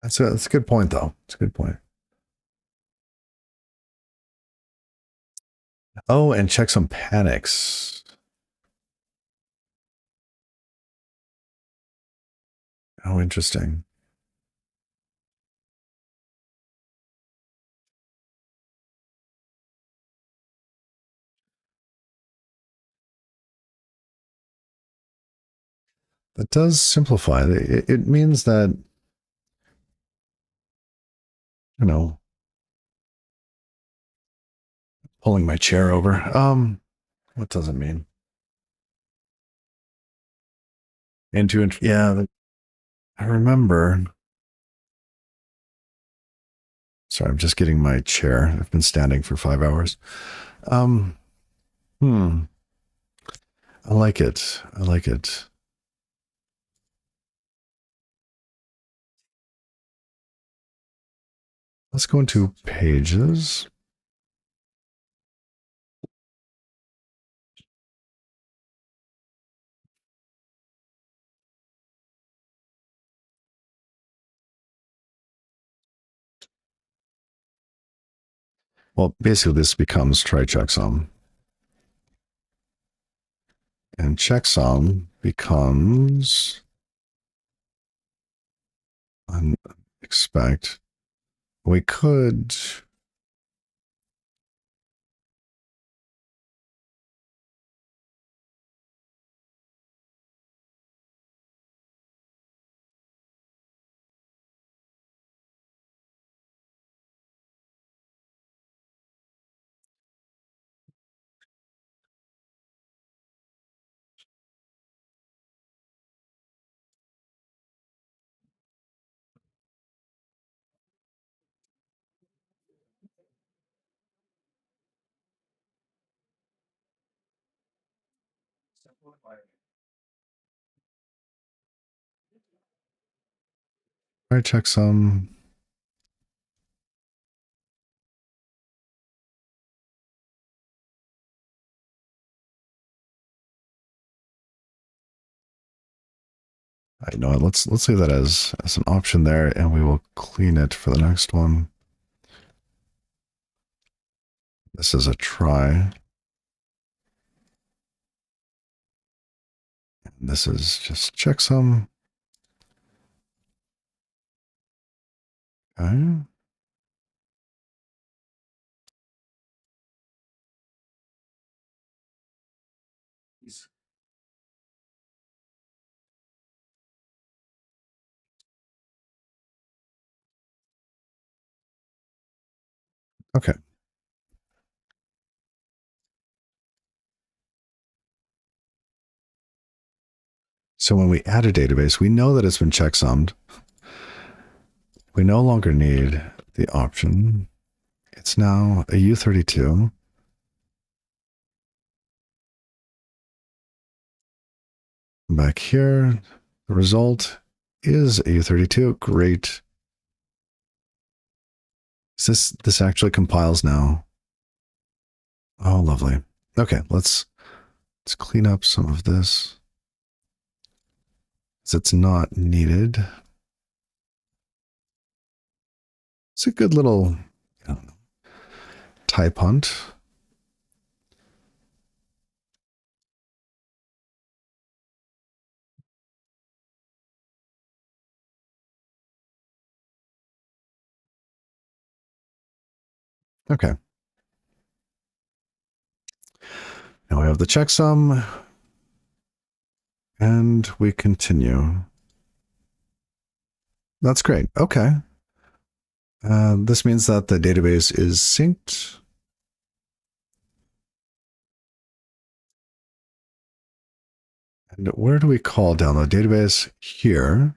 that's a good point, though. It's a good point. Oh, and checksum panics. Oh, interesting. That does simplify. It means that, pulling my chair over. What does it mean? Yeah, I remember. Sorry, I'm just getting my chair. I've been standing for 5 hours. Um, I like it. I like it. Let's go into pages. Well, basically this becomes try checksum. And checksum becomes expect. We could try checksum. I know it. Let's leave that as an option there, and we will clean it for the next one. This is a try. And this is just checksum. Okay. Okay. So when we add a database, we know that it's been checksummed. We no longer need the option. It's now a U32. Back here, the result is a U32. Great. This actually compiles now. Oh, lovely. Okay, let's clean up some of this. It's not needed. It's a good little, type hunt. Okay. Now we have the checksum, and we continue. That's great. Okay. This means that the database is synced. And where do we call download database? Here.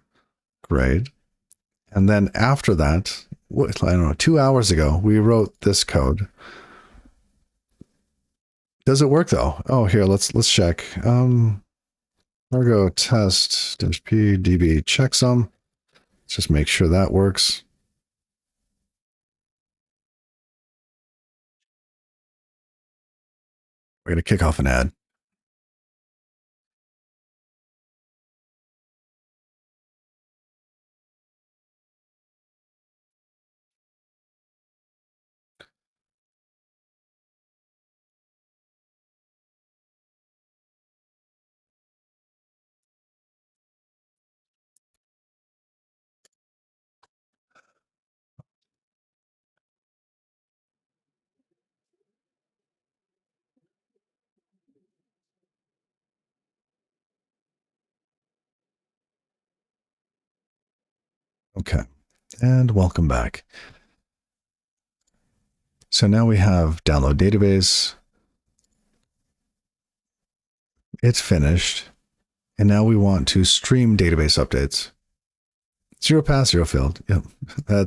Great. And then after that, I don't know, 2 hours ago, we wrote this code. Does it work though? Oh, here, let's check. Argo test -p db checksum. Let's just make sure that works. We're going to kick off an ad. Okay. And welcome back. So now we have download database. It's finished. And now we want to stream database updates. 0 pass, 0 failed. Yep. There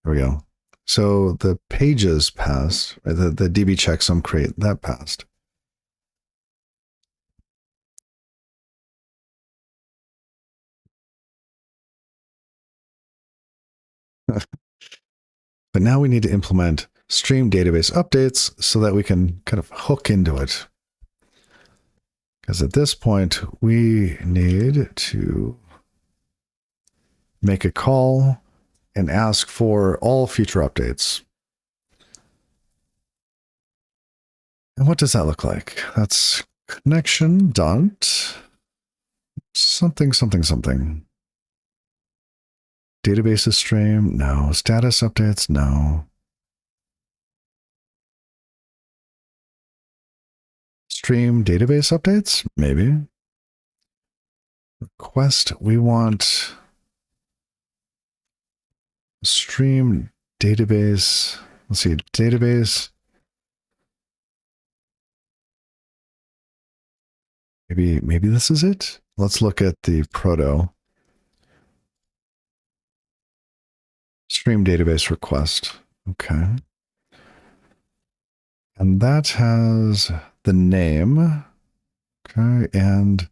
we go. So the pages passed, right? The DB checksum create, that passed. But now we need to implement stream database updates so that we can kind of hook into it. Because at this point, we need to make a call and ask for all future updates. And what does that look like? That's connection dot something. Databases stream, no. Status updates, no. Stream database updates, maybe. Request, we want stream database. Let's see, database. Maybe this is it. Let's look at the proto. Stream database request. Okay. And that has the name. Okay. And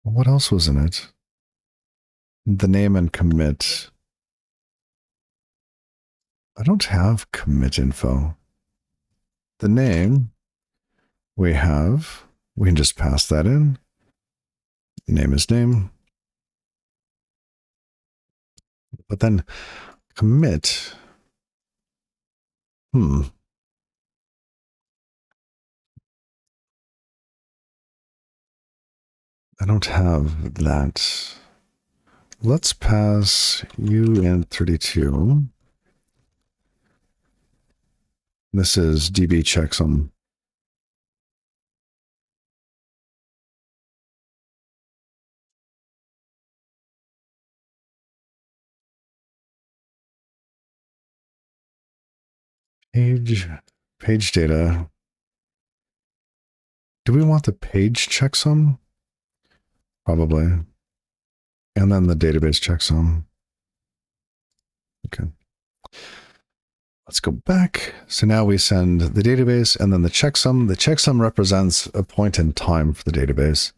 what else was in it? The name and commit. I don't have commit info. The name we can just pass that in. Name is name. But then commit. I don't have that. Let's pass uint32. This is db checksum. Page data. Do we want the page checksum? Probably. And then the database checksum. Okay. Let's go back. So now we send the database and then the checksum. The checksum represents a point in time for the database.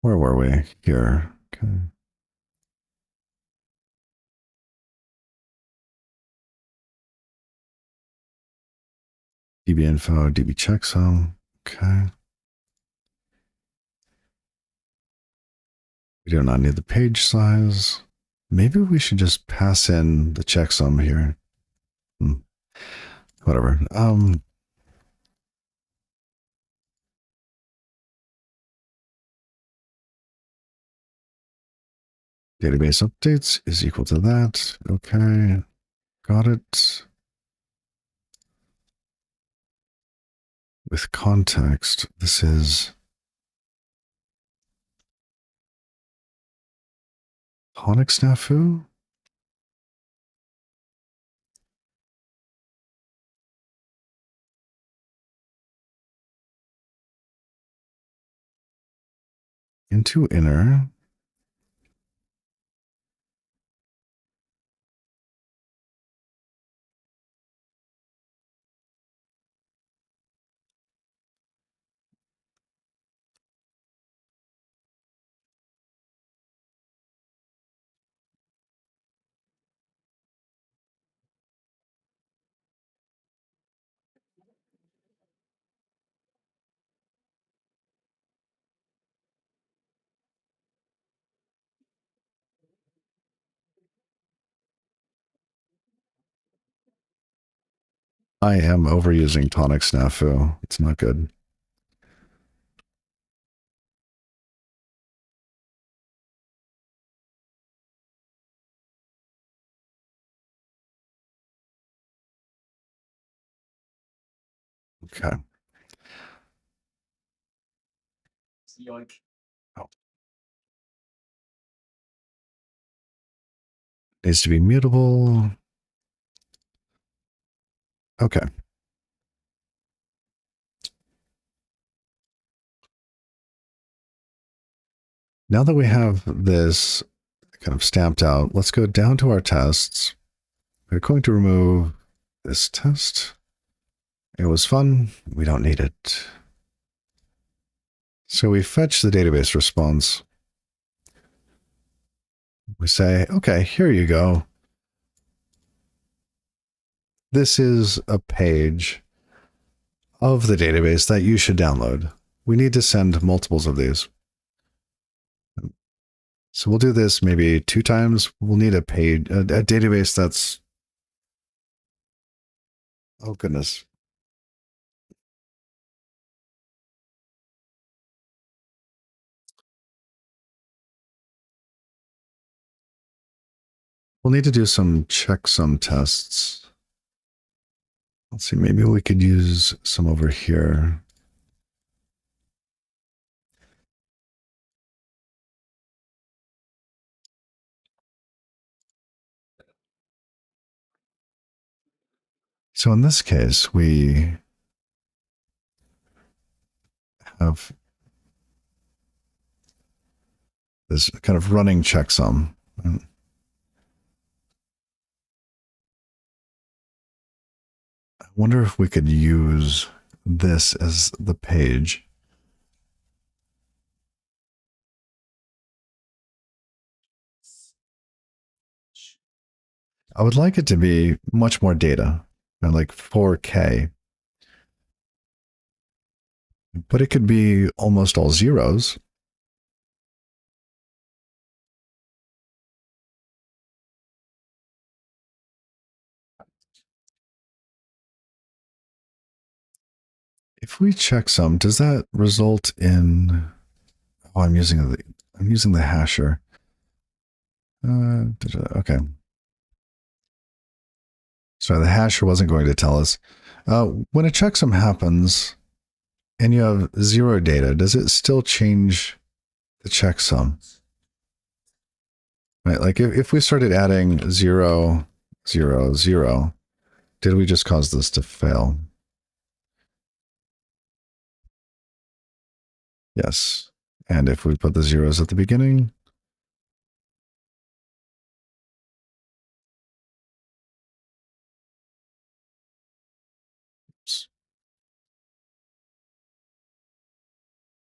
Where were we? Here. Okay. DB info, DB checksum. Okay. We do not need the page size. Maybe we should just pass in the checksum here. Whatever. Database updates is equal to that. Okay. Got it. With context, this is tonic snafu. Into inner. I am overusing tonic snafu. It's not good. Okay. Oh. Needs to be mutable. Okay. Now that we have this kind of stamped out, let's go down to our tests. We're going to remove this test. It was fun. We don't need it. So we fetch the database response. We say, okay, here you go. This is a page of the database that you should download. We need to send multiples of these. So we'll do this maybe 2 times. We'll need a page, a database that's, oh goodness. We'll need to do some checksum tests. Let's see, maybe we could use some over here. So in this case, we have this kind of running checksum. I wonder if we could use this as the page. I would like it to be much more data, like 4K. But it could be almost all zeros. If we checksum, does that result in? Oh, I'm using the hasher. Okay. So the hasher wasn't going to tell us. When a checksum happens and you have 0 data, does it still change the checksum? Right, like if we started adding 0, 0, 0, did we just cause this to fail? Yes. And if we put the zeros at the beginning,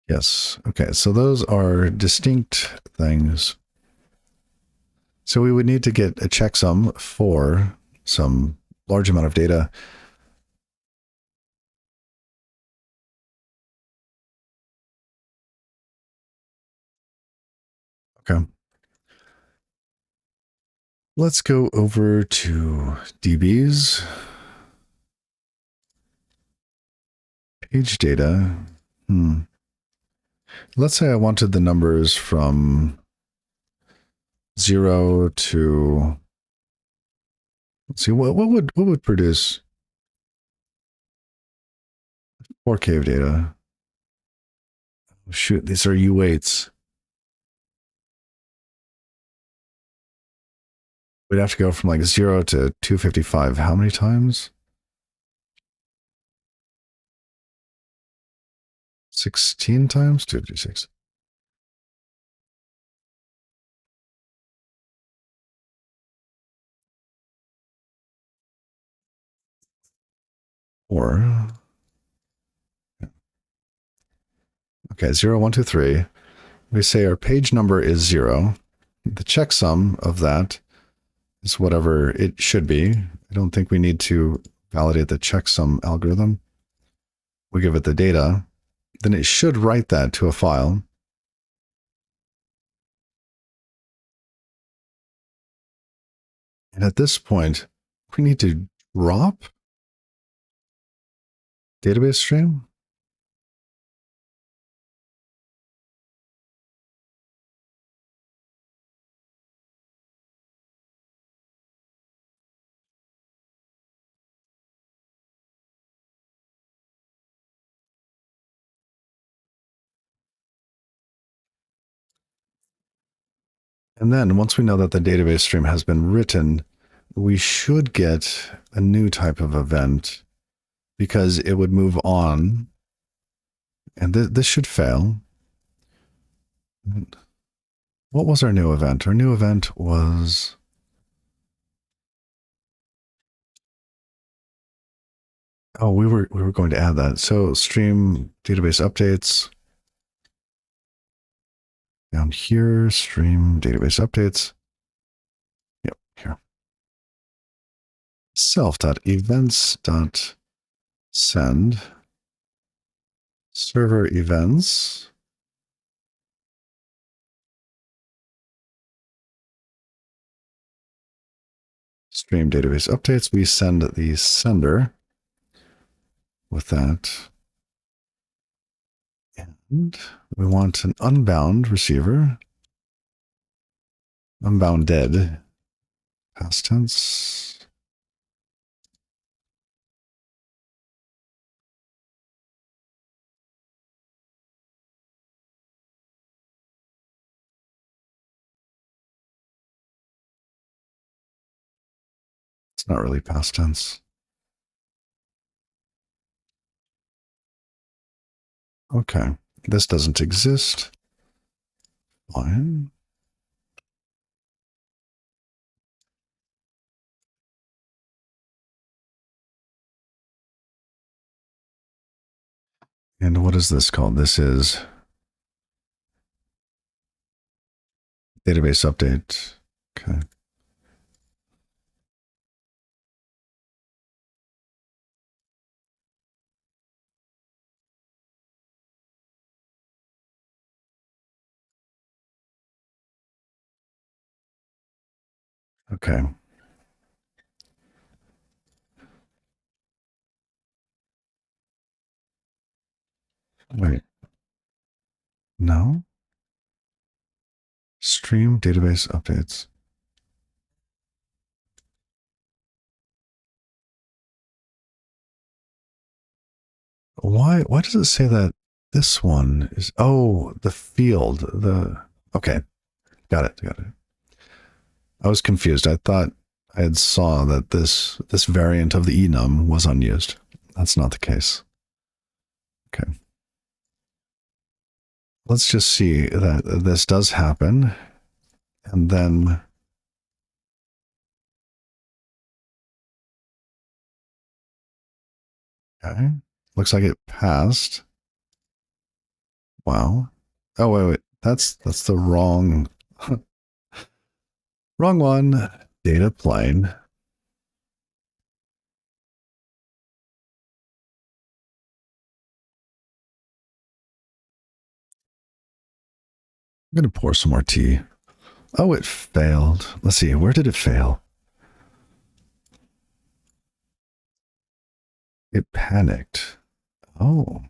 yes. Okay, so those are distinct things. So we would need to get a checksum for some large amount of data. Okay. Let's go over to DBs. Page data. Let's say I wanted the numbers from 0 to, let's see, what would produce 4K data? Shoot, these are U8s. We'd have to go from like 0 to 255. How many times? 16 times? 256. Or, okay, 0, 1, 2, 3. We say our page number is 0. The checksum of that is whatever it should be. I don't think we need to validate the checksum algorithm. We give it the data. Then it should write that to a file. And at this point, we need to drop database stream. And then once we know that the database stream has been written, we should get a new type of event because it would move on. And this should fail. What was our new event? Our new event was... Oh, we were going to add that. So stream database updates. Down here, stream database updates. Yep, here. Self.events.send server events. Stream database updates. We send the sender with that. And we want an unbound receiver. Unbounded. Past tense. It's not really past tense. Okay. This doesn't exist. Fine. And what is this called? This is database update. Okay. Okay. Wait. No. Stream database updates. Why does it say that this one is, oh, the field, okay. Got it. I was confused. I thought I had saw that this variant of the enum was unused. That's not the case. Okay. Let's just see that this does happen. And then okay. Looks like it passed. Wow. Oh, wait. That's the wrong wrong one. Data plane. I'm going to pour some more tea. Oh, it failed. Let's see. Where did it fail? It panicked. Oh.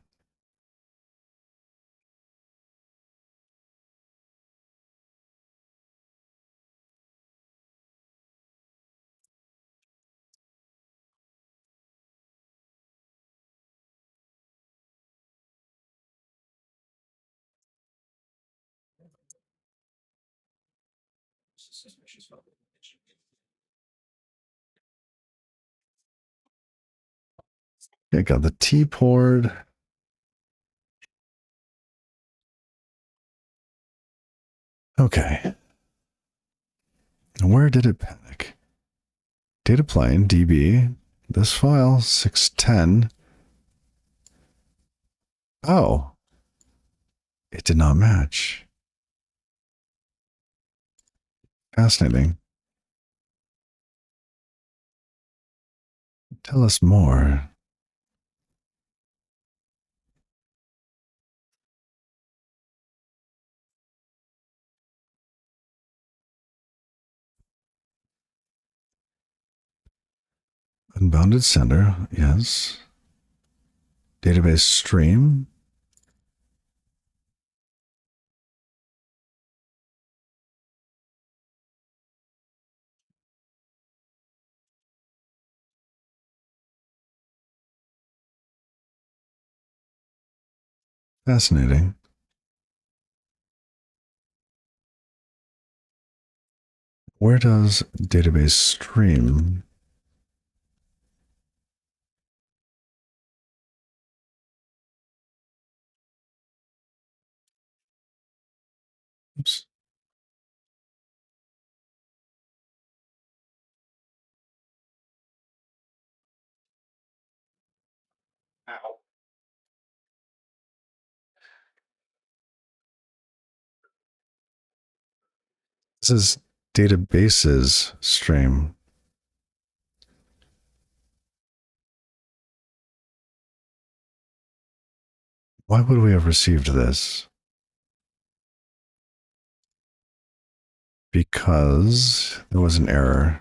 It got the T poured. Okay. Where did it panic? Data plane, DB. This file, 610. Oh, it did not match. Fascinating. Tell us more. Unbounded sender, yes. Database stream. Fascinating. Where does database stream? Oops. This is databases stream. Why would we have received this? Because there was an error.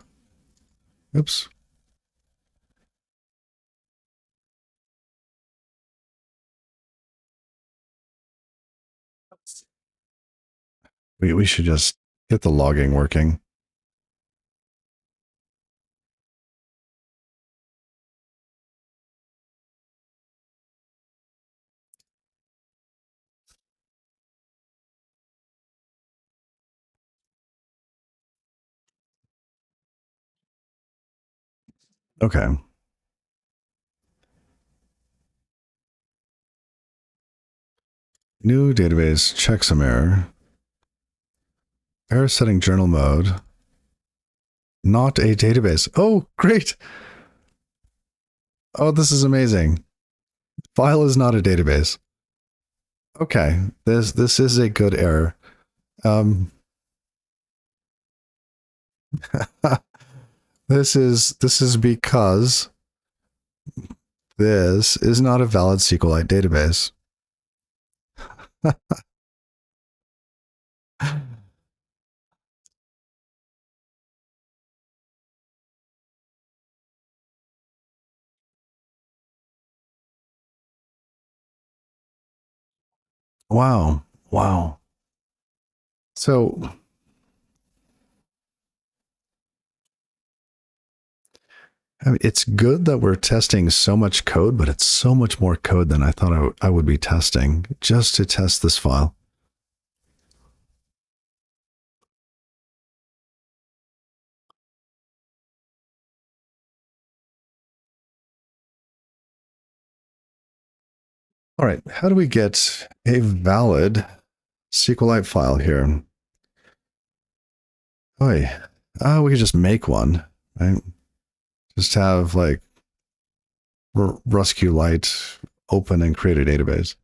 Oops. We should just get the logging working. Okay. New database, checksum error. Error setting journal mode. Not a database. Oh, great. Oh, this is amazing. File is not a database. Okay. This is a good error. This is because this is not a valid SQLite database. Wow. Wow. So I mean, it's good that we're testing so much code, but it's so much more code than I thought I would be testing just to test this file. All right, how do we get a valid SQLite file here? Oh, we could just make one, right? Just have like RusQLite open and create a database.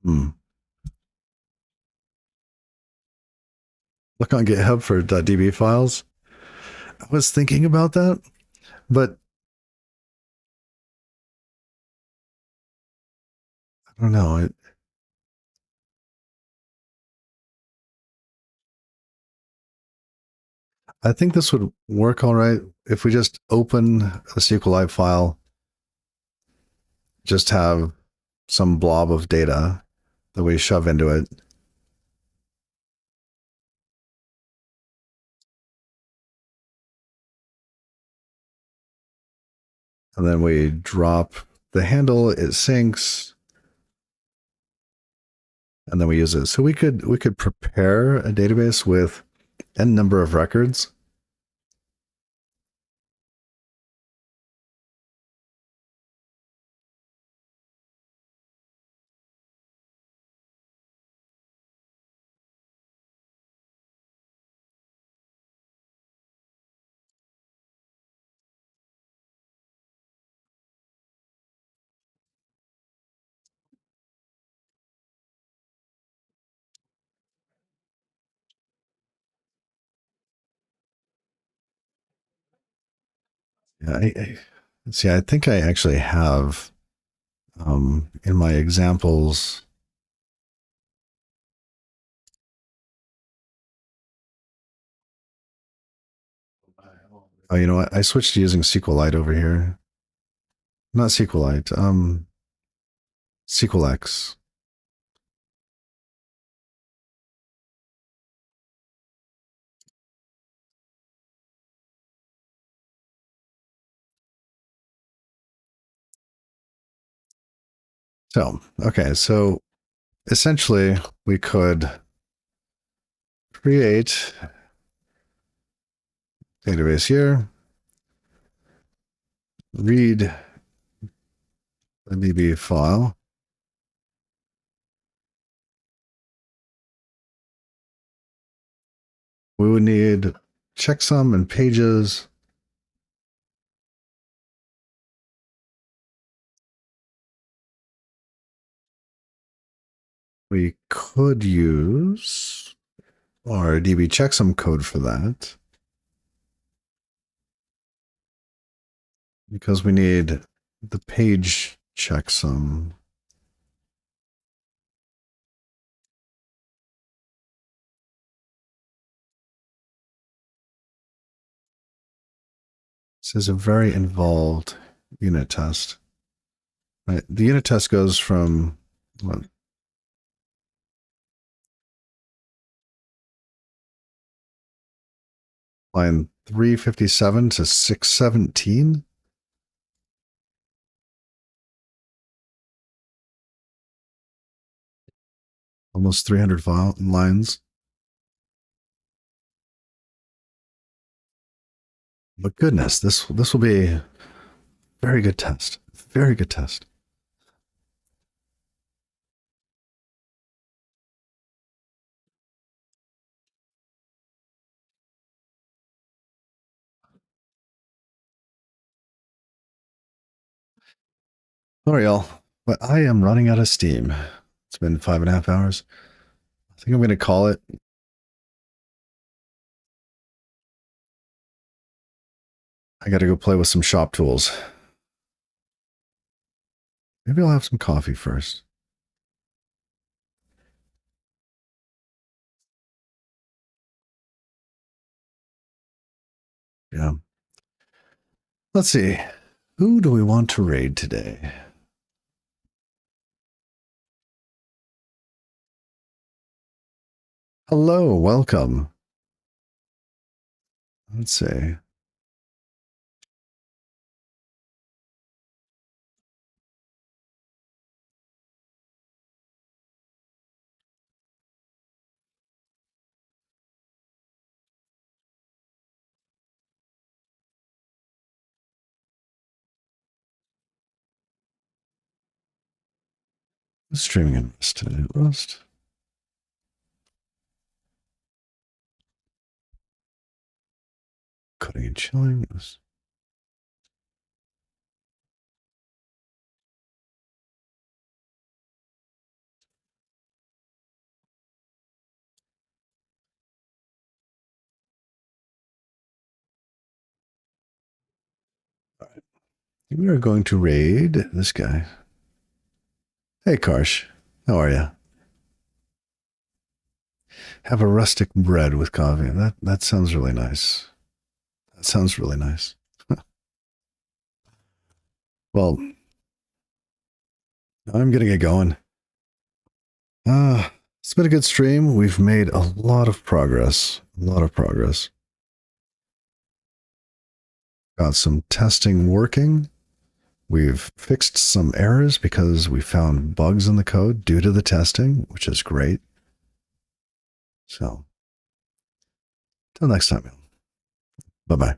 Hmm. Look on GitHub for .db files. I was thinking about that, but I don't know. I think this would work all right if we just open a SQLite file, just have some blob of data that we shove into it. And then we drop the handle, it syncs, and then we use it. So we could prepare a database with n number of records. Yeah, see. I think I actually have in my examples. Oh, you know what? I switched to using SQLite over here. Not SQLite. SQLX. So, okay. So essentially, we could create database here, read the DB file. We would need checksum and pages. We could use our DB checksum code for that because we need the page checksum. This is a very involved unit test. Right? The unit test goes from what, line 357 to 617. Almost 300 lines. But goodness, this will be a very good test. Very good test. All right, y'all. But I am running out of steam. It's been 5.5 hours. I think I'm going to call it. I got to go play with some shop tools. Maybe I'll have some coffee first. Yeah. Let's see. Who do we want to raid today? Hello, welcome. Let's see. Streaming in Rust today. Rust. Cutting and chilling. All right. We are going to raid this guy. Hey, Karsh. How are you? Have a rustic bread with coffee. That sounds really nice. That sounds really nice. Well, I'm gonna get going. It's been a good stream. We've made a lot of progress. A lot of progress. Got some testing working. We've fixed some errors because we found bugs in the code due to the testing, which is great. So, till next time. Bye bye.